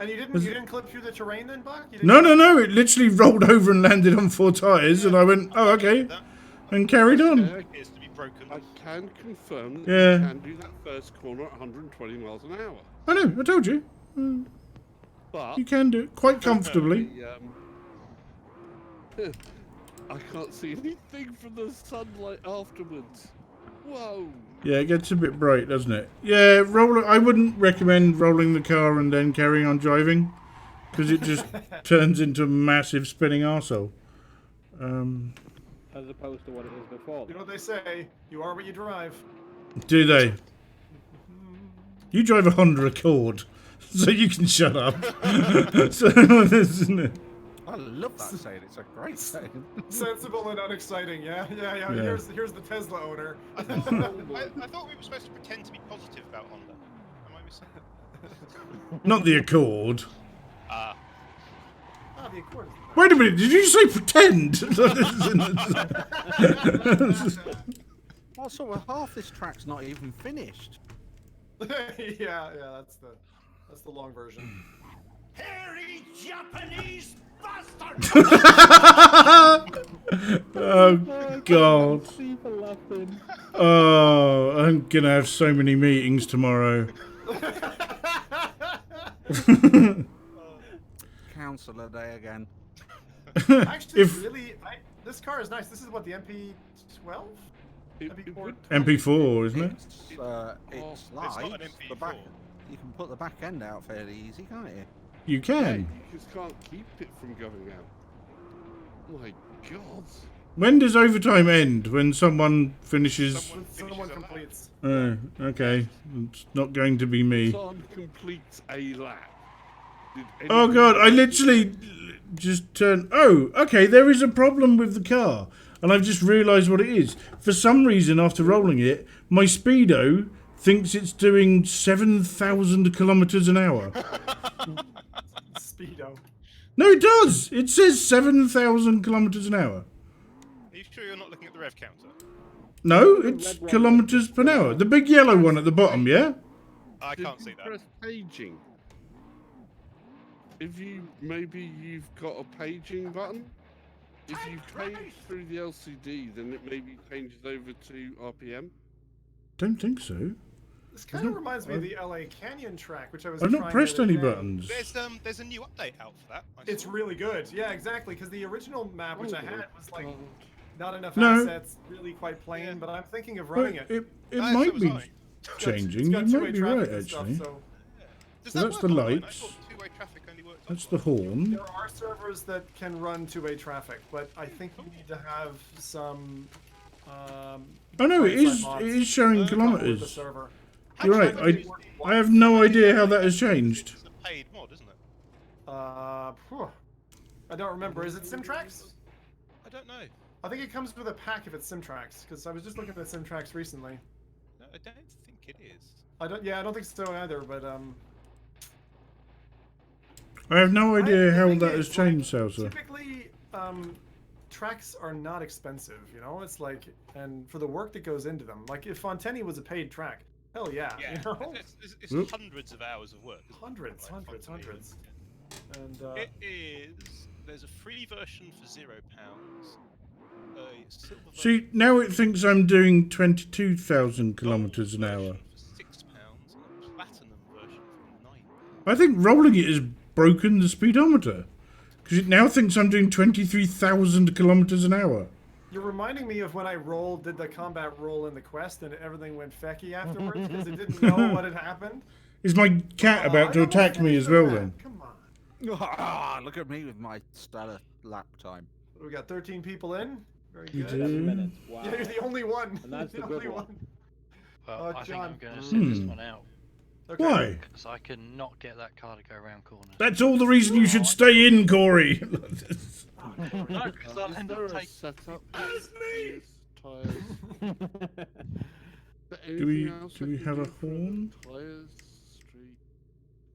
you didn't clip through the terrain then, Buck? You didn't No. It literally rolled over and landed on 4 tyres, and I went, oh, okay, and carried on. Appears to be broken. I can confirm that Yeah. you can do that first corner at 120 miles an hour. I know, I told you. But You can do it quite comfortably. the, I can't see anything from the sunlight afterwards. Whoa. Yeah, it gets a bit bright, doesn't it? Yeah, I wouldn't recommend rolling the car and then carrying on driving, because it just turns into a massive spinning arsehole. As opposed to what it is before. You know what they say? You are what you drive. Do they? You drive a Honda Accord, so you can shut up. So, isn't it? I love that saying. It's a great saying. Sensible and unexciting, yeah? Yeah. Here's the Tesla owner. I thought we were supposed to pretend to be positive about Honda. Am I missing? Not the Accord. Ah, the Accord. Wait a minute, did you say pretend? Also, half this track's not even finished. yeah, that's the long version. Hairy Japanese bastard! Oh, God. People laughing. Oh, I'm going to have so many meetings tomorrow. Councillor day again. Actually, this car is nice. This is what, the MP12? MP4? MP4, isn't it? It's not slides. an The MP4. back, you can put the back end out fairly easy, can't you? You Yeah, can. you just can't keep it from going out. My God. When does overtime end? When someone finishes... Someone completes. Okay. It's not going to be me. Someone completes a lap. Did Oh, anything- God, I literally just turned... Oh, okay, there is a problem with the car. And I've just realised what it is. For some reason, after rolling it, my Speedo thinks it's doing 7,000 kilometres an hour. Speedo. No, it does. It says 7,000 kilometres an hour. Are you sure you're not looking at the rev counter? No, it's kilometres per hour. The big yellow one at the bottom, yeah? I Did can't you see that. press paging? If maybe you've got a paging button. If you page through the LCD, then it maybe changes over to RPM. Don't think so. This kind of reminds me of the LA Canyon track, which I was I've trying not pressed the other any day. buttons. There's a new update out for that. I It's saw. really good. Yeah, exactly. Because the original map, which I had, was like not enough No. assets, really quite plain. Yeah. But I'm thinking of But running it. it No, so might was be I. It's got changing. You two-way might be traffic right, and stuff, actually. so Does So that that's work the online? I lights. thought two-way traffic only worked That's online. the horn. there are servers that can run two-way traffic, but I think you need to have some. Oh no, it client-side is. mods It is showing to couple with the kilometres. server. You're right. I have no idea how that has changed. It's a paid mod, isn't it? Phew. I don't remember. Is it Simtrax? I don't know. I think it comes with a pack if it's Simtrax, because I was just looking at Simtrax recently. No, I don't think it is. I don't think so either, but I have no idea the how thing that is, has changed, Salsa. typically, tracks are not expensive, you know? It's like, and for the work that goes into them. Like, if Fonteni was a paid track, hell yeah, Yeah, you know? it's Oop. hundreds of hours of work. isn't it? Hundreds. Like, And, It is. There's a free version for £0. A silver See, now it thinks I'm doing 22,000 kilometres an hour. version for £6 and a platinum version for £9. I think rolling it has broken the speedometer. Because it now thinks I'm doing 23,000 kilometres an hour. you're reminding me of when I did the combat roll in the quest, and everything went fecky afterwards, because it didn't know what had happened. Is my cat about to I almost attack me finished as the well map. then? Come on. Ah, look at me with my stellar lap time. We got 13 people in. Very You good. do? 7 minutes. Wow. Yeah, you're the only one. And that's You're the good one. Well, I think John. I'm going to sit this Hmm. one out Okay. Why? because I cannot get that car to go around corners. That's all the reason you should stay in, Corey. No, because I'll Is end there up a taking. setup? Gears, tyres. Do we have a horn? Tyres, street.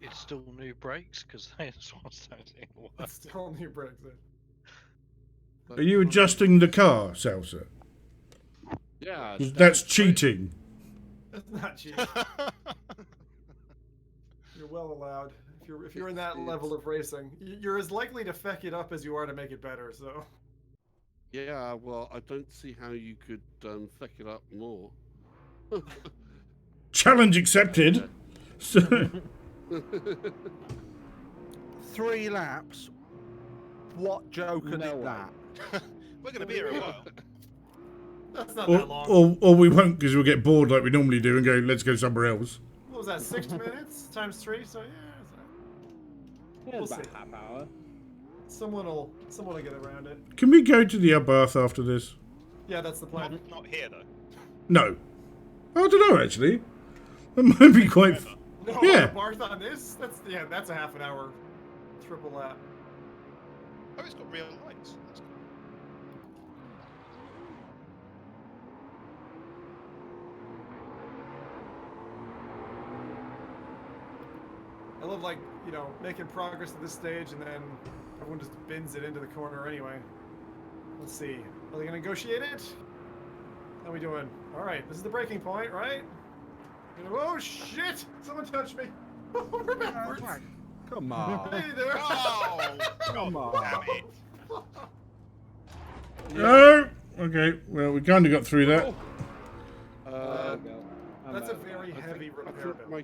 It's still new brakes because this one's don't seem to work. It's still new brakes. Are you adjusting the car, Salsa? Yeah. 'Cause that's cheating. That's not cheap. You're well allowed. If you're in that level of racing, you're as likely to feck it up as you are to make it better. So. Yeah, well, I don't see how you could feck it up more. Challenge accepted. So, 3 laps. What joker No did way. that? We're going to be here a while. That's not that long. Or we won't because we'll get bored like we normally do and go, let's go somewhere else. What was that, 60 minutes times 3? So yeah, Yeah, We'll it's about see. half hour. someone will get around it. Can we go to the bath after this? Yeah, that's the plan. Not here, though. No. I don't know, actually. That might be quite... No, Yeah. Barth on this? That's a half an hour triple lap. Oh, it's got real lights. That's cool. I love, like, making progress at this stage and then everyone just bins it into the corner anyway. Let's see. Are they going to negotiate it? How we doing? Alright, this is the breaking point, right? Oh, shit! Someone touched me! We're backwards! Come on. Hey there! Oh, Come on. damn it. Oh! Okay, well, we kind of got through that. There we go. I'm That's a out. very heavy I repair think bill. my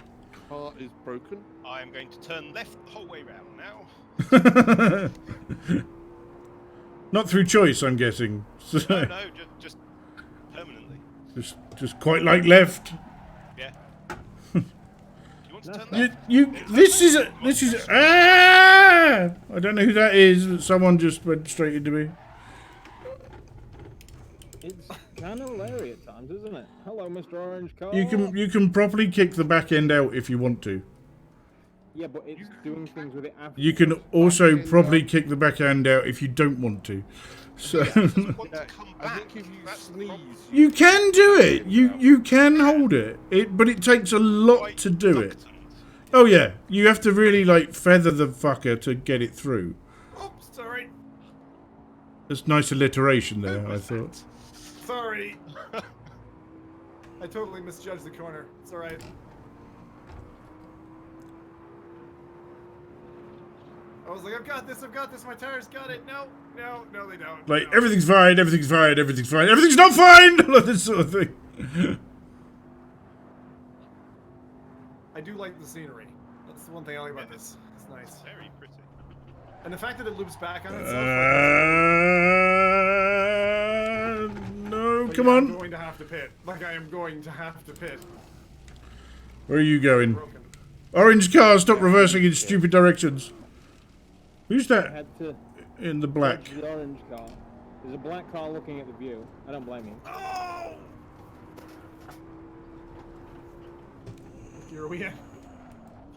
car is broken. I am going to turn left the whole way round now. Not through choice, I'm guessing. So, No, just permanently. just quite like left. Yeah. Do you want to turn left? This is ah! I don't know who that is, but someone just went straight into me. It's kind of hilarious at times, isn't it? Hello, Mr. Orange Car. You can properly kick the back end out if you want to. Yeah, but it's doing things with it after. You can also probably kick the back end out if you don't want to. So Want to come I back. think if you That's the problem. sneeze, you can do it. You can hold it. But it takes a lot Quite to do it. ducted. Oh yeah, you have to really like feather the fucker to get it through. Oops, sorry. That's nice alliteration there, I thought. Sorry. I totally misjudged the corner. It's alright. I was like, I've got this, my tires got it. No, they don't. Like No. everything's fine, everything's not fine, like this sort of thing. I do like the scenery. That's the one thing I like about this. It's nice. Very pretty. And the fact that it loops back on itself. No, But come yeah, on. I'm going to have to pit. Like I am going to have to pit. Where are you going? Broken. Orange car, stop reversing in stupid directions. Who's I that had to in the black? dodge the orange car. There's a black car looking at the view. I don't blame you. Oh! Here we are.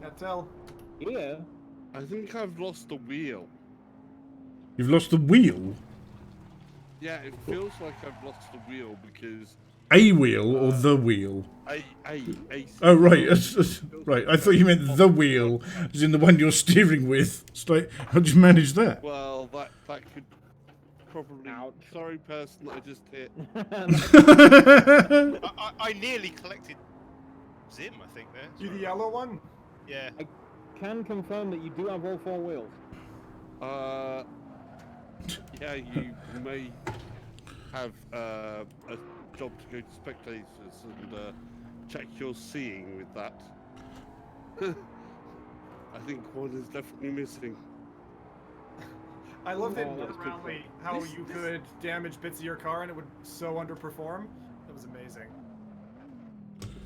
Can't tell. Yeah. I think I've lost the wheel. You've lost the wheel? Yeah, it feels like I've lost the wheel because A wheel or the wheel? a Oh, right. Right. I thought you meant the wheel, as in the one you're steering with. It's like, how'd you manage that? Well, that could probably. Ouch. Sorry, person that I just hit. I nearly collected Zim, I think, there. You the yellow one? Yeah. Can confirm that you do have all 4 wheels. Yeah, you may have a job to go to spectators and check your seeing with that. I think one is definitely missing. I loved it Oh, in that was good Rally how you could damage bits of your car and it would so underperform. That was amazing.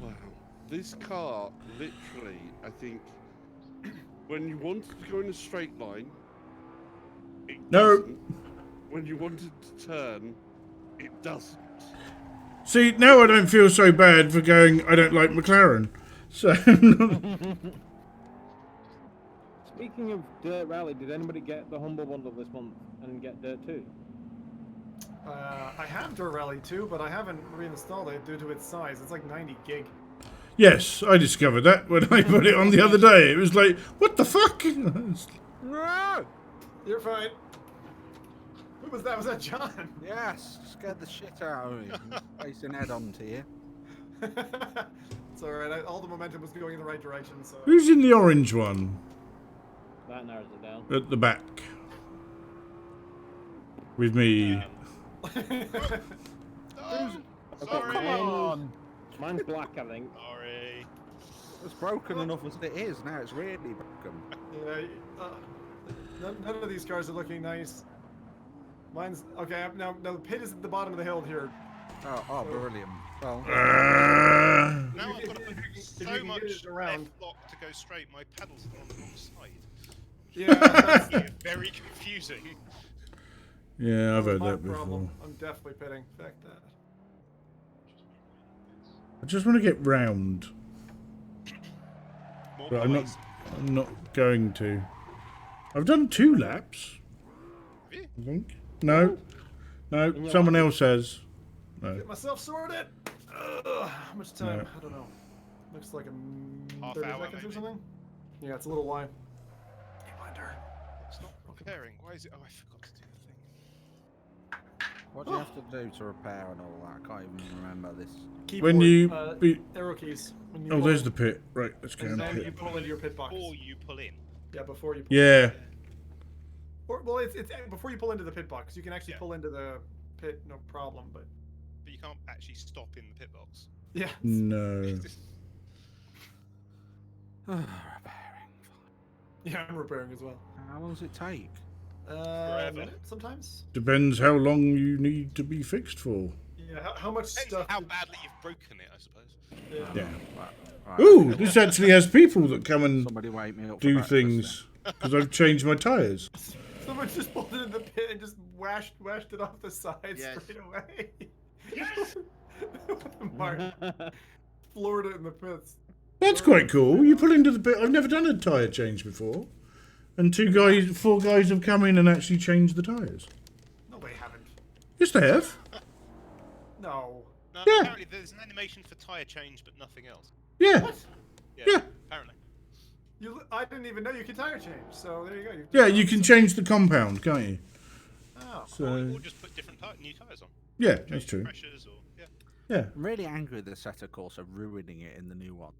Wow. This car, literally, I think, when you wanted to go in a straight line, it No. doesn't. When you wanted to turn, it doesn't. See, now I don't feel so bad for going, I don't like McLaren. So, Speaking of Dirt Rally, did anybody get the Humble Bundle this month and get Dirt 2? I have Dirt Rally 2, but I haven't reinstalled it due to its size. It's like 90 gig. yes, I discovered that when I put it on the other day. It was like, what the fuck? No! You're fine. Who was that? Was that John? Yes, scared the shit out of me. Facing head on to you. It's alright. All the momentum was going in the right direction, so. Who's in the orange one? That narrows it down. At the back. With me. Oh, Okay, sorry. mine's black, I think. Sorry. It's broken enough as it is. Now it's really broken. Yeah, none of these cars are looking nice. Mine's okay. Now the pit is at the bottom of the hill here. Oh, brilliant. Well, Now I've got to put you so can much get it around. left lock to go straight. My pedals are on the wrong side. Yeah, that's Very confusing. Yeah, I've heard my that before. problem. I'm definitely pitting. Fuck that. I just want to get round, More but boys. I'm not going to. I've done 2 laps. Have you? I think. No, someone else has. No. Get myself sorted. How much time? No. I don't know. Looks like Half 30 hour, seconds or maybe. something. Yeah, it's a little wide. Hey, Wonder. It's not repairing. Why is it? Oh, I forgot to do the thing. what do you have to do to repair and all that? I can't even remember this. Keyboard, When you arrow keys. When you oh, pull there's in. the pit. Right, let's go in And the then you pit. pull into your pit box. Before you pull in. Yeah, before you. Pull Yeah. Or, well, it's before you pull into the pit box. You can actually Yeah. pull into the pit, no problem. But But you can't actually stop in the pit box. yeah. No. Repairing. Yeah, I'm repairing as well. How long does it take? A minute sometimes. Depends how long you need to be fixed for. Yeah. How much Depends stuff? how badly you've broken it, I suppose. Yeah. Yeah. Right, Ooh, this actually has people that come and somebody wake me up. For do breakfast things because I've changed my tyres. Someone just pulled it in the pit and just washed it off the side Yes. straight away. Yes! Mark floored it in the pits. That's quite cool. You pull into the pit. I've never done a tyre change before, and 4 guys have come in and actually changed the tyres. No, they haven't. Yes, they have. No. No, Yeah. apparently there's an animation for tyre change, but nothing else. Yeah. What? Yeah. Apparently. I didn't even know you could tire change. So there you go. Yeah, you can change the compound, can't you? Oh. So Or just put different new tyres on. yeah, that's true. Pressures or yeah. Yeah. I'm really angry with the Assetto Corsa ruining it in the new one.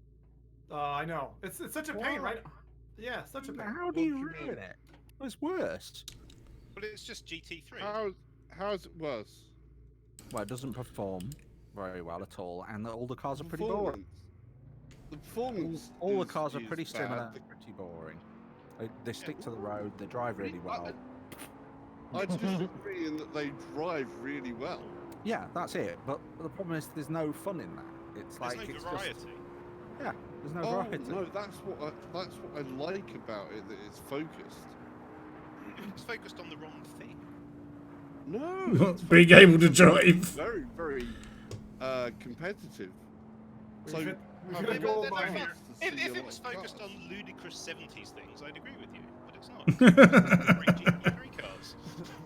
I know. It's such a pain, right? Yeah, such a pain. How do you ruin it? It's worse. But it's just GT3. How's it worse? Well, it doesn't perform very well at all, and all the cars are pretty boring. The performance. All the is- cars are is pretty bad. similar, pretty boring. They stick to the road, they drive really well. I disagree in that they drive really well. Yeah, that's it. But the problem is there's no fun in that. It's There's like no it's variety. just yeah. There's no Oh variety. no, that's what I like about it. That it's focused. It's focused on the wrong thing. No, it's Being able to drive. very, very competitive. So We've I got a mean, goal they're by not here. fast to If see a it lot was of focused cars. on ludicrous 70s things, I'd agree with you. But it's not. It's great GT3 cars.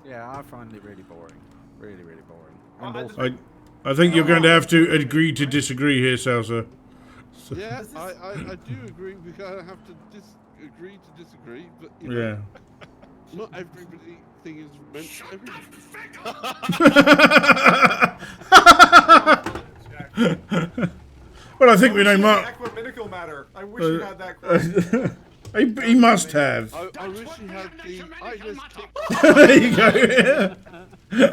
Yeah, I find it really boring. Really, really boring. Well, And I also, just- I think you're going to have to agree to disagree here, Salsa. Yeah, This is- I do agree. We kind of have to agree to disagree, but you know, Yeah. not everybody thing is meant for everybody. Well, I think we know Mark. Aquaminical matter. I wish you had that quote. He must have. I wish you had the. I just kicked. There you go. You're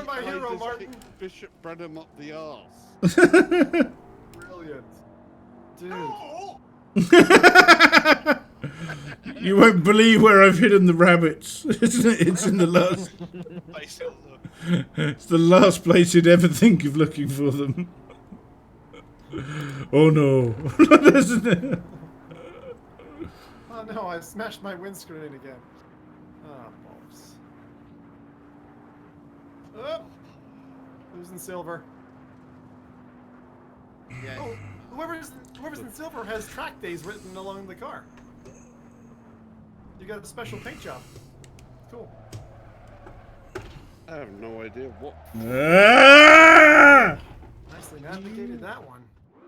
my I hero, just Martin. kicked Bishop Brenham up the arse. Brilliant. Dude. You won't believe where I've hidden the rabbits. It's in the last. Place it look. It's the last place you'd ever think of looking for them. Oh no! Isn't it? Oh no, I smashed my windscreen again. Oh, balls. Oh! Losing silver. Yeah. Oh, whoever's in silver has track days written along the car. You got a special paint job. Cool. I have no idea what. Ah! Nicely navigated that one.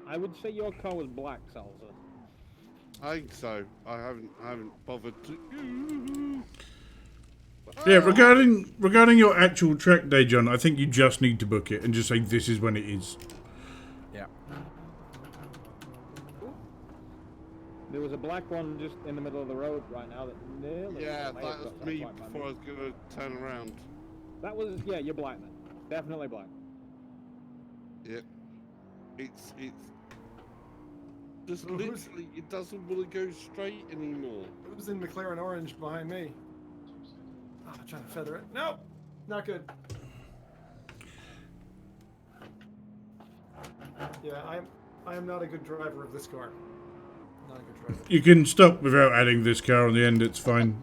I would say your car was black, Salsa. I think so. I haven't bothered to. Yeah, regarding your actual track day, John, I think you just need to book it and just say this is when it is. yeah. There was a black one just in the middle of the road right now that nearly. Yeah, may have that's got me black by before I was gonna turn around. That was yeah, you're black then. Definitely black. Yeah. It's just Who's- literally it doesn't want to go straight anymore. Who's in McLaren orange behind me? Oh, I'm trying to feather it. Nope, not good. Yeah, I am not a good driver of this car. Not a good driver. You can stop without adding this car on the end, it's fine.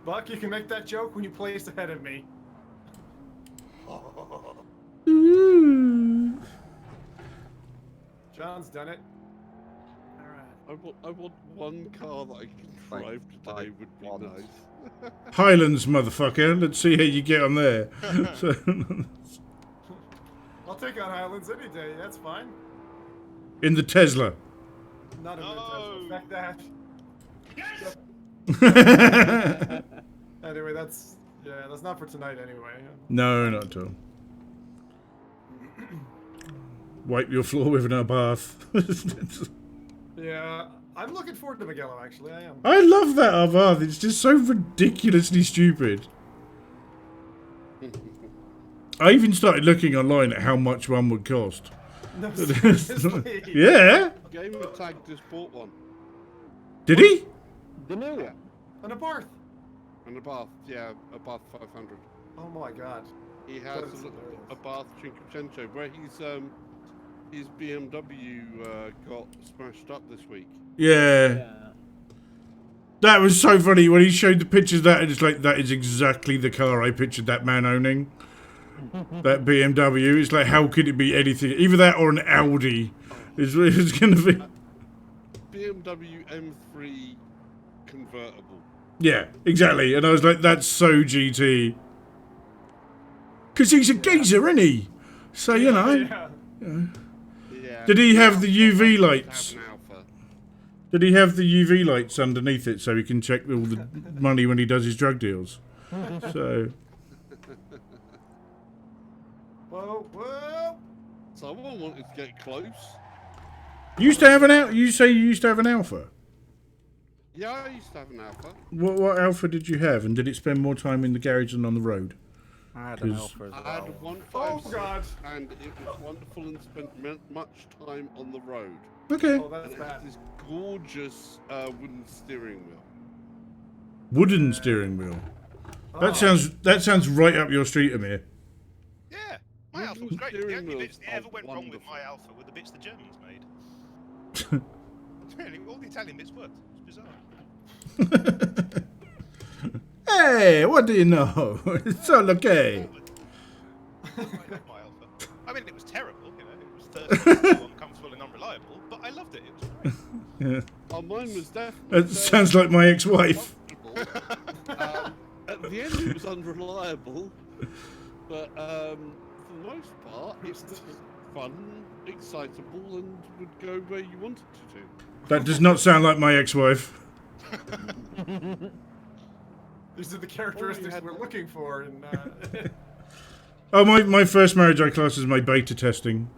Buck, you can make that joke when you place ahead of me. John's done it. I want one car that I can drive today would be nice. Highlands, motherfucker. Let's see how you get on there. So, I'll take on Highlands any day. That's fine. in the Tesla. Not in the Tesla. Back that. Anyway, that's not for tonight anyway. No, not at all. Wipe your floor with a bath. Yeah, I'm looking forward to Magello, actually. I am. I love that bath. It's just so ridiculously stupid. I even started looking online at how much one would cost. No, seriously. Yeah. Gamer Tag just bought one. Did he? The new one. And a Barth. And a bath, yeah, a bath 500. Oh my god. He has That's hilarious. a bath Cinquecento where his BMW got smashed up this week. Yeah. That was so funny when he showed the pictures of that, and it's like, that is exactly the car I pictured that man owning. That BMW. It's like, how could it be anything? Either that or an Audi is what it's going to be. BMW M3 convertible. Yeah, exactly. And I was like, that's so GT. Because he's a geezer, isn't he? So, you know. Yeah. Yeah. Did he have the UV lights? Have an Alpha. Did he have the UV lights underneath it so he can check all the money when he does his drug deals? So, Whoa, whoa. Someone wanted to get close. you used to have an you say you used to have an Alpha. Yeah, I used to have an Alpha. What Alpha did you have, and did it spend more time in the garage than on the road? I had an 'Cause- Alpha as I had well. a 1.5, Oh god. and it was wonderful and spent much time on the road. Okay. Oh, that's And it bad. had this gorgeous wooden steering wheel. Wooden steering wheel. Oh. That sounds right up your street, Amir. Yeah, my Alpha was great. The Steering only wheels bits that ever are went wrong with wonderful. my Alpha were the bits the Germans made. Really, all the Italian bits worked. It's bizarre. Hey, what do you know? It's all okay. I love my Alpha. I mean, it was terrible, you know. It was thirsty, slow, uncomfortable, and unreliable, but I loved it. It was great. Yeah. Oh, mine was definitely. That sounds like my ex-wife. At the end, it was unreliable, but for the most part, it's fun, excitable, and would go where you wanted it to. That does not sound like my ex-wife. These are the characteristics we're looking for. And Oh, my first marriage I class as my beta testing.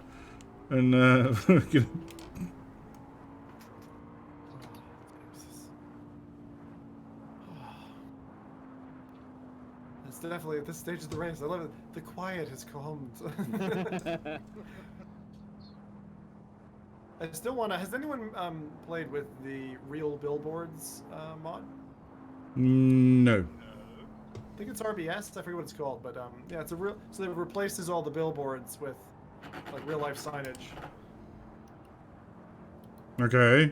And, it's definitely at this stage of the race. I love it. The quiet has calmed. I still want to. Has anyone played with the real billboards mod? no. I think it's RBS. I forget what it's called, but yeah, it's a real. So it replaces all the billboards with like real life signage. Okay.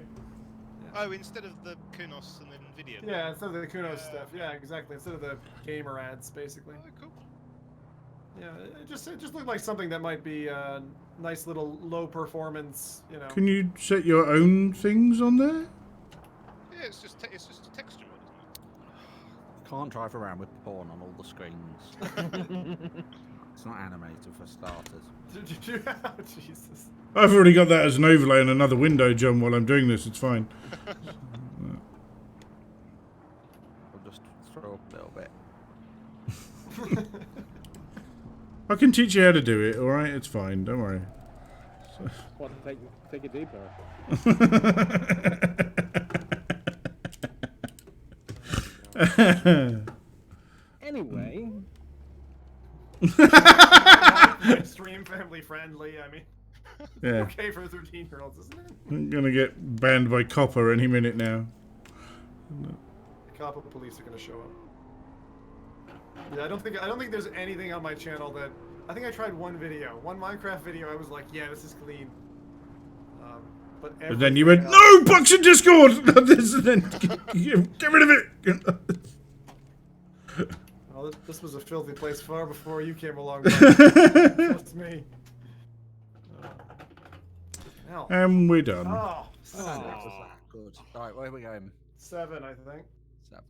Oh, instead of the Kunos and then video. Yeah, instead of the Kunos stuff. Yeah, exactly. Instead of the gamer ads, basically. Oh, cool. Yeah, it just looked like something that might be a nice little low performance, you know. Can you set your own things on there? Yeah, it's just a texture mod, isn't it? Can't drive around with porn on all the screens. It's not animated for starters. Jesus. I've already got that as an overlay in another window, John, while I'm doing this. It's fine. We'll just throw up a little bit. I can teach you how to do it, alright? It's fine, don't worry. What, take it deeper? Anyway. Extreme family friendly, I mean. Yeah. Okay for 13-year-olds, isn't it? I'm gonna get banned by Copper any minute now. Cop and police are gonna show up. Yeah, I don't think there's anything on my channel that. I think I tried one Minecraft video. I was like, yeah, this is clean. But And then you went, everything no, Bucks in Discord! This, and then, get rid of it! Well, this was a filthy place far before you came along. Trust me. Hell. And we're done. Oh, Good. Right, where are we going? 7, I think. 7.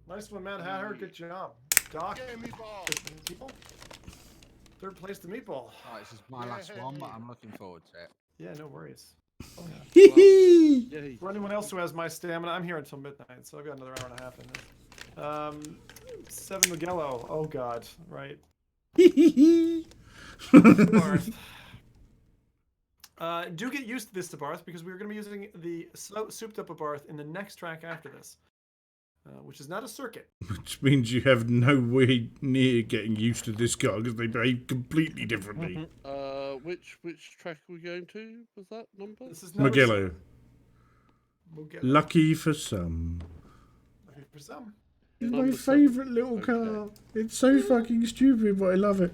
Nice one, Mad Hatter. Good job. Doc. Yeah, meatball. Meatball? Third place to Meatball. Alright, this is my last one, but I'm looking forward to it. Yeah, no worries. Oh, yeah. Yay. For anyone else who has my stamina, I'm here until midnight, so I've got another hour and a half in this. 7 Mugello. Oh god, right. Barth. Do get used to this, Barth, because we're going to be using the souped up Barth in the next track after this, which is not a circuit. Which means you have no way near getting used to this car because they behave completely differently. Which track are we going to? Was that number? This is Mugello. Mugello. Lucky for some. Lucky for some. It's my Number 7. favourite little car. It's so fucking stupid, but I love it.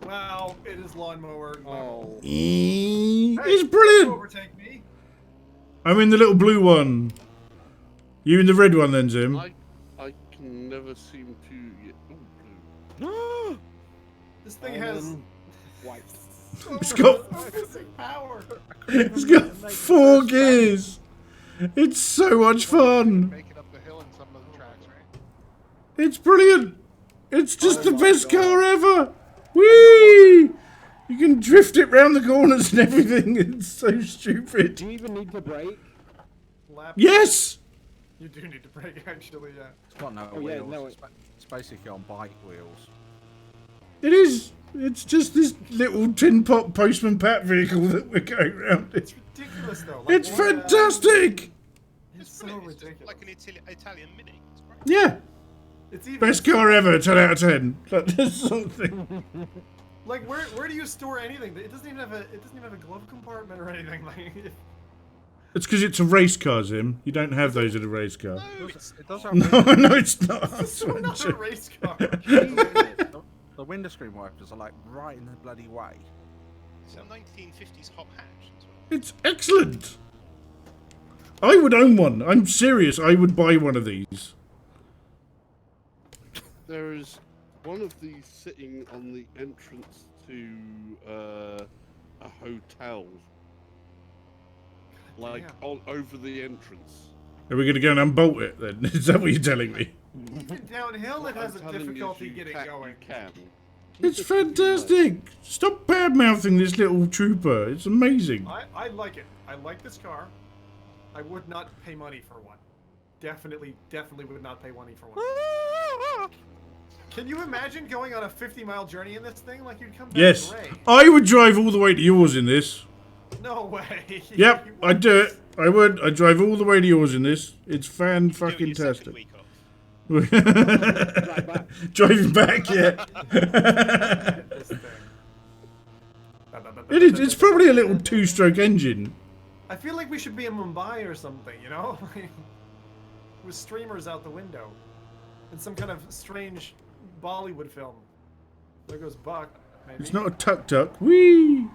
Wow, it is lawnmower. Oh. It's brilliant! Overtake me. I'm in the little blue one. You in the red one then, Zim? I can never seem to get. Oh, blue. This thing has. White. It's got power. It's got 4 gears. It's so much fun. Make it up the hill in some of the tracks, right? It's brilliant. It's just the best car ever. Whee! You can drift it round the corners and everything. It's so stupid. Do you even need to brake? Yes. You do need to brake, actually, yeah. It's got no Oh, yeah, wheels. no, it's basically on bike wheels. It is. It's just this little tin pot postman Pat vehicle that we're going around in. It's ridiculous, though. Like, It's fantastic. It's so brilliant. ridiculous. Like an Italian Mini. It's great. Yeah. It's even Best car ever. 10 out of 10. Like, there's something. Like where do you store anything? It doesn't even have a glove compartment or anything. Like It's because it's a race car, Zim. You don't have those in a race car. No, It does have No, it's not. it's not a race car. the window screen wipers are like right in the bloody way. It's a 1950s hot hatch as well. It's excellent. I would own one. I'm serious. I would buy one of these. There is one of these sitting on the entrance to a hotel. Like all over the entrance. Are we going to go and unbolt it then? Is that what you're telling me? Even downhill, it has a I'm telling you, difficulty you getting can, going. You can. It's fantastic. Stop bad-mouthing this little trooper. It's amazing. I like it. I like this car. I would not pay money for one. Definitely would not pay money for one. Can you imagine going on a 50-mile journey in this thing? Like you'd come back Yes. gray. I would drive all the way to yours in this. No way. Yep, I'd do it. I would. I'd drive all the way to yours in this. It's fan-fucking-tastic. Week off. Driving back, yeah. This thing. It is. It's probably a little 2-stroke engine. I feel like we should be in Mumbai or something, you know? With streamers out the window. In some kind of strange Bollywood film. There goes Buck, maybe. It's not a tuk-tuk. Whee!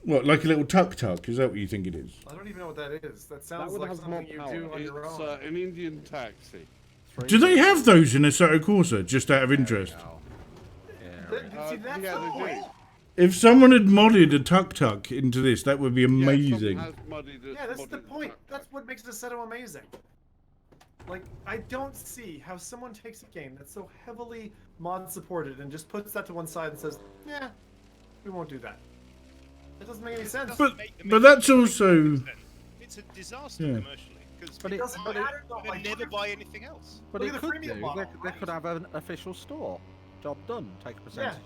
What, like a little tuk-tuk? Is that what you think it is? I don't even know what that is. That sounds would like have something more you power. do on your It's own. an Indian taxi. Do they have those in Assetto Corsa, just out of interest? See, that's yeah, the they point. do. If someone had modded a tuk-tuk into this, that would be Yeah, amazing. someone has muddied it- Yeah, that's the muddied point. tuk-tuk. That's what makes Assetto amazing. Like, I don't see how someone takes a game that's so heavily mod supported and just puts that to one side and says, yeah, we won't do that. It doesn't make any sense. But that's also... It's a disaster Yeah. commercially because But it it, doesn't but it, matter though. they Like, never buy anything else. but Look it at the could freemium do. model, They could have an official store. Job done. Take a percentage of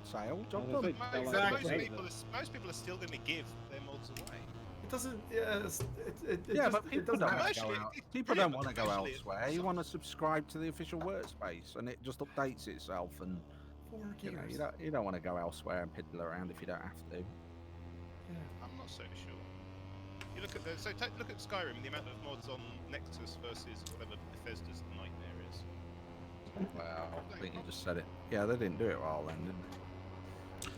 the sale. Job I done. think they'll Exactly. Most people are still going to give their mods away. It doesn't. Yeah, but people don't want to Commercially, go out. it's People brilliant, don't want to but go commercially it's elsewhere. You awesome. want to subscribe to the official workspace, and it just updates itself. And you don't want to go elsewhere and piddle around if you don't have to. I'm not so sure. You look at look at Skyrim, the amount of mods on Nexus versus whatever Bethesda's nightmare is. Well, I think you just said it. Yeah, they didn't do it well then, did they?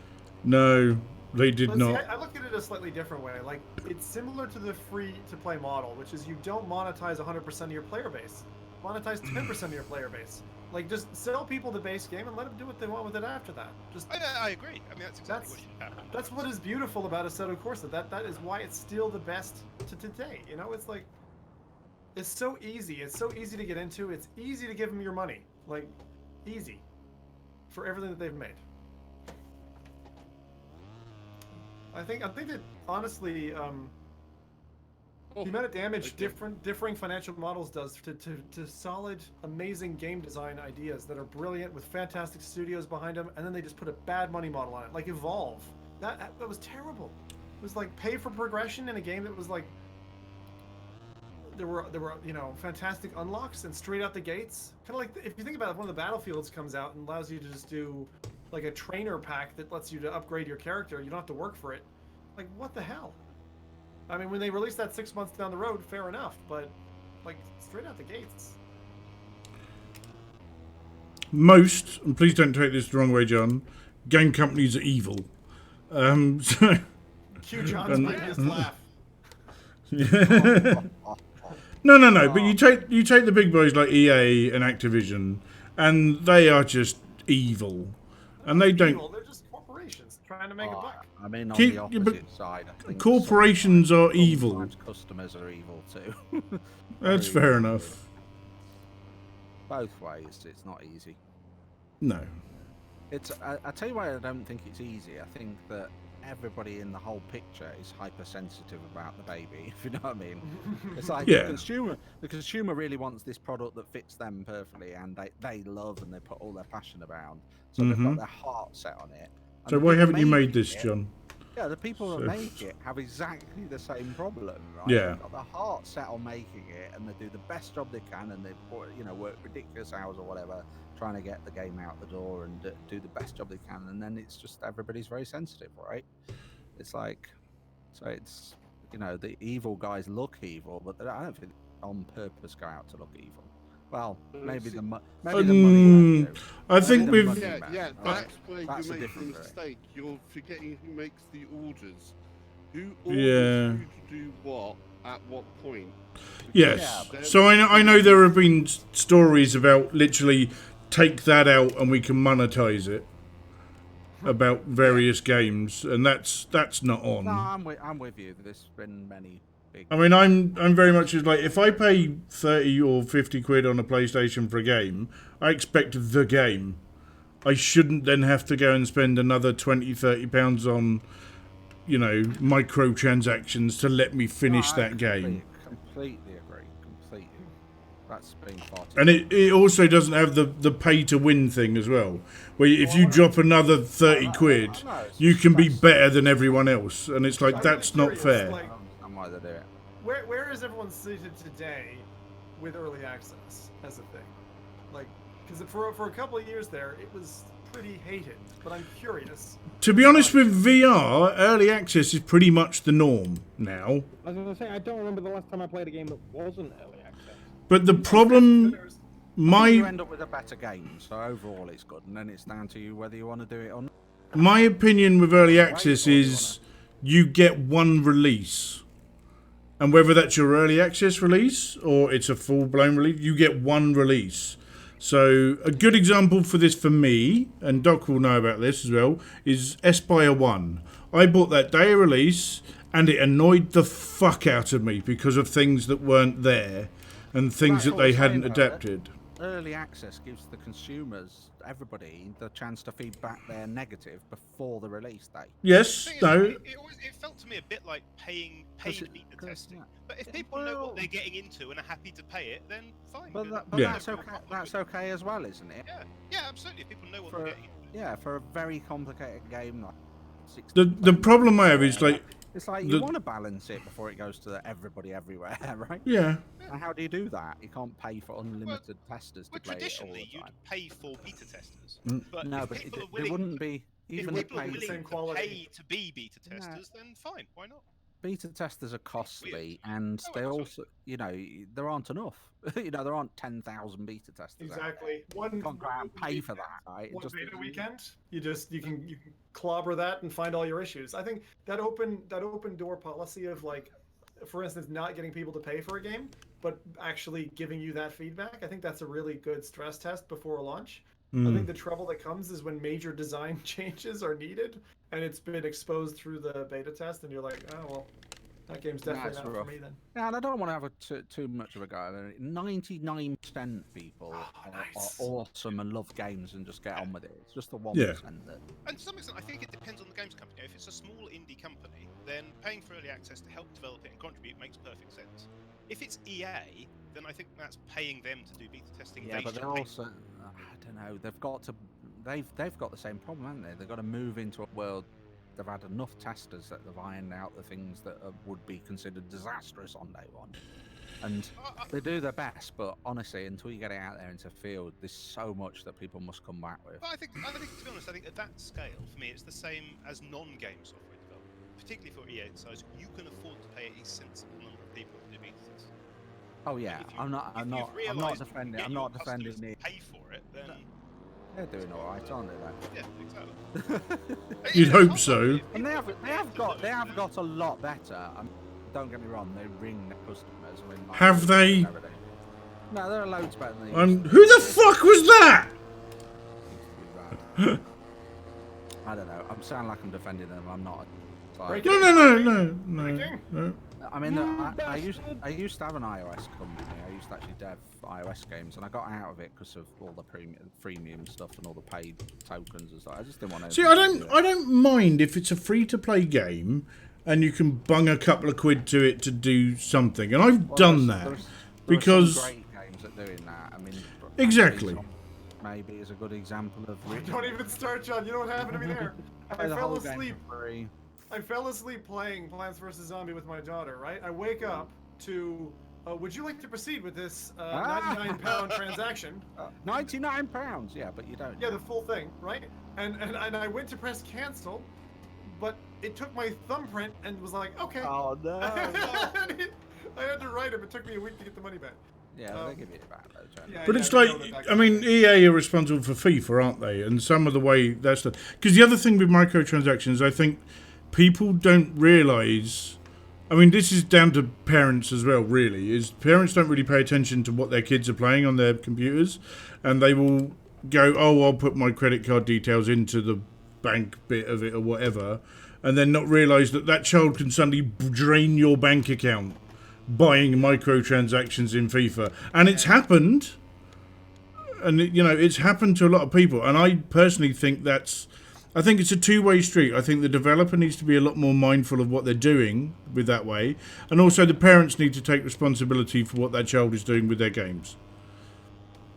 No, they did But see, not. I look at it a slightly different way. Like, it's similar to the free-to-play model, which is you don't monetize 100% of your player base. Monetize 10% of your player base. Like, just sell people the base game and let them do what they want with it after that. Just I agree. I mean, that's exactly what should happen. that's what is beautiful about Assetto Corsa. That is why it's still the best to today. You know, it's like, it's so easy. It's so easy to get into. It's easy to give them your money. Like, easy. For everything that they've made. I think that honestly, the amount of damage differing financial models does to solid, amazing game design ideas that are brilliant with fantastic studios behind them, and then they just put a bad money model on it, like Evolve. That was terrible. It was like pay for progression in a game that was like there were fantastic unlocks and straight out the gates. Kind of like if you think about it, one of the Battlefields comes out and allows you to just do like a trainer pack that lets you to upgrade your character. You don't have to work for it. Like, what the hell? I mean, when they release that 6 months down the road, fair enough, but like straight out the gates. Most, and please don't take this the wrong way, John, game companies are evil. So, Q John's might just laugh. No. But you take the big boys like EA and Activision, and they are just evil, and they don't. They're just corporations trying to make a buck. I mean, on the opposite side, I think corporations are evil. Sometimes customers are evil too. That's fair enough. Both ways, it's not easy. No. It's. I tell you why I don't think it's easy. I think that everybody in the whole picture is hypersensitive about the baby, if you know what I mean. It's like the consumer really wants this product that fits them perfectly, and they love and they put all their passion around. So they've got their heart set on it. And So why haven't you made this, John? Yeah, the people that make it have exactly the same problem, right? Yeah. They've got their heart set on making it, and they do the best job they can, and they work ridiculous hours or whatever, trying to get the game out the door and do the best job they can, and then it's just everybody's very sensitive, right? It's like, so it's the evil guys look evil, but I don't think they on purpose go out to look evil. Well, maybe the money. I think we've. That's where you make the mistake. You're forgetting who makes the orders. Who orders who to do what at what point? Yes. So I know there have been stories about literally take that out and we can monetize it about various games, and that's not on. No, I'm with you. There's been many. I mean, I'm very much like, if I pay 30 or 50 quid on a PlayStation for a game, I expect the game. I shouldn't then have to go and spend another 20, 30 pounds on, microtransactions to let me finish that game. Completely agree. Completely. That's being far too. And it also doesn't have the pay to win thing as well, where if you drop another 30 quid, you can be better than everyone else, and it's like, that's not fair. Why they do it. Where is everyone seated today with early access as a thing? Like, because for a couple of years there, it was pretty hated. But I'm curious. To be honest with VR, early access is pretty much the norm now. I was going to say, I don't remember the last time I played a game that wasn't early access. But the problem, you end up with a better game, so overall it's good, and then it's down to you whether you want to do it or not. My opinion with early access is you get one release. And whether that's your early access release or it's a full-blown release, you get one release. So a good example for this for me, and Doc will know about this as well, is Espire 1. I bought that day of release, and it annoyed the fuck out of me because of things that weren't there and things that they hadn't adapted. Early access gives the consumers, everybody, the chance to feedback their negative before the release date. Yes, no. It felt to me a bit like paid beta testing. But if people know what they're getting into and are happy to pay it, then fine. But that's okay as well, isn't it? Yeah, absolutely. If people know what they're getting into. Yeah, for a very complicated game like the problem I have is like, it's like you want to balance it before it goes to everybody everywhere, right? Yeah. And how do you do that? You can't pay for unlimited testers to play it all the time. Traditionally, you'd pay for beta testers. But no, but it wouldn't be even if people are paid. willing to pay to be beta testers, then fine, why not? beta testers are costly, and they also, there aren't enough. There aren't 10,000 beta testers. Exactly. You can't go out and pay for that, right? One beta weekend, you can clobber that and find all your issues. I think that open door policy of, like, for instance, not getting people to pay for a game, but actually giving you that feedback. I think that's a really good stress test before a launch. I think the trouble that comes is when major design changes are needed, and it's been exposed through the beta test, and you're like, oh well, that game's definitely not for me then. Yeah, and I don't want to have too much of a go at it. 99% people are awesome and love games and just get on with it. It's just the 1% that. And to some extent, I think it depends on the games company. If it's a small indie company, then paying for early access to help develop it and contribute makes perfect sense. If it's EA, then I think that's paying them to do beta testing. Yeah, but they're also, I don't know, they've got the same problem, haven't they? They've got to move into a world. They've had enough testers that they've ironed out the things that would be considered disastrous on day one. And they do their best, but honestly, until you get it out there into field, there's so much that people must come back with. But I think, to be honest, I think at that scale, for me, it's the same as non-game software development. Particularly for EA size, you can afford to pay a sensible number of people to do beta tests. Oh yeah, I'm not defending it. Pay for it, then. They're doing all right, aren't they? Yeah, exactly. You'd hope so. And they have got a lot better. Don't get me wrong, they ring their customers. I mean, Have they? No, they're loads better than they Who the fuck was that? I don't know. I'm sounding like I'm defending them. I'm not. No. I mean, I used to have an iOS company. I used to actually dev iOS games, and I got out of it because of all the freemium stuff and all the paid tokens and stuff. I just didn't want to. See, I don't mind if it's a free-to-play game and you can bung a couple of quid to it to do something, and I've done that because some great games at doing that. I mean, exactly. Maybe is a good example of. Don't even start, John. You know what happened to me there? I fell asleep. I fell asleep playing Plants vs. Zombie with my daughter, right? I wake up to, would you like to proceed with this £99 transaction? £99? Yeah, but you don't. Yeah, the full thing, right? And I went to press cancel, but it took my thumbprint and was like, okay. Oh, no. I had to write him. It took me a week to get the money back. Yeah, they give you it back though, John. But it's like, I mean, EA are responsible for FIFA, aren't they? And some of the way that's done. Because the other thing with microtransactions, I think people don't realise, I mean, this is down to parents as well, really, is parents don't really pay attention to what their kids are playing on their computers, and they will go, oh, I'll put my credit card details into the bank bit of it or whatever, and then not realise that that child can suddenly drain your bank account buying microtransactions in FIFA. And it's happened, and it's happened to a lot of people, and I personally think I think it's a two-way street. I think the developer needs to be a lot more mindful of what they're doing with that way, and also the parents need to take responsibility for what that child is doing with their games.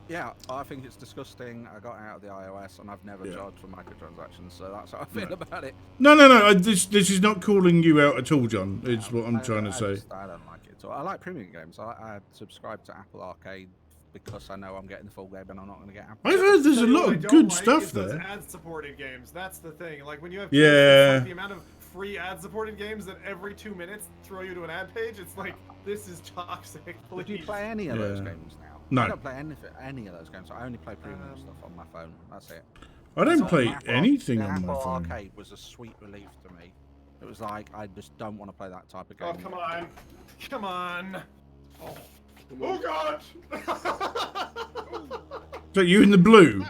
Yeah, I think it's disgusting. I got out of the iOS and I've never charged for microtransactions, so that's how I feel about it. No. This is not calling you out at all, John. It's what I'm trying to say. I don't like it at all. I like premium games. I subscribe to Apple Arcade because I know I'm getting the full game and I'm not going to get Apple. I've heard there's a lot of good stuff there. Those ad-supported games. That's the thing. Like when you have the amount of free ad-supported games that every 2 minutes throw you to an ad page, it's like, this is toxic. Would you play any of those games now? No. I don't play any of those games. I only play premium stuff on my phone. That's it. I don't play anything on my phone. Apple Arcade was a sweet relief to me. It was like, I just don't want to play that type of game. Oh, come on. Come on. Oh, God. So you in the blue?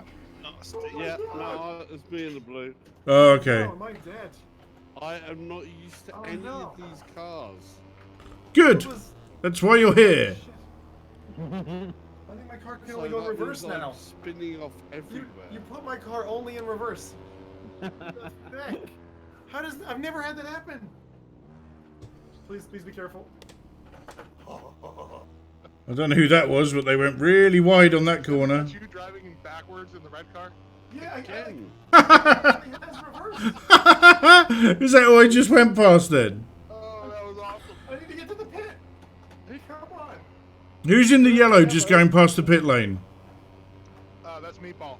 Yeah, no, it's me in the blue. Oh, okay. Oh, am I dead? I am not used to any of these cars. Good. That's why you're here. I think my car can only go in reverse now. Spinning off everywhere. You put my car only in reverse. What the heck? How does... I've never had that happen. Please be careful. I don't know who that was, but they went really wide on that corner. You driving backwards in the red car? Yeah, I can. Is that all I just went past then? Oh, that was awesome. I need to get to the pit. Hey, come on. Who's in the yellow just going past the pit lane? That's Meatball.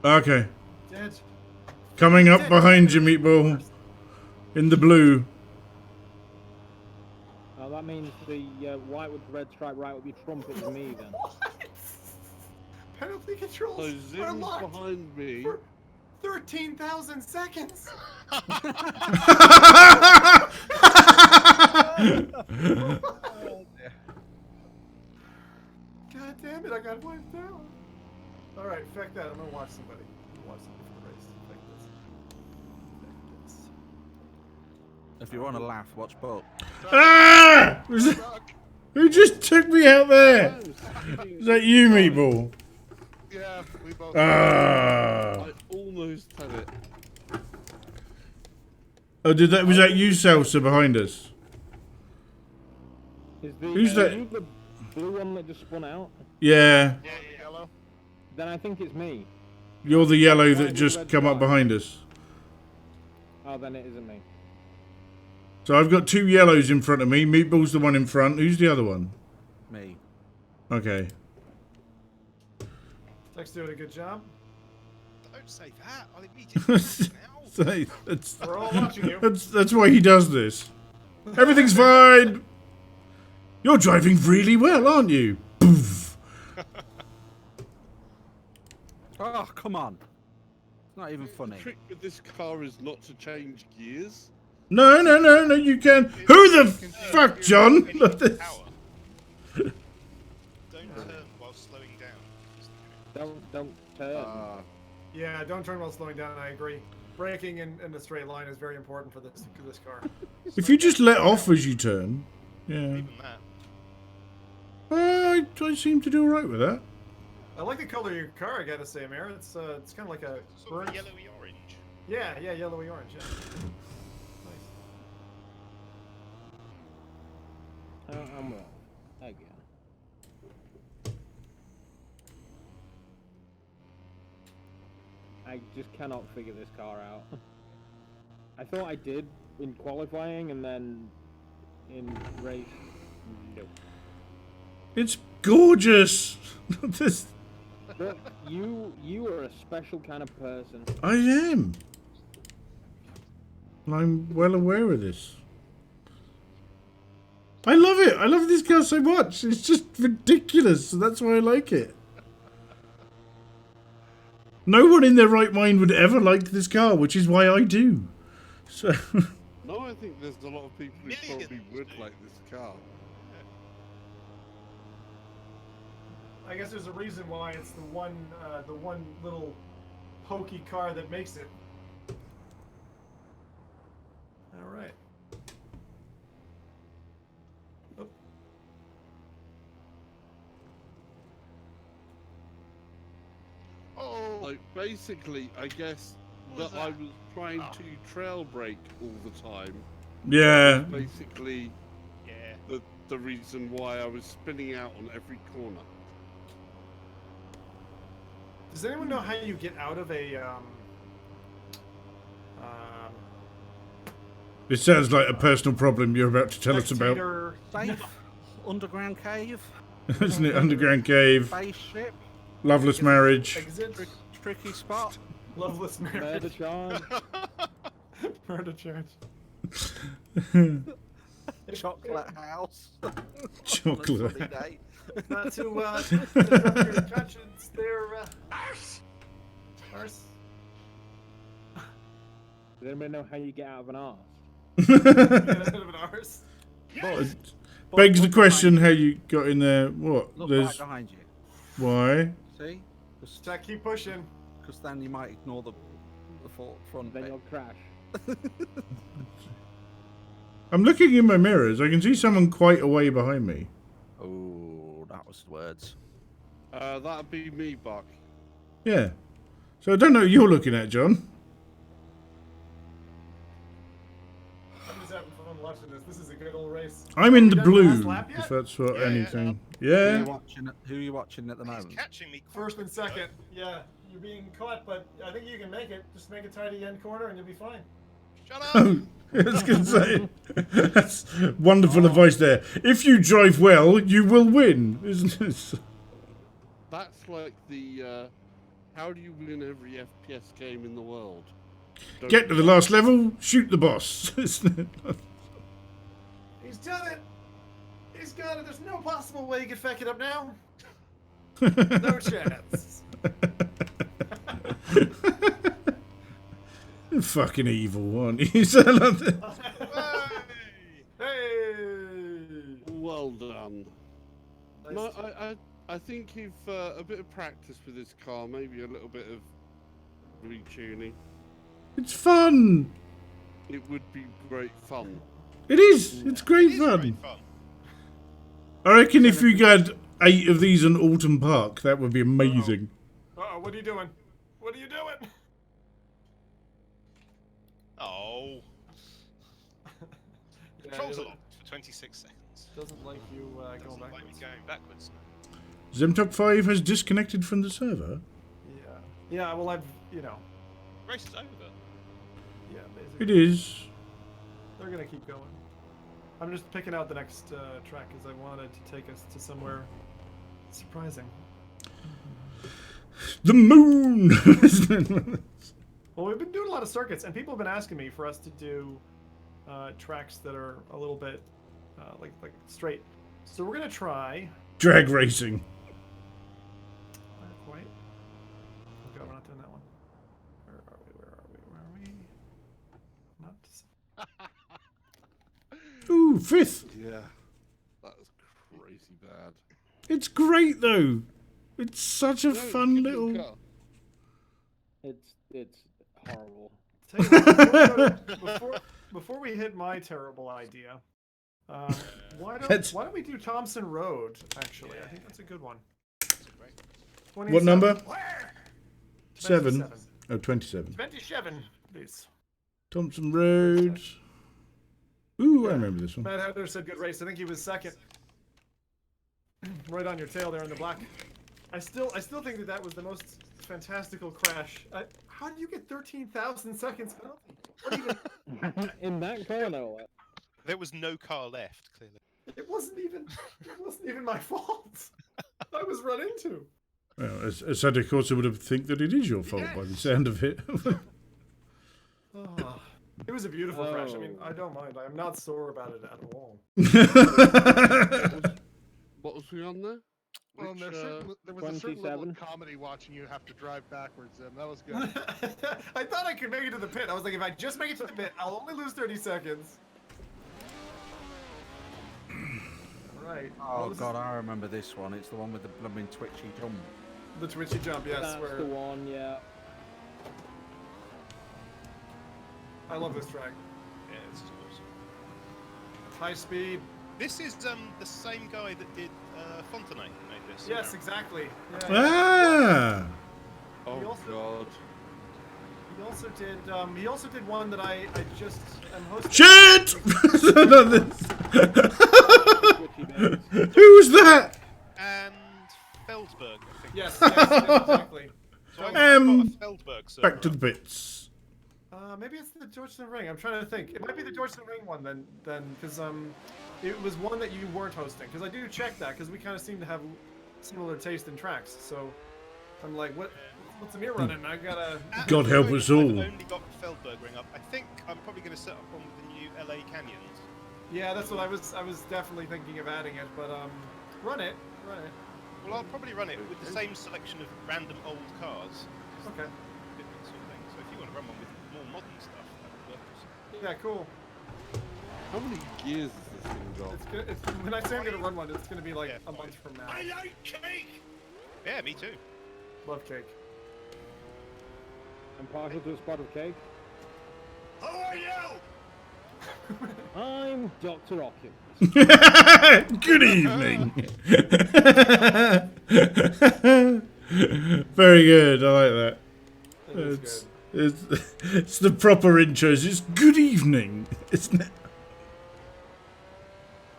Okay. Dead. Coming up behind you, Meatball. In the blue. that means the white with the red stripe right with your trumpet is me then. What? Penalty controls So are Zim's locked behind me. for 13,000 seconds. God damn it, I got wiped out. Alright, fuck that. I'm gonna watch somebody. I'm gonna watch somebody for the race. Fuck this. Fuck this. If you want to laugh, watch Buck. Ah! Who just took me out there? Is that you, Meatball? Yeah, we both. Ah! I almost had it. Oh, was that you, Salsa, behind us? Is the, Who's that? you the blue one that just spun out? Yeah. Yeah, yellow. Then I think it's me. You're the yellow that just come up behind us. Oh, then it isn't me. So I've got 2 yellows in front of me. Meatball's the one in front. Who's the other one? Me. Okay. Tech's doing a good job. Don't say that. I'll immediately now. We're all watching you. That's why he does this. Everything's fine. You're driving really well, aren't you? Poof. Oh, come on. It's not even funny. The trick with this car is not to change gears. No, you can. Who the fuck, John? Don't turn while slowing down. Don't turn. Yeah, don't turn while slowing down. I agree. Braking in a straight line is very important for this car. If you just let off as you turn, yeah. Even that. I seem to do all right with that. I like the color of your car, I gotta say, Amir. It's kind of like a Sort of burnt. yellowy orange. Yeah, yellowy orange. Yeah. Nice. I'm wrong. Again. I just cannot figure this car out. I thought I did in qualifying, and then in race, nope. It's gorgeous. This, Look, you are a special kind of person. I am. And I'm well aware of this. I love it. I love this car so much. It's just ridiculous. So that's why I like it. No one in their right mind would ever like this car, which is why I do. So. No, I think there's a lot of people who probably would like this car. I guess there's a reason why it's the one little hokey car that makes it. All right. Oh. Oh. Like, basically, I guess that I was trying to trail brake all the time. Yeah. Basically, the reason why I was spinning out on every corner. Does anyone know how you get out of a It sounds like a personal problem you're about to tell us about. Safe underground cave. Isn't it? Underground cave. Spaceship. Loveless marriage. Exit. Tricky spot. Loveless marriage. Murder charge. Murder charge. Chocolate house. Chocolate. On a sunny day. Not to disrupt your conscience there, arse. Arse. Does anybody know how you get out of an arse? Out of an arse. It begs the question how you got in there. What? Look There's right behind you. why? See? Jack, keep pushing. Because then you might ignore the front Then bit. you'll crash. I'm looking in my mirrors. I can see someone quite away behind me. Oh, that was words. That'd be me, Buck. Yeah. So I don't know what you're looking at, John. I'm just having fun watching this. This is a good old race. I'm in Are the we done blue, last lap yet? if that's what Yeah, yeah. anything. Who Yeah. are you watching at the He's moment? catching me. First and second. Yeah, you're being caught, but I think you can make it. Just make a tidy end corner and you'll be fine. Shut up! I was going to say, that's wonderful advice there. If you drive well, you will win, isn't it? That's like the, how do you win every FPS game in the world? Don't Get to the last level, shoot the boss. Isn't it? He's done it. He's got it. There's no possible way he could feck it up now. No chance. Fucking evil, aren't you? Son of the- Hey! Well done. Nice No, to- I think if a bit of practice with this car, maybe a little bit of retuning, It's fun. it would be great fun. It is. It's great It is fun. great fun. I reckon if we had 8 of these in Alton Park, that would be amazing. Uh-oh, what are you doing? What are you doing? Oh. Yeah, Controls it are locked for 26 seconds. doesn't like you going Doesn't like me backwards. going backwards. Zemtop 5 has disconnected from the server. Yeah. Yeah, well, I've, you know, Race is over. yeah, It basically. is. They're gonna keep going. I'm just picking out the next track because I wanted to take us to somewhere surprising. The moon! Well, we've been doing a lot of circuits, and people have been asking me for us to do tracks that are a little bit like straight. So we're gonna try. Drag racing. Not quite. Oh god, we're not doing that one. Where are we? Where are we? Where are we? Not. Ooh, 5th. Yeah, that was crazy bad. It's great though. It's such a No, fun good little. car. It's horrible. Tell you what, before we hit my terrible idea, why don't we do Thompson Road? Actually, I think that's a good one. What number? 27. 7. Oh, 27. 27, please. Thompson Road. Ooh, I remember this one. Matt Heather said good race. I think he was second. Right on your tail there in the black. I still think that was the most fantastical crash. How did you get 13,000 seconds penalty? What even? In that car, no. There was no car left, clearly. It wasn't even my fault. I was run into. Well, Assetto Corsa would have think that it is your fault by the sound of it. Oh, it was a beautiful crash. I mean, I don't mind. I'm not sore about it at all. What was we on there? Well, Which, there was a certain level 27? of comedy watching you have to drive backwards, and that was good. I thought I could make it to the pit. I was like, if I just make it to the pit, I'll only lose 30 seconds. All right. Oh god, I remember this one. It's the one with the blooming twitchy jump. The twitchy jump, yes. That's Where the one, yeah. I love this track. Yeah, this is awesome. High speed. This is the same guy that did Fontenay made this. Yes, exactly. Yeah. Ah! Oh also- god. He also did one that I just am hosting. Shit! Who was that? And Feldberg, I think. Yes, exactly. So I've got a Feldberg server Back to the up. bits. Maybe it's the Georgeson Ring. I'm trying to think. It might be the Georgeson Ring one then, because it was one that you weren't hosting. Because I do check that because we kind of seem to have similar taste in tracks. So I'm like, what's Amir running? I gotta. God help us all. I've only got the Feldberg ring up. I think I'm probably going to set up one with the new LA Canyons. Yeah, that's what I was definitely thinking of adding it, but run it. Well, I'll probably run it with the same selection of random old cars. Okay. Different sort of thing. So if you want to run one with more modern stuff, that would work also. Yeah, cool. How many gears has this thing got? When I say I'm gonna run one, it's gonna be like Yeah, a month from now. I like cake! Yeah, me too. Love cake. I'm partial to a spot of cake. Who are you? I'm Dr. Oculus. Good evening. Very good. I like that. It is It's the proper intros. It's good evening, isn't it?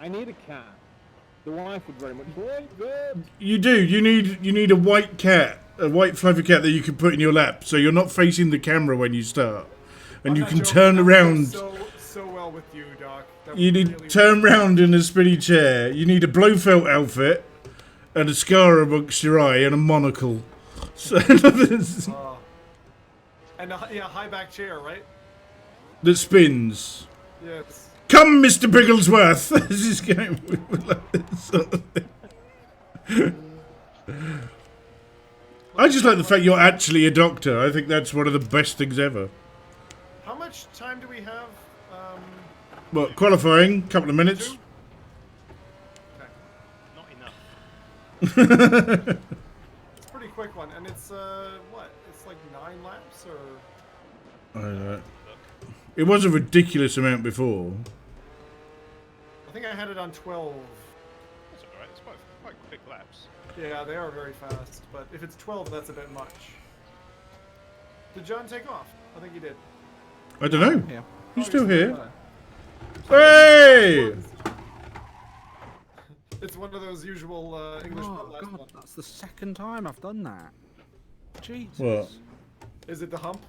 I need a cat. The wife would very much like that. You do. You need a white cat, a white fluffy cat that you can put in your lap, so you're not facing the camera when you start, and I'm you not can joking, turn that would around. go so well with you, Doc. That You would need really turn round in a spinny chair. You need a Blofeld outfit, and a scar amongst your eye, and a monocle. So that And a high back chair, right? spins. Yes. Come, Mr. Bigglesworth. This is going like this sort of thing. I just like the fact you're actually a doctor. I think that's one of the best things ever. How much time do we have? Well, qualifying, couple of minutes. 2? Not enough. It's a pretty quick one, and it's what? It's like 9 laps, or? I don't know. It was a ridiculous amount before. I think I had it on 12. That's alright. It's quite quick laps. Yeah, they are very fast, but if it's 12, that's a bit much. Did John take off? I think he did. I don't know. Yeah. He's still here. Hey! It's one of those usual English Oh last god, one. that's the second time I've done that. Jesus. What? Is it the hump?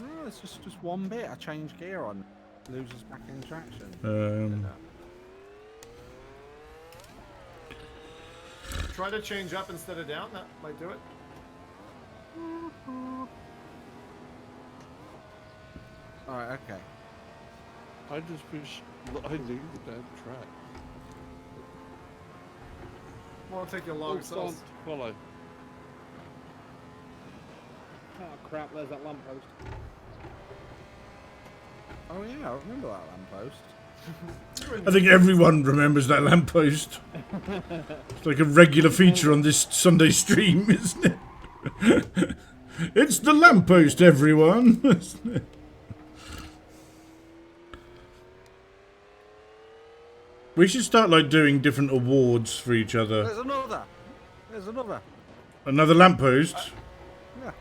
Oh, it's just one bit. I change gear on. Loses back in traction. Try to change up instead of down. That might do it. Alright, okay. I just wish I knew the damn track. Won't take you long, so Don't follow. Oh crap, there's that lamppost. Oh yeah, I remember that lamppost. I think everyone remembers that lamppost. It's like a regular feature on this Sunday stream, isn't it? It's the lamppost, everyone. We should start like doing different awards for each other. There's another. There's another. Another lamppost. Yeah.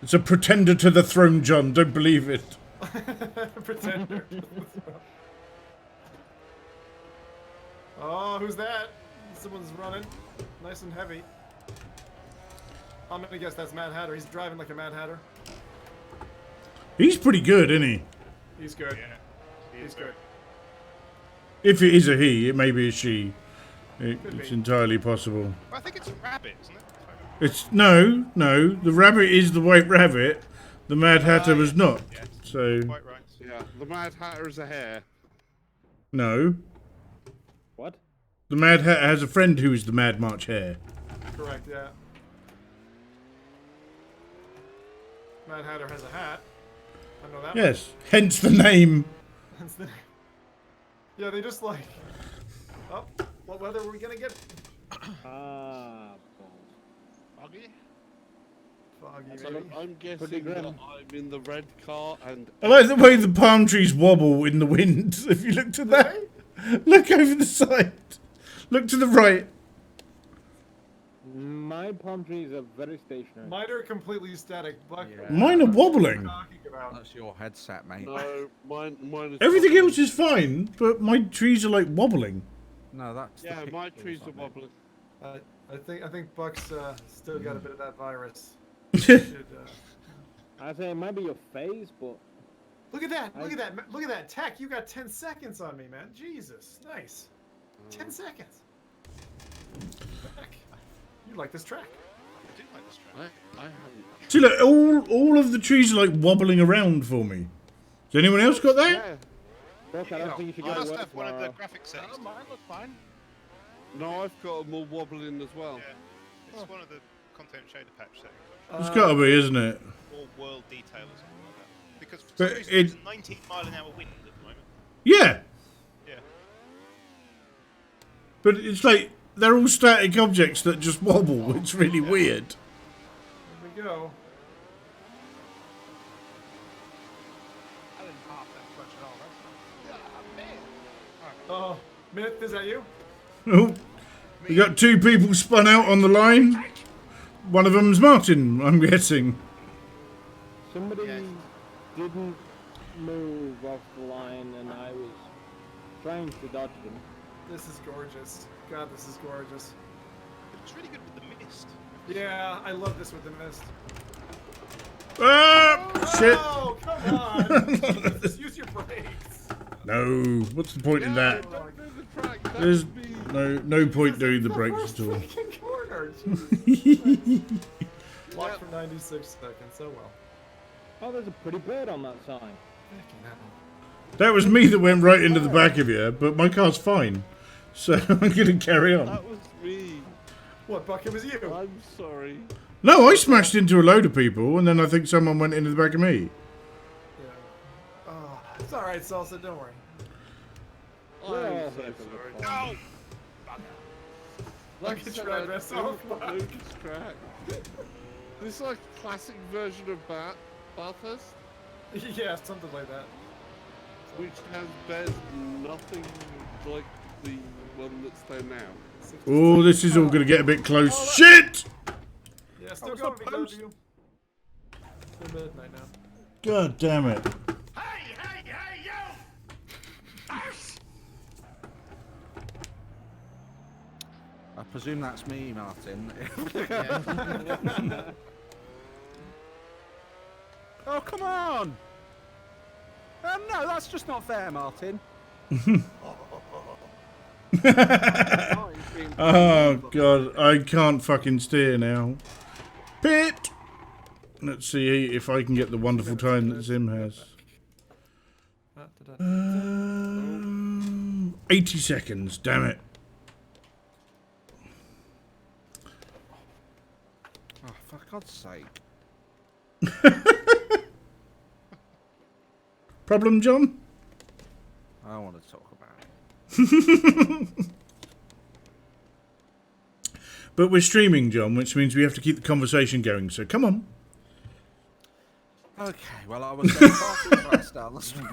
It's a pretender to the throne, John. Don't believe it. Pretender. Oh, who's that? Someone's running. Nice and heavy. I'm gonna guess that's Mad Hatter. He's driving like a Mad Hatter. He's pretty good, isn't he? He's good. Yeah. He's good. If it is a he, it may be a she. Could It's be. entirely possible. Well, I think it's a rabbit, isn't it? It's no. The rabbit is the white rabbit. The Mad Hatter was not. Yes. So Quite right. Yeah, the Mad Hatter is a hare. no. What? The Mad Hatter has a friend who is the Mad March Hare. Correct, yeah. Mad Hatter has a hat. I know that. Yes, hence the name. That's the... Yeah, they just like... Oh, what weather are we gonna get? Ah, Foggy? Foggy, So maybe. I'm guessing grim. that I'm in the red car and I like the way the palm trees wobble in the wind. If you look to that, look over the side. Look to the right. my palm trees are very stationary. Mine are completely static. Buck, Yeah. Mine are wobbling. talking about? That's your headset, mate. no, mine is Everything wobbling. else is fine, but my trees are like wobbling. No, that's Yeah, the my pixels trees are on it. wobbling. I think Buck's still got a bit of that virus. Look Should, I say it might be your face, but look at that! Look at that! Look at that! Tech, you got 10 seconds on me, man. Jesus, nice. 10 seconds. Tech, you like this track? I do like this track. I haven't. See, look, all of the trees are like wobbling around for me. Has anyone else got that? Yeah. Buck, I don't think you should You go to must work have one of the tomorrow. graphic settings. Oh, mine look fine. No, I've got them all wobbling as well. Yeah. It's one of the content shader patch settings. It's got to be, isn't it? Or world detail or something like that. Because for But some reason it- there's a 19-mile-an-hour wind at the moment. Yeah, Yeah. but it's like they're all static objects that just wobble. It's really weird. Here we go. I didn't pop that clutch at all. That's Oh, Myth, is that you? Oh, we got two people spun out on the line. One of them's Martin, I'm guessing. Somebody Yes. didn't move off the line, and I was trying to dodge them. This is gorgeous. God, this is gorgeous. It's really good with the mist. Yeah, I love this with the mist. Ah, shit. Oh, come on! Just use your brakes. No, what's the point in that? Don't do the track. That There's would be... no point doing the It's brakes first at all. freaking corner. Locked for 96 seconds. So well. Oh, there's a pretty bird on that sign. Fucking hell. That was me that went right into the back of you, but my car's fine. So I'm going to carry on. That was me. What, Buck? It was you. I'm sorry. No, I smashed into a load of people, and then I think someone went into the back of me. Yeah. Oh, it's all right, Salsa. Don't worry. I'm all so here for the sorry. fun. Like I I said, tried I myself. loads track. This is like a classic version of Bathurst, Yeah, something like that. which bears nothing like the one that's there now. Oh, this is all going to get a bit close. Shit! Yeah, still going. Be glad you. It's midnight now. God damn it. Hey, hey, hey, yo! I presume that's me, Martin. Oh, come on! No, that's just not fair, Martin. Oh, God. I can't fucking steer now. Pit! Let's see if I can get the wonderful time that Zim has. 80 seconds, damn it. Oh, for God's sake. Problem, John? I don't want to talk about it. But we're streaming, John, which means we have to keep the conversation going, so come on. Okay, well, I was going far too fast down the street.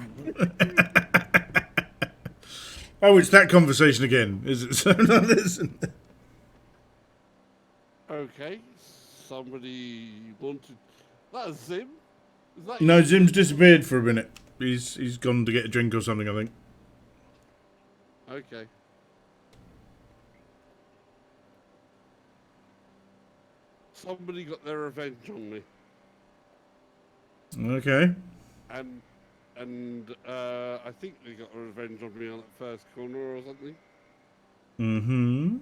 Oh, it's that conversation again, is it? So no, listen. Okay, somebody wanted. That is Zim? Is that No, you? Zim's disappeared for a minute. He's gone to get a drink or something, I think. Okay. Somebody got their revenge on me. Okay. And I think they got a revenge on me on that first corner or something. Mm-hmm.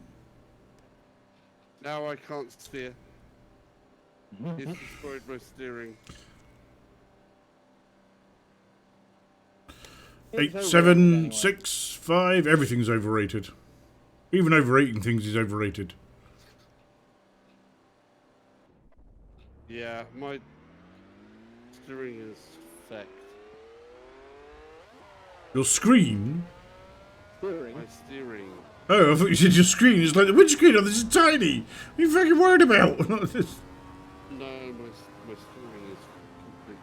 Now I can't steer. It's destroyed my steering. 8, It's 7, overrated anyway. 6, 5. Everything's overrated. Even overrating things is overrated. Yeah, my steering is fecked. Your screen? Steering. My steering. Oh, I thought you said your screen. It's like the windscreen. Oh, this is tiny. What are you fucking worried about? No, my steering is completely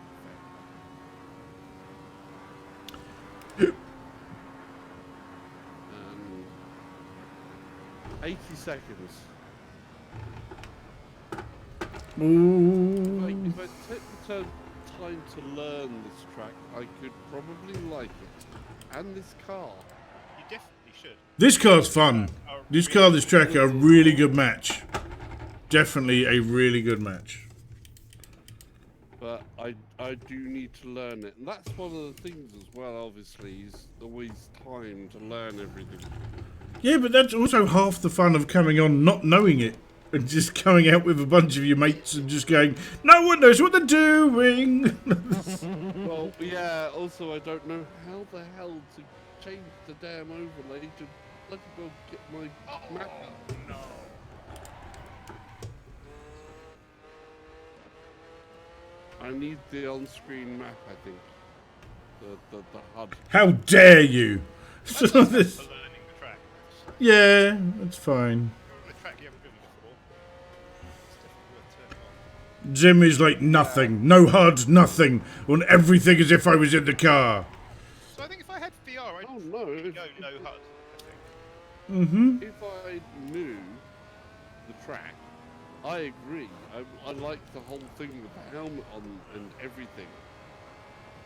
fecked. 80 seconds. Ooh. If I took the time to learn this track, I could probably like it. And this car. You definitely should. This car's fun. This car, this track are a really good match. Definitely a really good match. But I do need to learn it. And that's one of the things as well, obviously, is always time to learn everything. Yeah, but that's also half the fun of coming on not knowing it. And just coming out with a bunch of your mates and just going, no one knows what they're doing. Well, yeah, also I don't know how the hell to change the damn overlay to let me go get my map. No. I need the on-screen map, I think. The HUD. How dare you? So That's this, for learning the track. yeah, that's fine. The track you haven't driven before. It's definitely worth turning on. Jim is like nothing. No HUD, nothing. On everything as if I was in the car. So I think if I had VR, I'd Oh no! If, go no HUD. I think. Mm-hmm. if I knew the track, I agree. I like the whole thing with the helmet on and everything.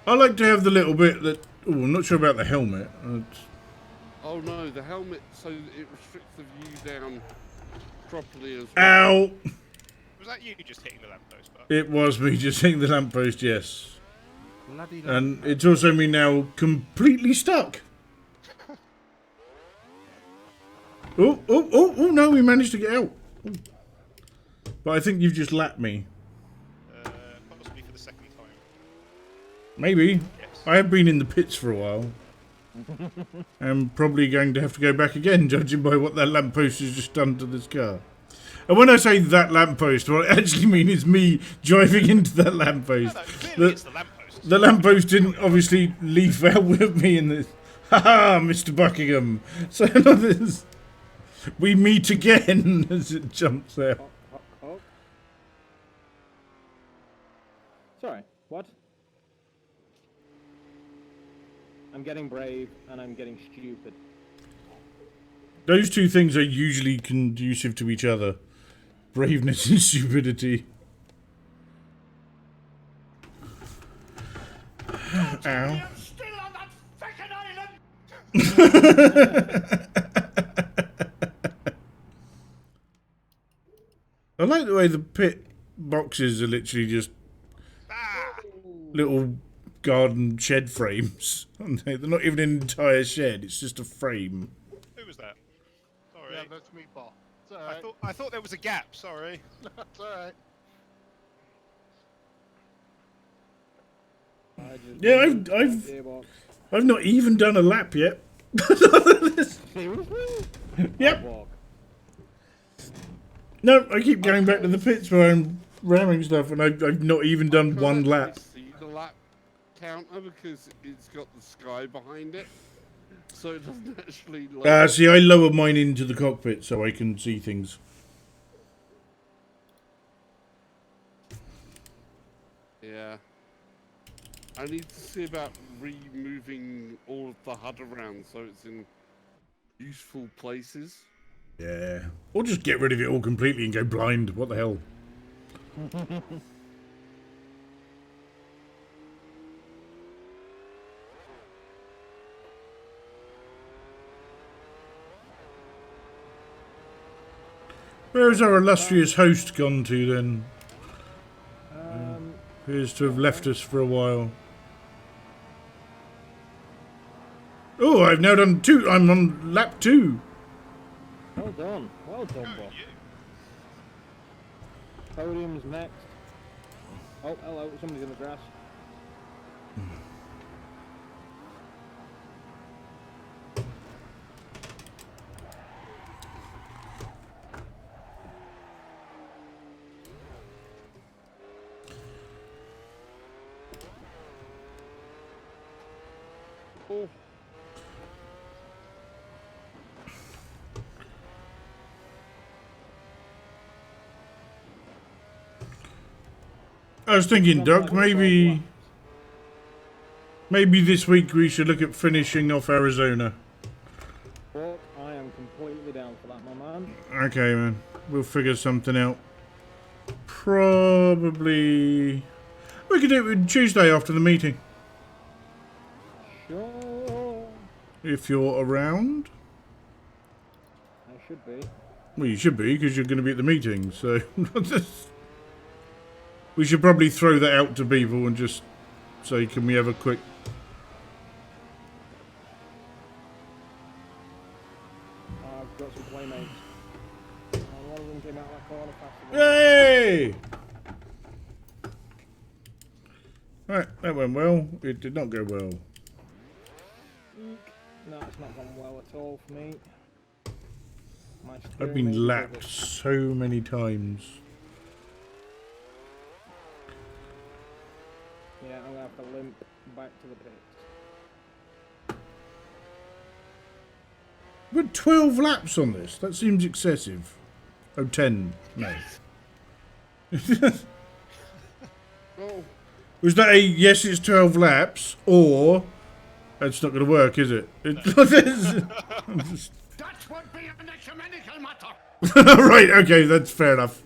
I like to have the little bit that... Oh, I'm not sure about the helmet. Oh no, the helmet, so it restricts the view down properly as well. Ow! Was that you just hitting the lamppost? But It was me just hitting the lamppost, yes. Bloody And it's also me now completely stuck. Oh, no, we managed to get out. Ooh. But I think you've just lapped me. possibly for the second time. Maybe. Yes. I have been in the pits for a while. I'm probably going to have to go back again, judging by what that lamppost has just done to this car. And when I say that lamppost, what I actually mean is me driving into that lamppost. No, clearly it's the lamppost. The lamppost didn't obviously leave out with me in this. Haha, Mr. Buckingham. So this, we meet again as it jumps out. Oh. Sorry, what? I'm getting brave and I'm getting stupid. Those two things are usually conducive to each other. Braveness and stupidity. Ow. I'm still on that fucking island! I like the way the pit boxes are literally just little garden shed frames. Aren't they? They're not even an entire shed, it's just a frame. Who was that? Sorry. Yeah, that's Meatball. It's alright. I thought there was a gap, sorry. It's alright. Yeah, I've not even done a lap yet. Yep. No, I keep going back to the pits where I'm ramming stuff, and I've not even done one lap. See the lap counter because it's got the sky behind it, so it doesn't actually. Like... See, I lower mine into the cockpit so I can see things. Yeah. I need to see about removing all of the HUD around so it's in useful places. Yeah. Or just get rid of it all completely and go blind. What the hell? Where's our illustrious host gone to then? Appears to have left us for a while. Oh, I've now done 2. I'm on lap 2. Well done, Bob. Podium's next. Oh, hello, somebody's in the grass. Oh. I was thinking, Doc, maybe this week we should look at finishing off Arizona. But I am completely down for that, my man. Okay, man. We'll figure something out. Probably... We could do it Tuesday after the meeting. Sure. If you're around. I should be. Well, you should be, because you're going to be at the meeting, so... We should probably throw that out to people and just say, can we have a quick... I've got some playmates. One of them came out that corner faster. Yay! Right, that went well. It did not go well. No, it's not gone well at all for me. I've been lapped so many times. Yeah, I'm gonna have to limp back to the pits. But 12 laps on this? That seems excessive. Oh, 10. No. Oh. Was that a yes, it's 12 laps, or it's not going to work, is it? That would be an ecumenical matter. Right, okay, that's fair enough.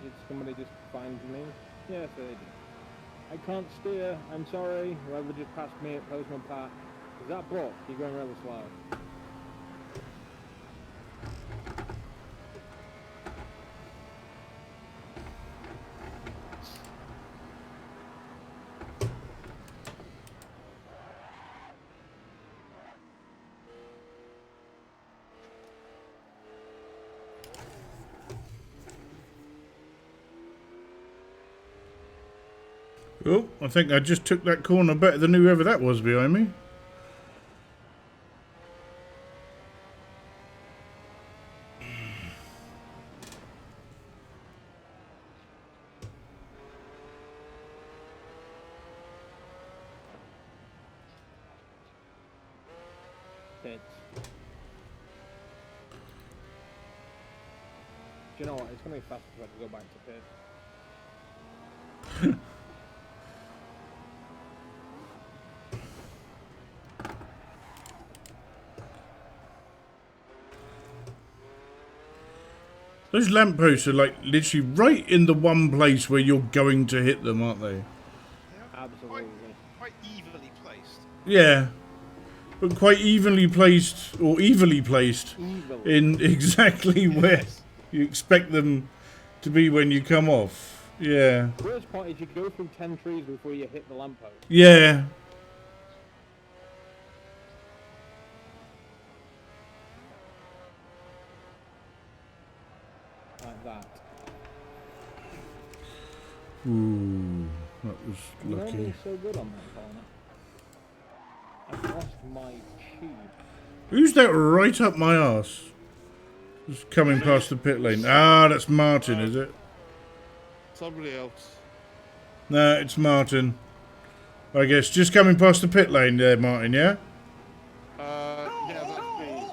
Did somebody just find me? Yes, they did. I can't steer. I'm sorry. Whoever just passed me at Postman Pat. Is that Brock? You're going really slow. Oh, I think I just took that corner better than whoever that was behind me. Pits. Do you know what? It's gonna be fast if I can go back to pit. Those lampposts are like literally right in the one place where you're going to hit them, aren't they? They are Absolutely. quite evenly placed. Yeah. But quite evenly placed, or evilly placed, Evilly. in exactly where you expect them to be when you come off. Yeah. Worst part is you go through 10 trees before you hit the lamppost. Yeah. Like that. Ooh, that was You know lucky. me so good on that corner. I've lost my tube. Who's that right up my arse? Just coming past the pit lane. Ah, that's Martin, is it? Somebody else. No, it's Martin. I guess just coming past the pit lane there, Martin, yeah? Yeah, that's me.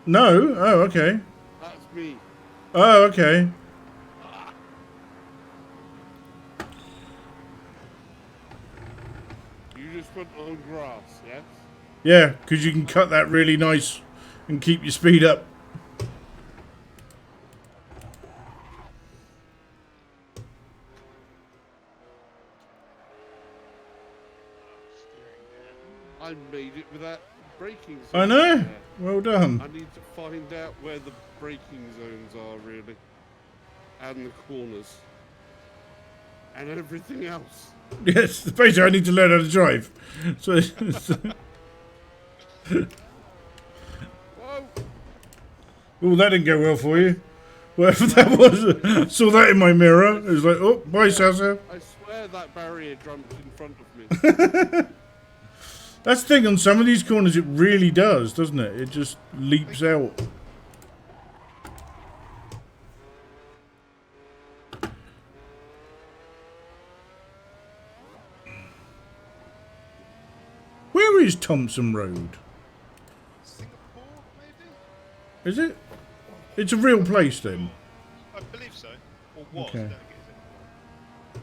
No? Oh, okay. That's me. Oh, okay. You just went on grass, yes? Yeah, because you can cut that really nice and keep your speed up. I made it without braking zones. I know. there. Well done. I need to find out where the braking zones are, really. And the corners. And everything else. Yes, basically I need to learn how to drive. So, Whoa! oh, that didn't go well for you. Whatever that was, saw that in my mirror. It was like, oh, bye, Sasa. I swear that barrier jumped in front of me. That's the thing, on some of these corners it really does, doesn't it? It just leaps out. Where is Thompson Road? Singapore, maybe? Is it? It's a real place then. I believe so. Or was. Okay. I don't think it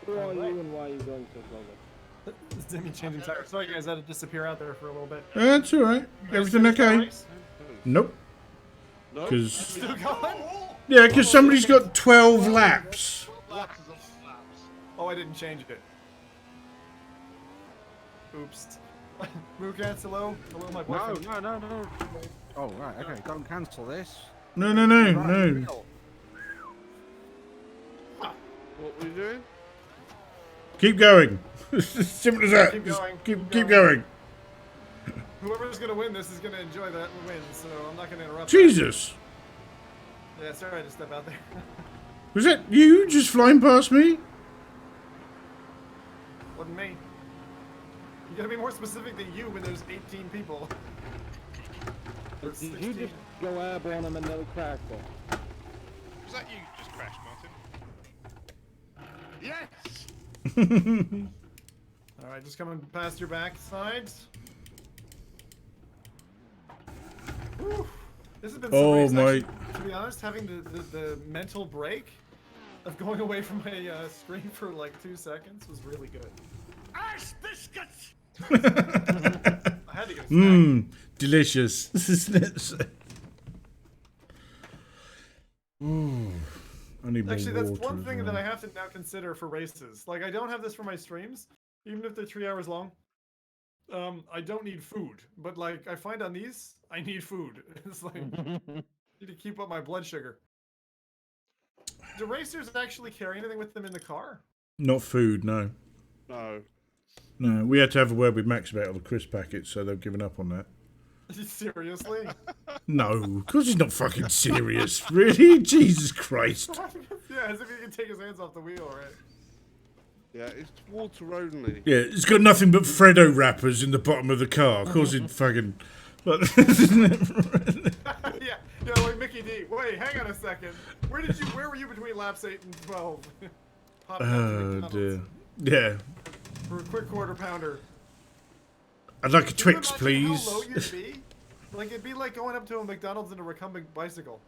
Who are you and why are you going so slowly? Zimmy changing tires. Sorry, guys, I had to disappear out there for a little bit. That's alright. Everything okay? Nope. No? Because, Still going? yeah, because somebody's got 12 laps. Oh, I didn't change it. Oops. Moocats, hello? Hello, my No, boyfriend. no. Oh, right, okay, don't cancel this. No. Right, real. What were you doing? Keep going. Simple as that. Keep Just going, Keep going. Whoever's gonna win this is gonna enjoy that win, so I'm not gonna interrupt. Jesus. That. Yeah, sorry to step out there. Was that you just flying past me? Wasn't me. You gotta be more specific than you when there's 18 people. Or Did you 16. just go airborne them and no crash or? is. Was that you just crashed, Martin? Yes! Alright, just coming past your backside. Whew. This has been so Oh nice. my. Actually, to be honest, having the mental break of going away from my screen for like 2 seconds was really good. Ice biscuits! I had to get a snack. Mmm, delicious. Ooh, I need more Actually, that's water one as thing well. that I have to now consider for races. Like, I don't have this for my streams, even if they're 3 hours long. I don't need food, but like, I find on these, I need food. It's like, need to keep up my blood sugar. Do racers actually carry anything with them in the car? Not food, no. No. No, we had to have a word with Max about all the crisp packets, so they've given up on that. Seriously? No, of course he's not fucking serious. Really? Jesus Christ. Yeah, Yeah, as if he can take his hands off the wheel, right? Yeah, it's water only. Yeah, it's got nothing but Freddo wrappers in the bottom of the car. Of course, it fucking. Yeah, like Mickey D. Wait, hang on a second. Where were you between laps 8 and 12? Popped out to Oh McDonald's dear. Yeah, for a quick quarter pounder. I'd like a Can you Twix, imagine please. How low you'd be? Like it'd be like going up to a McDonald's in a recumbent bicycle.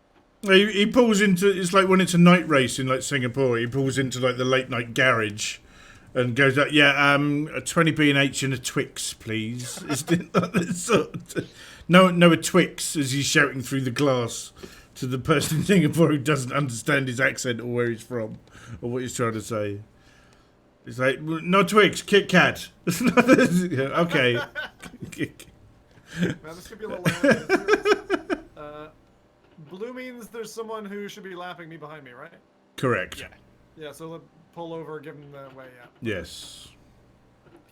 He pulls into. It's like when it's a night race in like Singapore. He pulls into like the late night garage, and goes like, "Yeah, a 20 B&H and a Twix, please." No, a Twix, as he's shouting through the glass to the person in Singapore who doesn't understand his accent or where he's from or what he's trying to say. It's like, no Twix, Kit Kat. Okay. Man, this could be a little. Blue means there's someone who should be lapping me behind me, right? Correct. Yeah. Yeah, so pull over, give him the way out. Yes.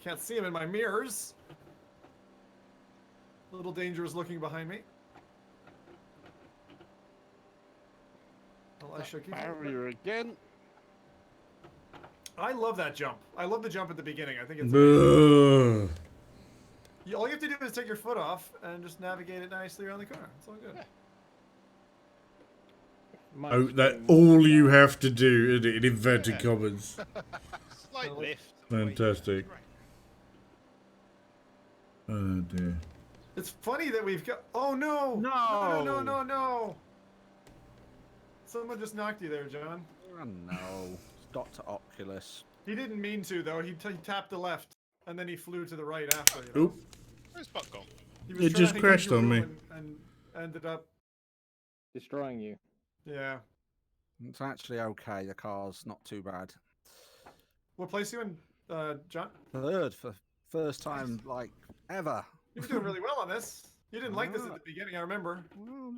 Can't see him in my mirrors. A little dangerous looking behind me. Well, I should keep Barrier again. I love that jump. I love the jump at the beginning. I think it's Ugh. all you have to do is take your foot off and just navigate it nicely around the car. It's all good. My Oh, that screen all was you down. have to do in inverted commas. Slight lift. and away you go. Fantastic. Right. Oh dear. It's funny that we've got. Oh no! No! Someone just knocked you there, John. Oh no, it's Dr. Oculus. He didn't mean to though. He tapped the left and then he flew to the right after. You know? Oop. Where's Buck gone? He was It trying just to crashed on me. and ended up. Destroying you. Yeah. It's actually okay. The car's not too bad. What place you in, John? Third for first time like ever. You were doing really well on this. You didn't like this at the beginning, I remember. Well,